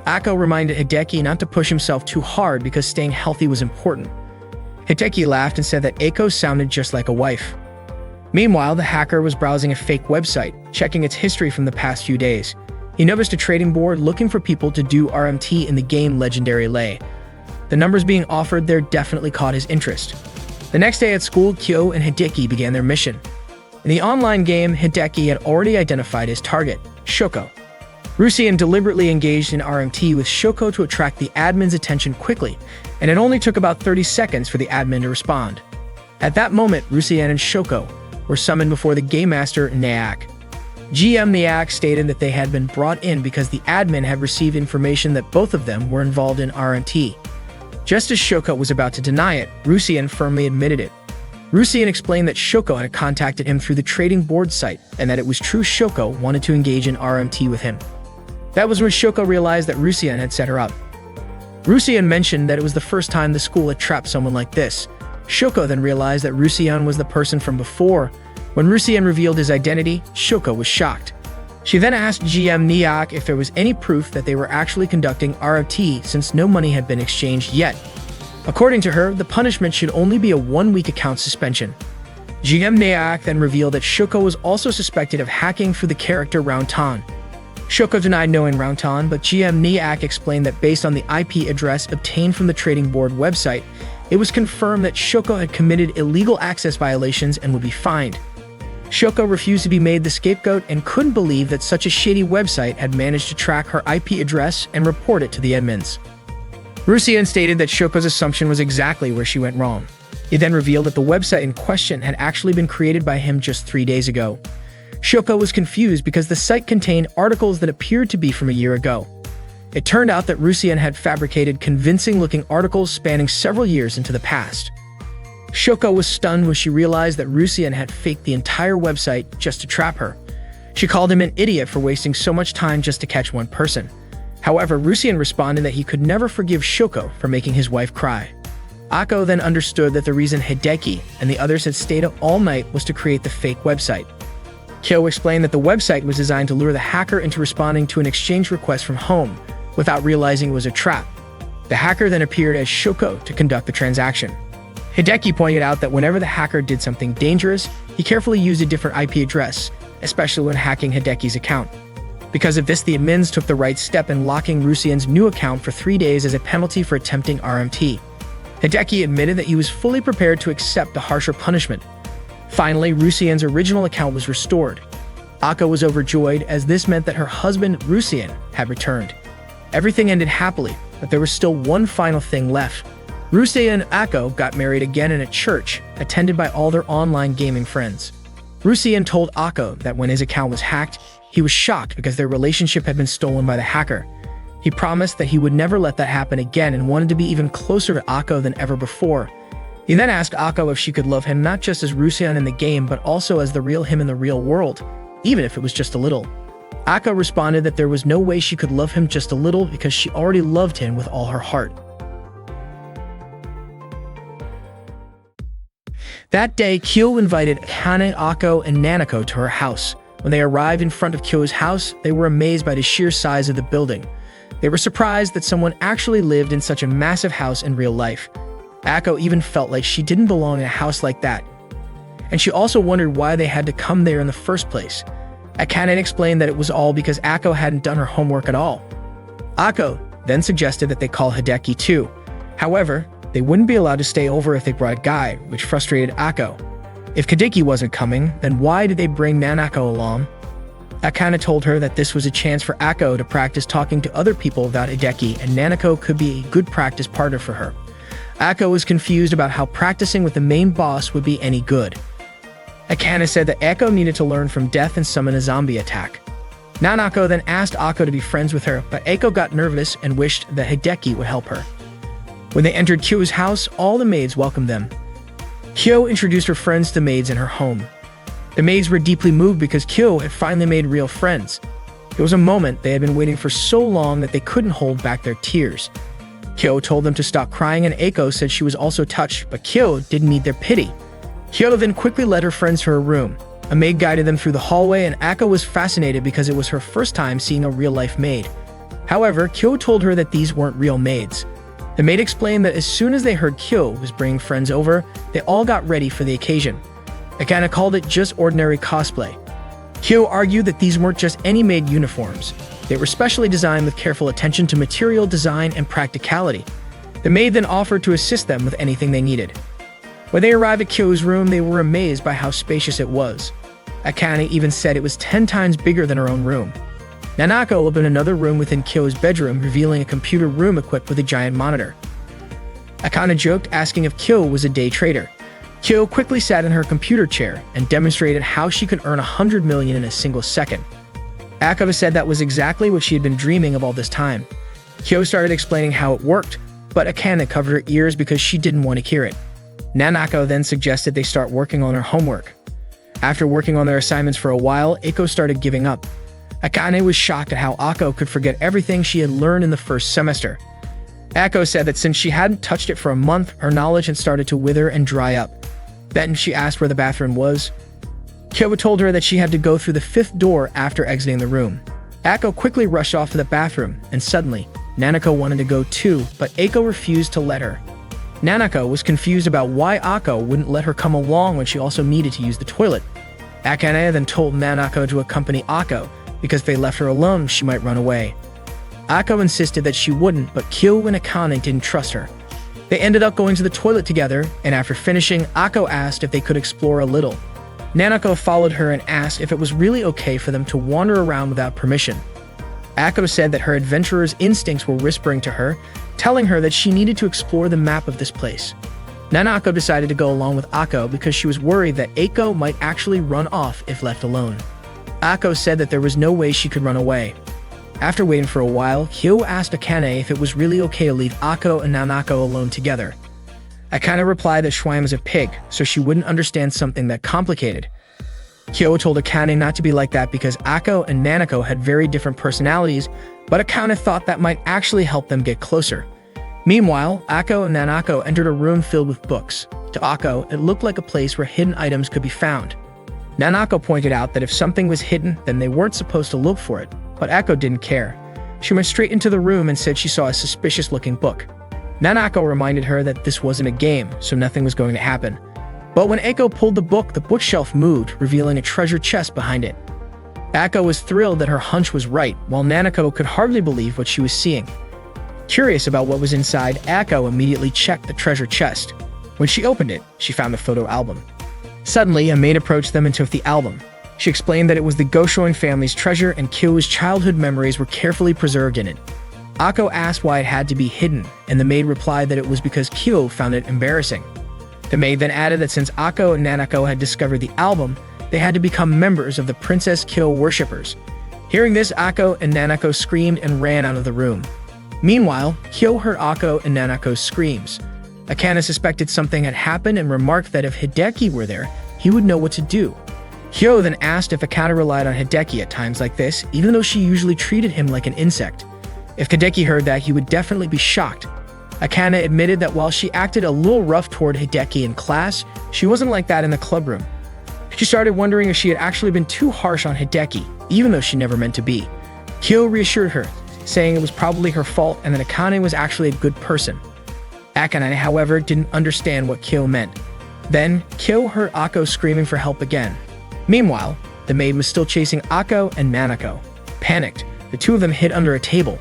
Akko reminded Hideki not to push himself too hard because staying healthy was important. Hideki laughed and said that Akko sounded just like a wife. Meanwhile, the hacker was browsing a fake website, checking its history from the past few days. He noticed a trading board looking for people to do RMT in the game Legendary Lei. The numbers being offered there definitely caught his interest. The next day at school, Kyo and Hideki began their mission. In the online game, Hideki had already identified his target, Shoko. Rusian deliberately engaged in RMT with Shoko to attract the admin's attention quickly, and it only took about 30 seconds for the admin to respond. At that moment, Rusian and Shoko were summoned before the Game Master, Nayak. GM Nayak stated that they had been brought in because the admin had received information that both of them were involved in RMT. Just as Shoko was about to deny it, Rusian firmly admitted it. Rusian explained that Shoko had contacted him through the trading board site, and that it was true Shoko wanted to engage in RMT with him. That was when Shoko realized that Rusian had set her up. Rusian mentioned that it was the first time the school had trapped someone like this. Shoko then realized that Rusian was the person from before. When Rusian revealed his identity, Shoko was shocked. She then asked GM Nayak if there was any proof that they were actually conducting RMT since no money had been exchanged yet. According to her, the punishment should only be a 1-week account suspension. GM Nayak then revealed that Shoko was also suspected of hacking through the character Rounton. Shoko denied knowing Rounton, but GM Nayak explained that based on the IP address obtained from the trading board website, it was confirmed that Shoko had committed illegal access violations and would be fined. Shoko refused to be made the scapegoat and couldn't believe that such a shady website had managed to track her IP address and report it to the admins. Rusian stated that Shoko's assumption was exactly where she went wrong. He then revealed that the website in question had actually been created by him just 3 days ago. Shoko was confused because the site contained articles that appeared to be from a year ago. It turned out that Rusian had fabricated convincing-looking articles spanning several years into the past. Shoko was stunned when she realized that Rusian had faked the entire website just to trap her. She called him an idiot for wasting so much time just to catch one person. However, Rusien responded that he could never forgive Shoko for making his wife cry. Ako then understood that the reason Hideki and the others had stayed up all night was to create the fake website. Kyo explained that the website was designed to lure the hacker into responding to an exchange request from home without realizing it was a trap. The hacker then appeared as Shoko to conduct the transaction. Hideki pointed out that whenever the hacker did something dangerous, he carefully used a different IP address, especially when hacking Hideki's account. Because of this, the admins took the right step in locking Rusien's new account for 3 days as a penalty for attempting RMT. Hideki admitted that he was fully prepared to accept the harsher punishment. Finally, Rusien's original account was restored. Ako was overjoyed as this meant that her husband, Rusien, had returned. Everything ended happily, but there was still one final thing left. Rusien and Ako got married again in a church, attended by all their online gaming friends. Rusien told Ako that when his account was hacked, he was shocked because their relationship had been stolen by the hacker. He promised that he would never let that happen again and wanted to be even closer to Ako than ever before. He then asked Ako if she could love him not just as Rusien in the game, but also as the real him in the real world, even if it was just a little. Ako responded that there was no way she could love him just a little because she already loved him with all her heart. That day, Kyo invited Akane, Ako, and Nanako to her house. When they arrived in front of Kyo's house, they were amazed by the sheer size of the building. They were surprised that someone actually lived in such a massive house in real life. Ako even felt like she didn't belong in a house like that. And she also wondered why they had to come there in the first place. Akane explained that it was all because Ako hadn't done her homework at all. Ako then suggested that they call Hideki too. However, they wouldn't be allowed to stay over if they brought Guy, which frustrated Ako. If Hideki wasn't coming, then why did they bring Nanako along? Akane told her that this was a chance for Ako to practice talking to other people about Hideki, and Nanako could be a good practice partner for her. Ako was confused about how practicing with the main boss would be any good. Akane said that Ako needed to learn from death and summon a zombie attack. Nanako then asked Ako to be friends with her, but Ako got nervous and wished that Hideki would help her. When they entered Kyo's house, all the maids welcomed them. Kyo introduced her friends to the maids in her home. The maids were deeply moved because Kyo had finally made real friends. It was a moment they had been waiting for so long that they couldn't hold back their tears. Kyo told them to stop crying, and Ako said she was also touched, but Kyo didn't need their pity. Kyo then quickly led her friends to her room. A maid guided them through the hallway, and Ako was fascinated because it was her first time seeing a real-life maid. However, Kyo told her that these weren't real maids. The maid explained that as soon as they heard Kyo was bringing friends over, they all got ready for the occasion. Akane called it just ordinary cosplay. Kyo argued that these weren't just any maid uniforms. They were specially designed with careful attention to material design and practicality. The maid then offered to assist them with anything they needed. When they arrived at Kyo's room, they were amazed by how spacious it was. Akane even said it was 10 times bigger than her own room. Nanako lived in another room within Kyo's bedroom, revealing a computer room equipped with a giant monitor. Akane joked, asking if Kyo was a day trader. Kyo quickly sat in her computer chair and demonstrated how she could earn 100 million in a single second. Akane said that was exactly what she had been dreaming of all this time. Kyo started explaining how it worked, but Akane covered her ears because she didn't want to hear it. Nanako then suggested they start working on her homework. After working on their assignments for a while, Ako started giving up. Akane was shocked at how Ako could forget everything she had learned in the first semester. Ako said that since she hadn't touched it for a month, her knowledge had started to wither and dry up. Then she asked where the bathroom was. Kyo told her that she had to go through the 5th door after exiting the room. Ako quickly rushed off to the bathroom, and suddenly, Nanako wanted to go too, but Ako refused to let her. Nanako was confused about why Ako wouldn't let her come along when she also needed to use the toilet. Akane then told Nanako to accompany Ako, because if they left her alone, she might run away. Ako insisted that she wouldn't, but Kyo and Akane didn't trust her. They ended up going to the toilet together, and after finishing, Ako asked if they could explore a little. Nanako followed her and asked if it was really okay for them to wander around without permission. Ako said that her adventurer's instincts were whispering to her, telling her that she needed to explore the map of this place. Nanako decided to go along with Ako because she was worried that Ako might actually run off if left alone. Ako said that there was no way she could run away. After waiting for a while, Kyo asked Akane if it was really okay to leave Ako and Nanako alone together. Akane replied that Schwein was a pig, so she wouldn't understand something that complicated. Kyo told Akane not to be like that because Ako and Nanako had very different personalities, but Akane thought that might actually help them get closer. Meanwhile, Ako and Nanako entered a room filled with books. To Ako, it looked like a place where hidden items could be found. Nanako pointed out that if something was hidden, then they weren't supposed to look for it, but Ako didn't care. She went straight into the room and said she saw a suspicious-looking book. Nanako reminded her that this wasn't a game, so nothing was going to happen. But when Ako pulled the book, the bookshelf moved, revealing a treasure chest behind it. Ako was thrilled that her hunch was right, while Nanako could hardly believe what she was seeing. Curious about what was inside, Ako immediately checked the treasure chest. When she opened it, she found the photo album. Suddenly, a maid approached them and took the album. She explained that it was the Goshoin family's treasure and Kyo's childhood memories were carefully preserved in it. Ako asked why it had to be hidden, and the maid replied that it was because Kyo found it embarrassing. The maid then added that since Ako and Nanako had discovered the album, they had to become members of the Princess Kyo worshippers. Hearing this, Ako and Nanako screamed and ran out of the room. Meanwhile, Kyo heard Ako and Nanako's screams. Akane suspected something had happened and remarked that if Hideki were there, he would know what to do. Kyo then asked if Akane relied on Hideki at times like this, even though she usually treated him like an insect. If Hideki heard that, he would definitely be shocked. Akane admitted that while she acted a little rough toward Hideki in class, she wasn't like that in the clubroom. She started wondering if she had actually been too harsh on Hideki, even though she never meant to be. Kyo reassured her, saying it was probably her fault and that Akane was actually a good person. Akane, however, didn't understand what Kyo meant. Then, Kyo heard Ako screaming for help again. Meanwhile, the maid was still chasing Ako and Nanako. Panicked, the two of them hid under a table.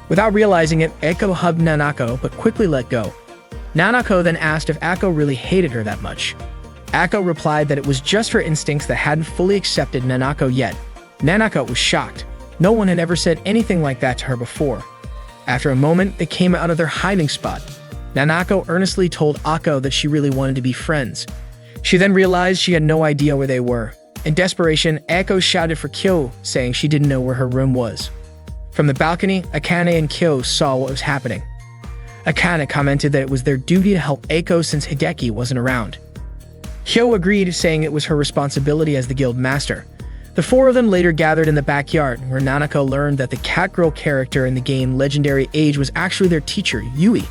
Without realizing it, Ako hugged Nanako but quickly let go. Nanako then asked if Ako really hated her that much. Ako replied that it was just her instincts that hadn't fully accepted Nanako yet. Nanako was shocked. No one had ever said anything like that to her before. After a moment, they came out of their hiding spot. Nanako earnestly told Ako that she really wanted to be friends. She then realized she had no idea where they were. In desperation, Ako shouted for Kyo, saying she didn't know where her room was. From the balcony, Akane and Kyo saw what was happening. Akane commented that it was their duty to help Ako since Hideki wasn't around. Kyo agreed, saying it was her responsibility as the guild master. The four of them later gathered in the backyard, where Nanako learned that the Catgirl character in the game Legendary Age was actually their teacher, Yui.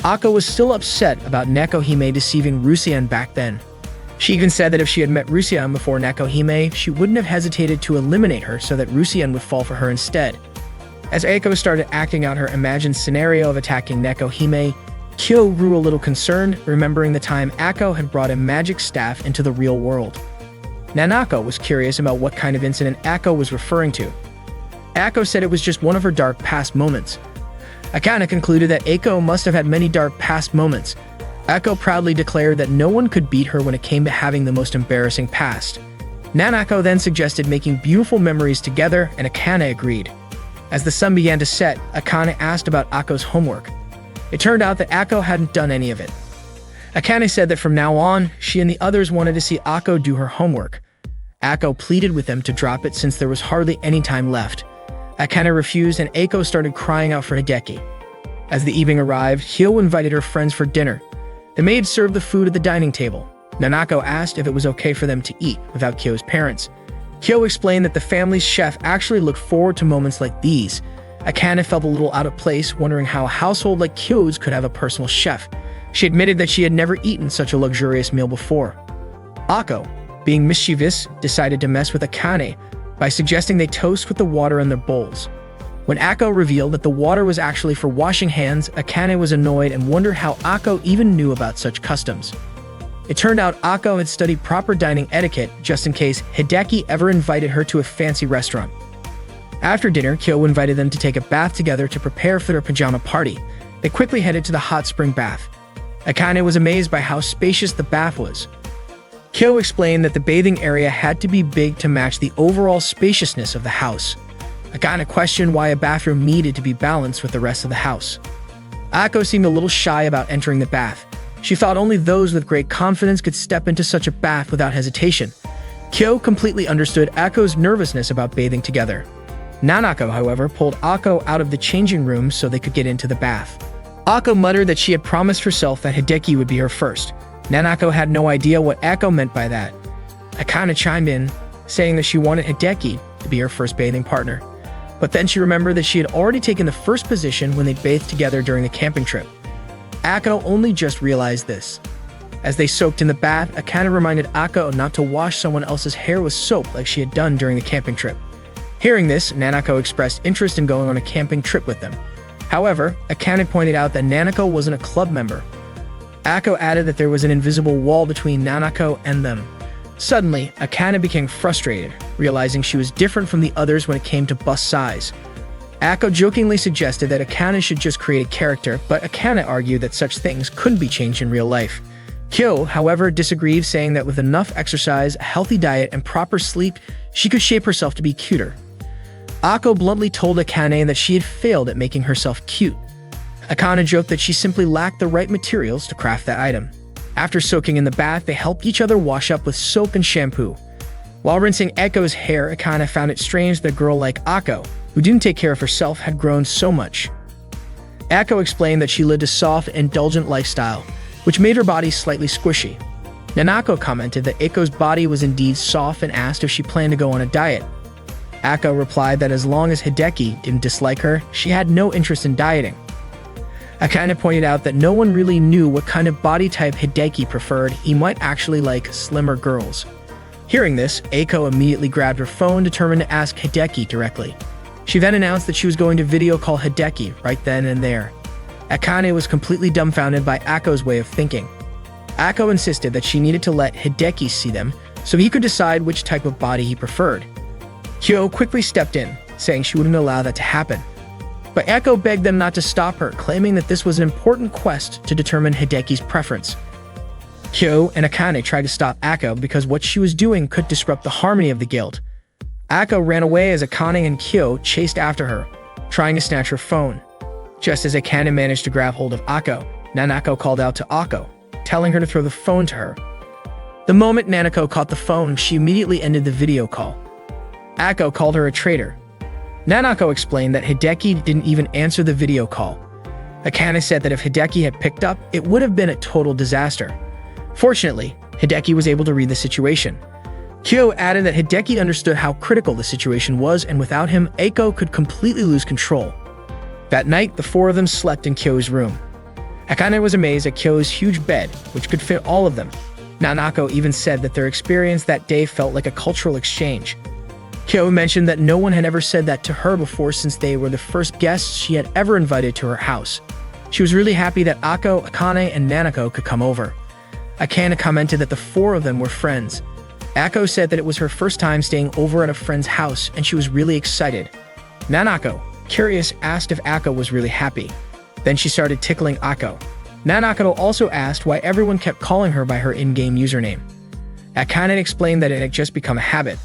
Ako was still upset about Nekohime deceiving Rusian back then. She even said that if she had met Rusian before Nekohime, she wouldn't have hesitated to eliminate her so that Rusian would fall for her instead. As Ako started acting out her imagined scenario of attacking Nekohime, Kyo grew a little concerned, remembering the time Ako had brought a magic staff into the real world. Nanako was curious about what kind of incident Ako was referring to. Ako said it was just one of her dark past moments. Akane concluded that Ako must have had many dark past moments. Ako proudly declared that no one could beat her when it came to having the most embarrassing past. Nanako then suggested making beautiful memories together, and Akane agreed. As the sun began to set, Akane asked about Ako's homework. It turned out that Ako hadn't done any of it. Akane said that from now on, she and the others wanted to see Ako do her homework. Ako pleaded with them to drop it since there was hardly any time left. Akane refused and Ako started crying out for Hideki. As the evening arrived, Hyo invited her friends for dinner. The maid served the food at the dining table. Nanako asked if it was okay for them to eat without Kyo's parents. Kyo explained that the family's chef actually looked forward to moments like these. Akane felt a little out of place, wondering how a household like Kyo's could have a personal chef. She admitted that she had never eaten such a luxurious meal before. Ako, being mischievous, decided to mess with Akane by suggesting they toast with the water in their bowls. When Ako revealed that the water was actually for washing hands, Akane was annoyed and wondered how Ako even knew about such customs. It turned out Ako had studied proper dining etiquette just in case Hideki ever invited her to a fancy restaurant. After dinner, Kyo invited them to take a bath together to prepare for their pajama party. They quickly headed to the hot spring bath. Akane was amazed by how spacious the bath was. Kyo explained that the bathing area had to be big to match the overall spaciousness of the house. Akane questioned why a bathroom needed to be balanced with the rest of the house. Ako seemed a little shy about entering the bath. She thought only those with great confidence could step into such a bath without hesitation. Kyo completely understood Ako's nervousness about bathing together. Nanako, however, pulled Ako out of the changing room so they could get into the bath. Ako muttered that she had promised herself that Hideki would be her first. Nanako had no idea what Ako meant by that. Akane chimed in, saying that she wanted Hideki to be her first bathing partner. But then she remembered that she had already taken the first position when they bathed together during the camping trip. Akane only just realized this. As they soaked in the bath, Akane reminded Akane not to wash someone else's hair with soap like she had done during the camping trip. Hearing this, Nanako expressed interest in going on a camping trip with them. However, Akane pointed out that Nanako wasn't a club member. Akane added that there was an invisible wall between Nanako and them. Suddenly, Akane became frustrated, realizing she was different from the others when it came to bust size. Akane jokingly suggested that Akane should just create a character, but Akane argued that such things couldn't be changed in real life. Kyo, however, disagreed, saying that with enough exercise, a healthy diet, and proper sleep, she could shape herself to be cuter. Akane bluntly told Akane that she had failed at making herself cute. Akane joked that she simply lacked the right materials to craft that item. After soaking in the bath, they helped each other wash up with soap and shampoo. While rinsing Eko's hair, Akane found it strange that a girl like Akane, who didn't take care of herself, had grown so much. Akane explained that she lived a soft, indulgent lifestyle, which made her body slightly squishy. Nanako commented that Eko's body was indeed soft and asked if she planned to go on a diet. Akane replied that as long as Hideki didn't dislike her, she had no interest in dieting. Akane pointed out that no one really knew what kind of body type Hideki preferred. He might actually like slimmer girls. Hearing this, Akane immediately grabbed her phone, determined to ask Hideki directly. She then announced that she was going to video call Hideki right then and there. Akane was completely dumbfounded by Akane's way of thinking. Akane insisted that she needed to let Hideki see them so he could decide which type of body he preferred. Kyo quickly stepped in, saying she wouldn't allow that to happen. But Akane begged them not to stop her, claiming that this was an important quest to determine Hideki's preference. Kyo and Akane tried to stop Akane because what she was doing could disrupt the harmony of the guild. Akane ran away as Akane and Kyo chased after her, trying to snatch her phone. Just as Akane managed to grab hold of Akane, Nanako called out to Akane, telling her to throw the phone to her. The moment Nanako caught the phone, she immediately ended the video call. Akane called her a traitor. Nanako explained that Hideki didn't even answer the video call. Akane said that if Hideki had picked up, it would have been a total disaster. Fortunately, Hideki was able to read the situation. Kyo added that Hideki understood how critical the situation was, and without him, Akane could completely lose control. That night, the four of them slept in Kyo's room. Akane was amazed at Kyo's huge bed, which could fit all of them. Nanako even said that their experience that day felt like a cultural exchange. Kyo mentioned that no one had ever said that to her before, since they were the first guests she had ever invited to her house. She was really happy that Akane, and Nanako could come over. Akane commented that the four of them were friends. Akane said that it was her first time staying over at a friend's house, and she was really excited. Nanako, curious, asked if Akane was really happy. Then she started tickling Akane. Nanako also asked why everyone kept calling her by her in-game username. Akane explained that it had just become a habit.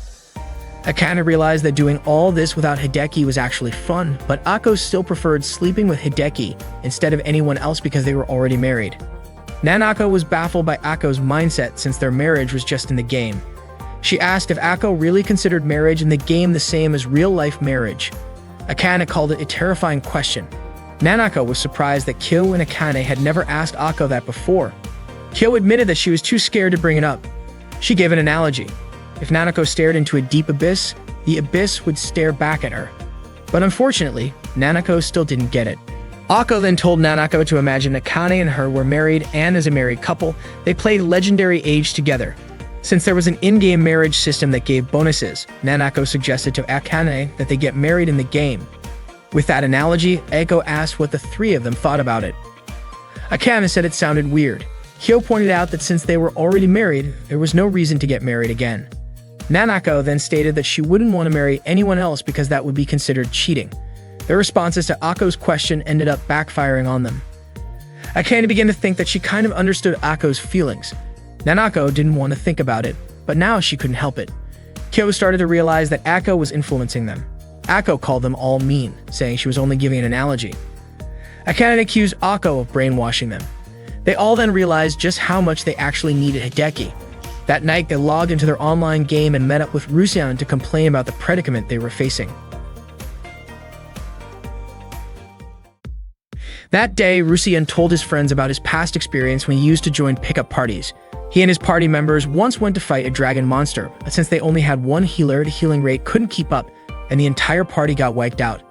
Akane realized that doing all this without Hideki was actually fun, but Akane still preferred sleeping with Hideki instead of anyone else because they were already married. Nanako was baffled by Akane's mindset since their marriage was just in the game. She asked if Akane really considered marriage in the game the same as real-life marriage. Akane called it a terrifying question. Nanako was surprised that Kyo and Akane had never asked Akane that before. Kyo admitted that she was too scared to bring it up. She gave an analogy. If Nanako stared into a deep abyss, the abyss would stare back at her. But unfortunately, Nanako still didn't get it. Akane then told Nanako to imagine Akane and her were married, and as a married couple, they played Legendary Age together. Since there was an in-game marriage system that gave bonuses, Nanako suggested to Akane that they get married in the game. With that analogy, Akane asked what the three of them thought about it. Akane said it sounded weird. Kyo pointed out that since they were already married, there was no reason to get married again. Nanako then stated that she wouldn't want to marry anyone else because that would be considered cheating. Their responses to Akane's question ended up backfiring on them. Akane began to think that she kind of understood Akane's feelings. Nanako didn't want to think about it, but now she couldn't help it. Kyo started to realize that Akane was influencing them. Akane called them all mean, saying she was only giving an analogy. Akane accused Akane of brainwashing them. They all then realized just how much they actually needed Hideki. That night, they logged into their online game and met up with Rusian to complain about the predicament they were facing. That day, Rusian told his friends about his past experience when he used to join pickup parties. He and his party members once went to fight a dragon monster, but since they only had one healer, the healing rate couldn't keep up, and the entire party got wiped out.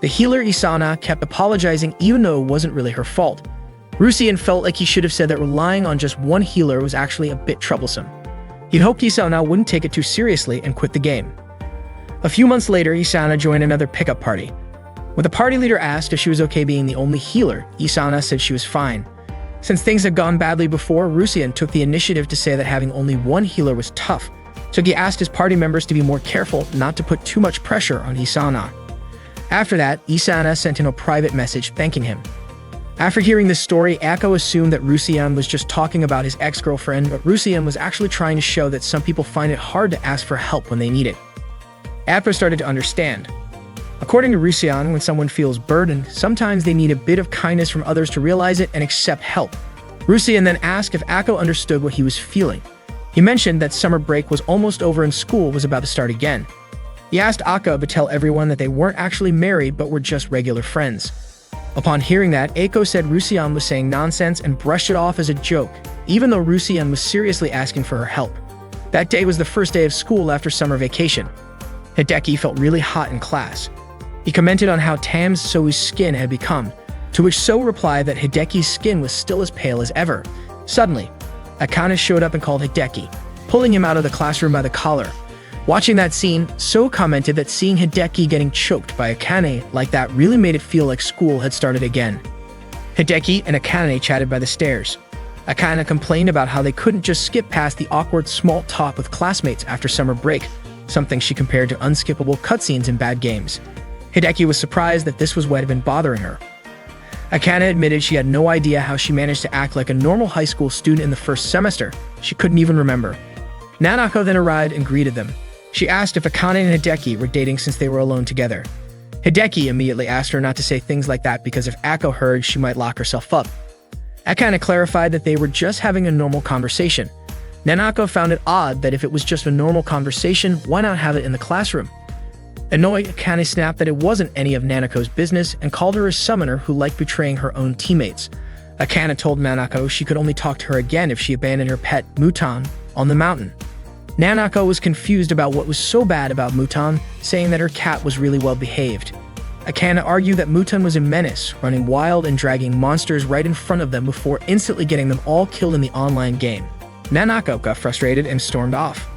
The healer Isana kept apologizing even though it wasn't really her fault. Rusian felt like he should have said that relying on just one healer was actually a bit troublesome. He'd hoped Isana wouldn't take it too seriously and quit the game. A few months later, Isana joined another pickup party. When the party leader asked if she was okay being the only healer, Isana said she was fine. Since things had gone badly before, Rusian took the initiative to say that having only one healer was tough, so he asked his party members to be more careful not to put too much pressure on Isana. After that, Isana sent in a private message thanking him. After hearing this story, Akko assumed that Rusian was just talking about his ex-girlfriend, but Rusian was actually trying to show that some people find it hard to ask for help when they need it. Akko started to understand. According to Rusian, when someone feels burdened, sometimes they need a bit of kindness from others to realize it and accept help. Rusian then asked if Akko understood what he was feeling. He mentioned that summer break was almost over and school was about to start again. He asked Akko to tell everyone that they weren't actually married but were just regular friends. Upon hearing that, Akko said Rusian was saying nonsense and brushed it off as a joke, even though Rusian was seriously asking for her help. That day was the first day of school after summer vacation. Hideki felt really hot in class. He commented on how tanned Sou's skin had become, to which So replied that Hideki's skin was still as pale as ever. Suddenly, Akane showed up and called Hideki, pulling him out of the classroom by the collar. Watching that scene, So commented that seeing Hideki getting choked by Akane like that really made it feel like school had started again. Hideki and Akane chatted by the stairs. Akane complained about how they couldn't just skip past the awkward small talk with classmates after summer break, something she compared to unskippable cutscenes in bad games. Hideki was surprised that this was what had been bothering her. Akane admitted she had no idea how she managed to act like a normal high school student in the first semester. She couldn't even remember. Nanako then arrived and greeted them. She asked if Akane and Hideki were dating since they were alone together. Hideki immediately asked her not to say things like that because if Akko heard, she might lock herself up. Akane clarified that they were just having a normal conversation. Nanako found it odd that if it was just a normal conversation, why not have it in the classroom? Annoyed, Akane snapped that it wasn't any of Nanako's business and called her a summoner who liked betraying her own teammates. Akane told Nanako she could only talk to her again if she abandoned her pet, Mutan, on the mountain. Nanako was confused about what was so bad about Mutan, saying that her cat was really well behaved. Akane argued that Mutan was a menace, running wild and dragging monsters right in front of them before instantly getting them all killed in the online game. Nanako got frustrated and stormed off.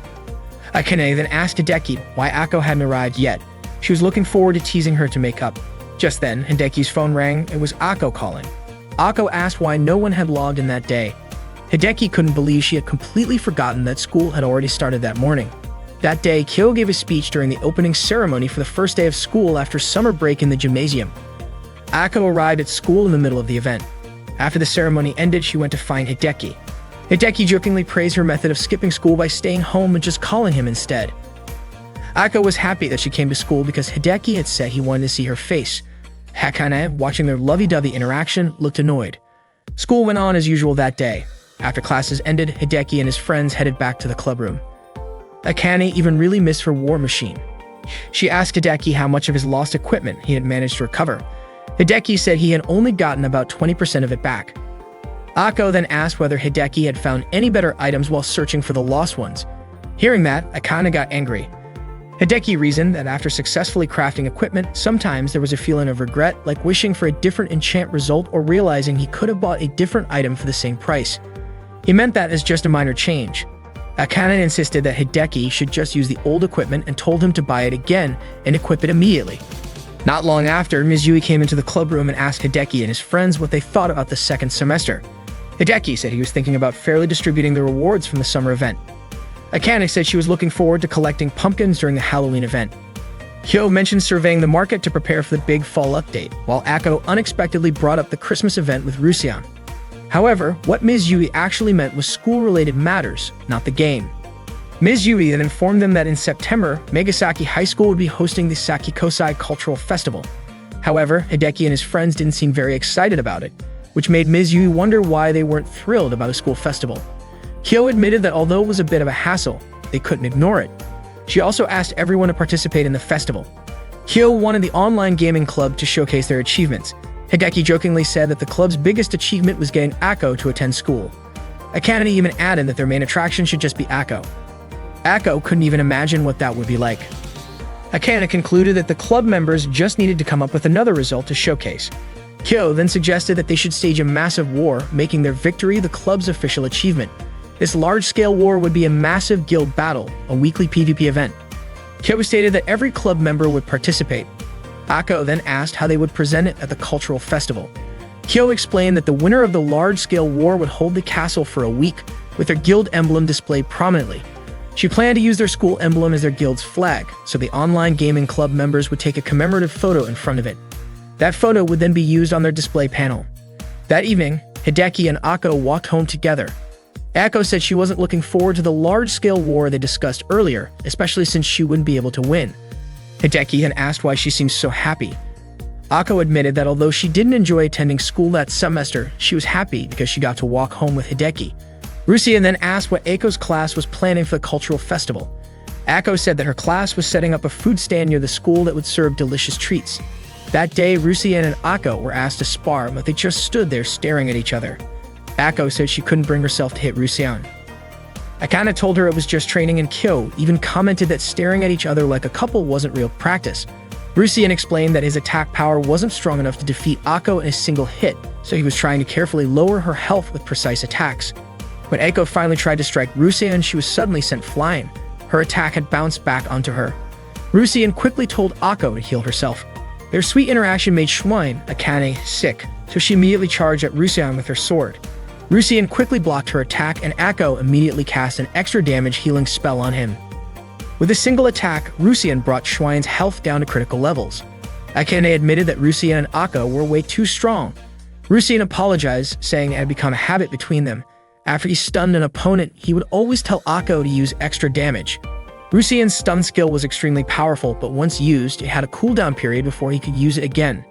Akane then asked Hideki why Akko hadn't arrived yet. She was looking forward to teasing her to make up. Just then, Hideki's phone rang. It was Akko calling. Akko asked why no one had logged in that day. Hideki couldn't believe she had completely forgotten that school had already started that morning. That day, Kyo gave a speech during the opening ceremony for the first day of school after summer break in the gymnasium. Akko arrived at school in the middle of the event. After the ceremony ended, she went to find Hideki. Hideki jokingly praised her method of skipping school by staying home and just calling him instead. Akko was happy that she came to school because Hideki had said he wanted to see her face. Akane, watching their lovey-dovey interaction, looked annoyed. School went on as usual that day. After classes ended, Hideki and his friends headed back to the clubroom. Akane even really missed her war machine. She asked Hideki how much of his lost equipment he had managed to recover. Hideki said he had only gotten about 20% of it back. Akko then asked whether Hideki had found any better items while searching for the lost ones. Hearing that, Akane got angry. Hideki reasoned that after successfully crafting equipment, sometimes there was a feeling of regret, like wishing for a different enchant result or realizing he could have bought a different item for the same price. He meant that as just a minor change. Akane insisted that Hideki should just use the old equipment and told him to buy it again and equip it immediately. Not long after, Ms. Yui came into the clubroom and asked Hideki and his friends what they thought about the second semester. Hideki said he was thinking about fairly distributing the rewards from the summer event. Akane said she was looking forward to collecting pumpkins during the Halloween event. Hyo mentioned surveying the market to prepare for the big fall update, while Akko unexpectedly brought up the Christmas event with Rusian. However, what Ms. Yui actually meant was school-related matters, not the game. Ms. Yui then informed them that in September, Megasaki High School would be hosting the Sakikosai Cultural Festival. However, Hideki and his friends didn't seem very excited about it, which made Ms. Yui wonder why they weren't thrilled about a school festival. Kyo admitted that although it was a bit of a hassle, they couldn't ignore it. She also asked everyone to participate in the festival. Kyo wanted the online gaming club to showcase their achievements. Hideki jokingly said that the club's biggest achievement was getting Akko to attend school. Akane even added that their main attraction should just be Akko. Akko couldn't even imagine what that would be like. Akane concluded that the club members just needed to come up with another result to showcase. Kyo then suggested that they should stage a massive war, making their victory the club's official achievement. This large-scale war would be a massive guild battle, a weekly PvP event. Kyo stated that every club member would participate. Akko then asked how they would present it at the cultural festival. Kyo explained that the winner of the large-scale war would hold the castle for a week, with their guild emblem displayed prominently. She planned to use their school emblem as their guild's flag, so the online gaming club members would take a commemorative photo in front of it. That photo would then be used on their display panel. That evening, Hideki and Akko walked home together. Akko said she wasn't looking forward to the large-scale war they discussed earlier, especially since she wouldn't be able to win. Hideki then asked why she seemed so happy. Akko admitted that although she didn't enjoy attending school that semester, she was happy because she got to walk home with Hideki. Rusien then asked what Akko's class was planning for the cultural festival. Akko said that her class was setting up a food stand near the school that would serve delicious treats. That day, Rusien and Akko were asked to spar, but they just stood there staring at each other. Akko said she couldn't bring herself to hit Rusien. Akane told her it was just training, and Kyo even commented that staring at each other like a couple wasn't real practice. Rusien explained that his attack power wasn't strong enough to defeat Akko in a single hit, so he was trying to carefully lower her health with precise attacks. When Akko finally tried to strike Rusien, she was suddenly sent flying. Her attack had bounced back onto her. Rusien quickly told Akko to heal herself. Their sweet interaction made Schwein, Akane, sick, so she immediately charged at Rusien with her sword. Rusien quickly blocked her attack, and Akko immediately cast an extra damage healing spell on him. With a single attack, Rusien brought Schwein's health down to critical levels. Akane admitted that Rusien and Akko were way too strong. Rusien apologized, saying it had become a habit between them. After he stunned an opponent, he would always tell Akko to use extra damage. Rusien's stun skill was extremely powerful, but once used, it had a cooldown period before he could use it again.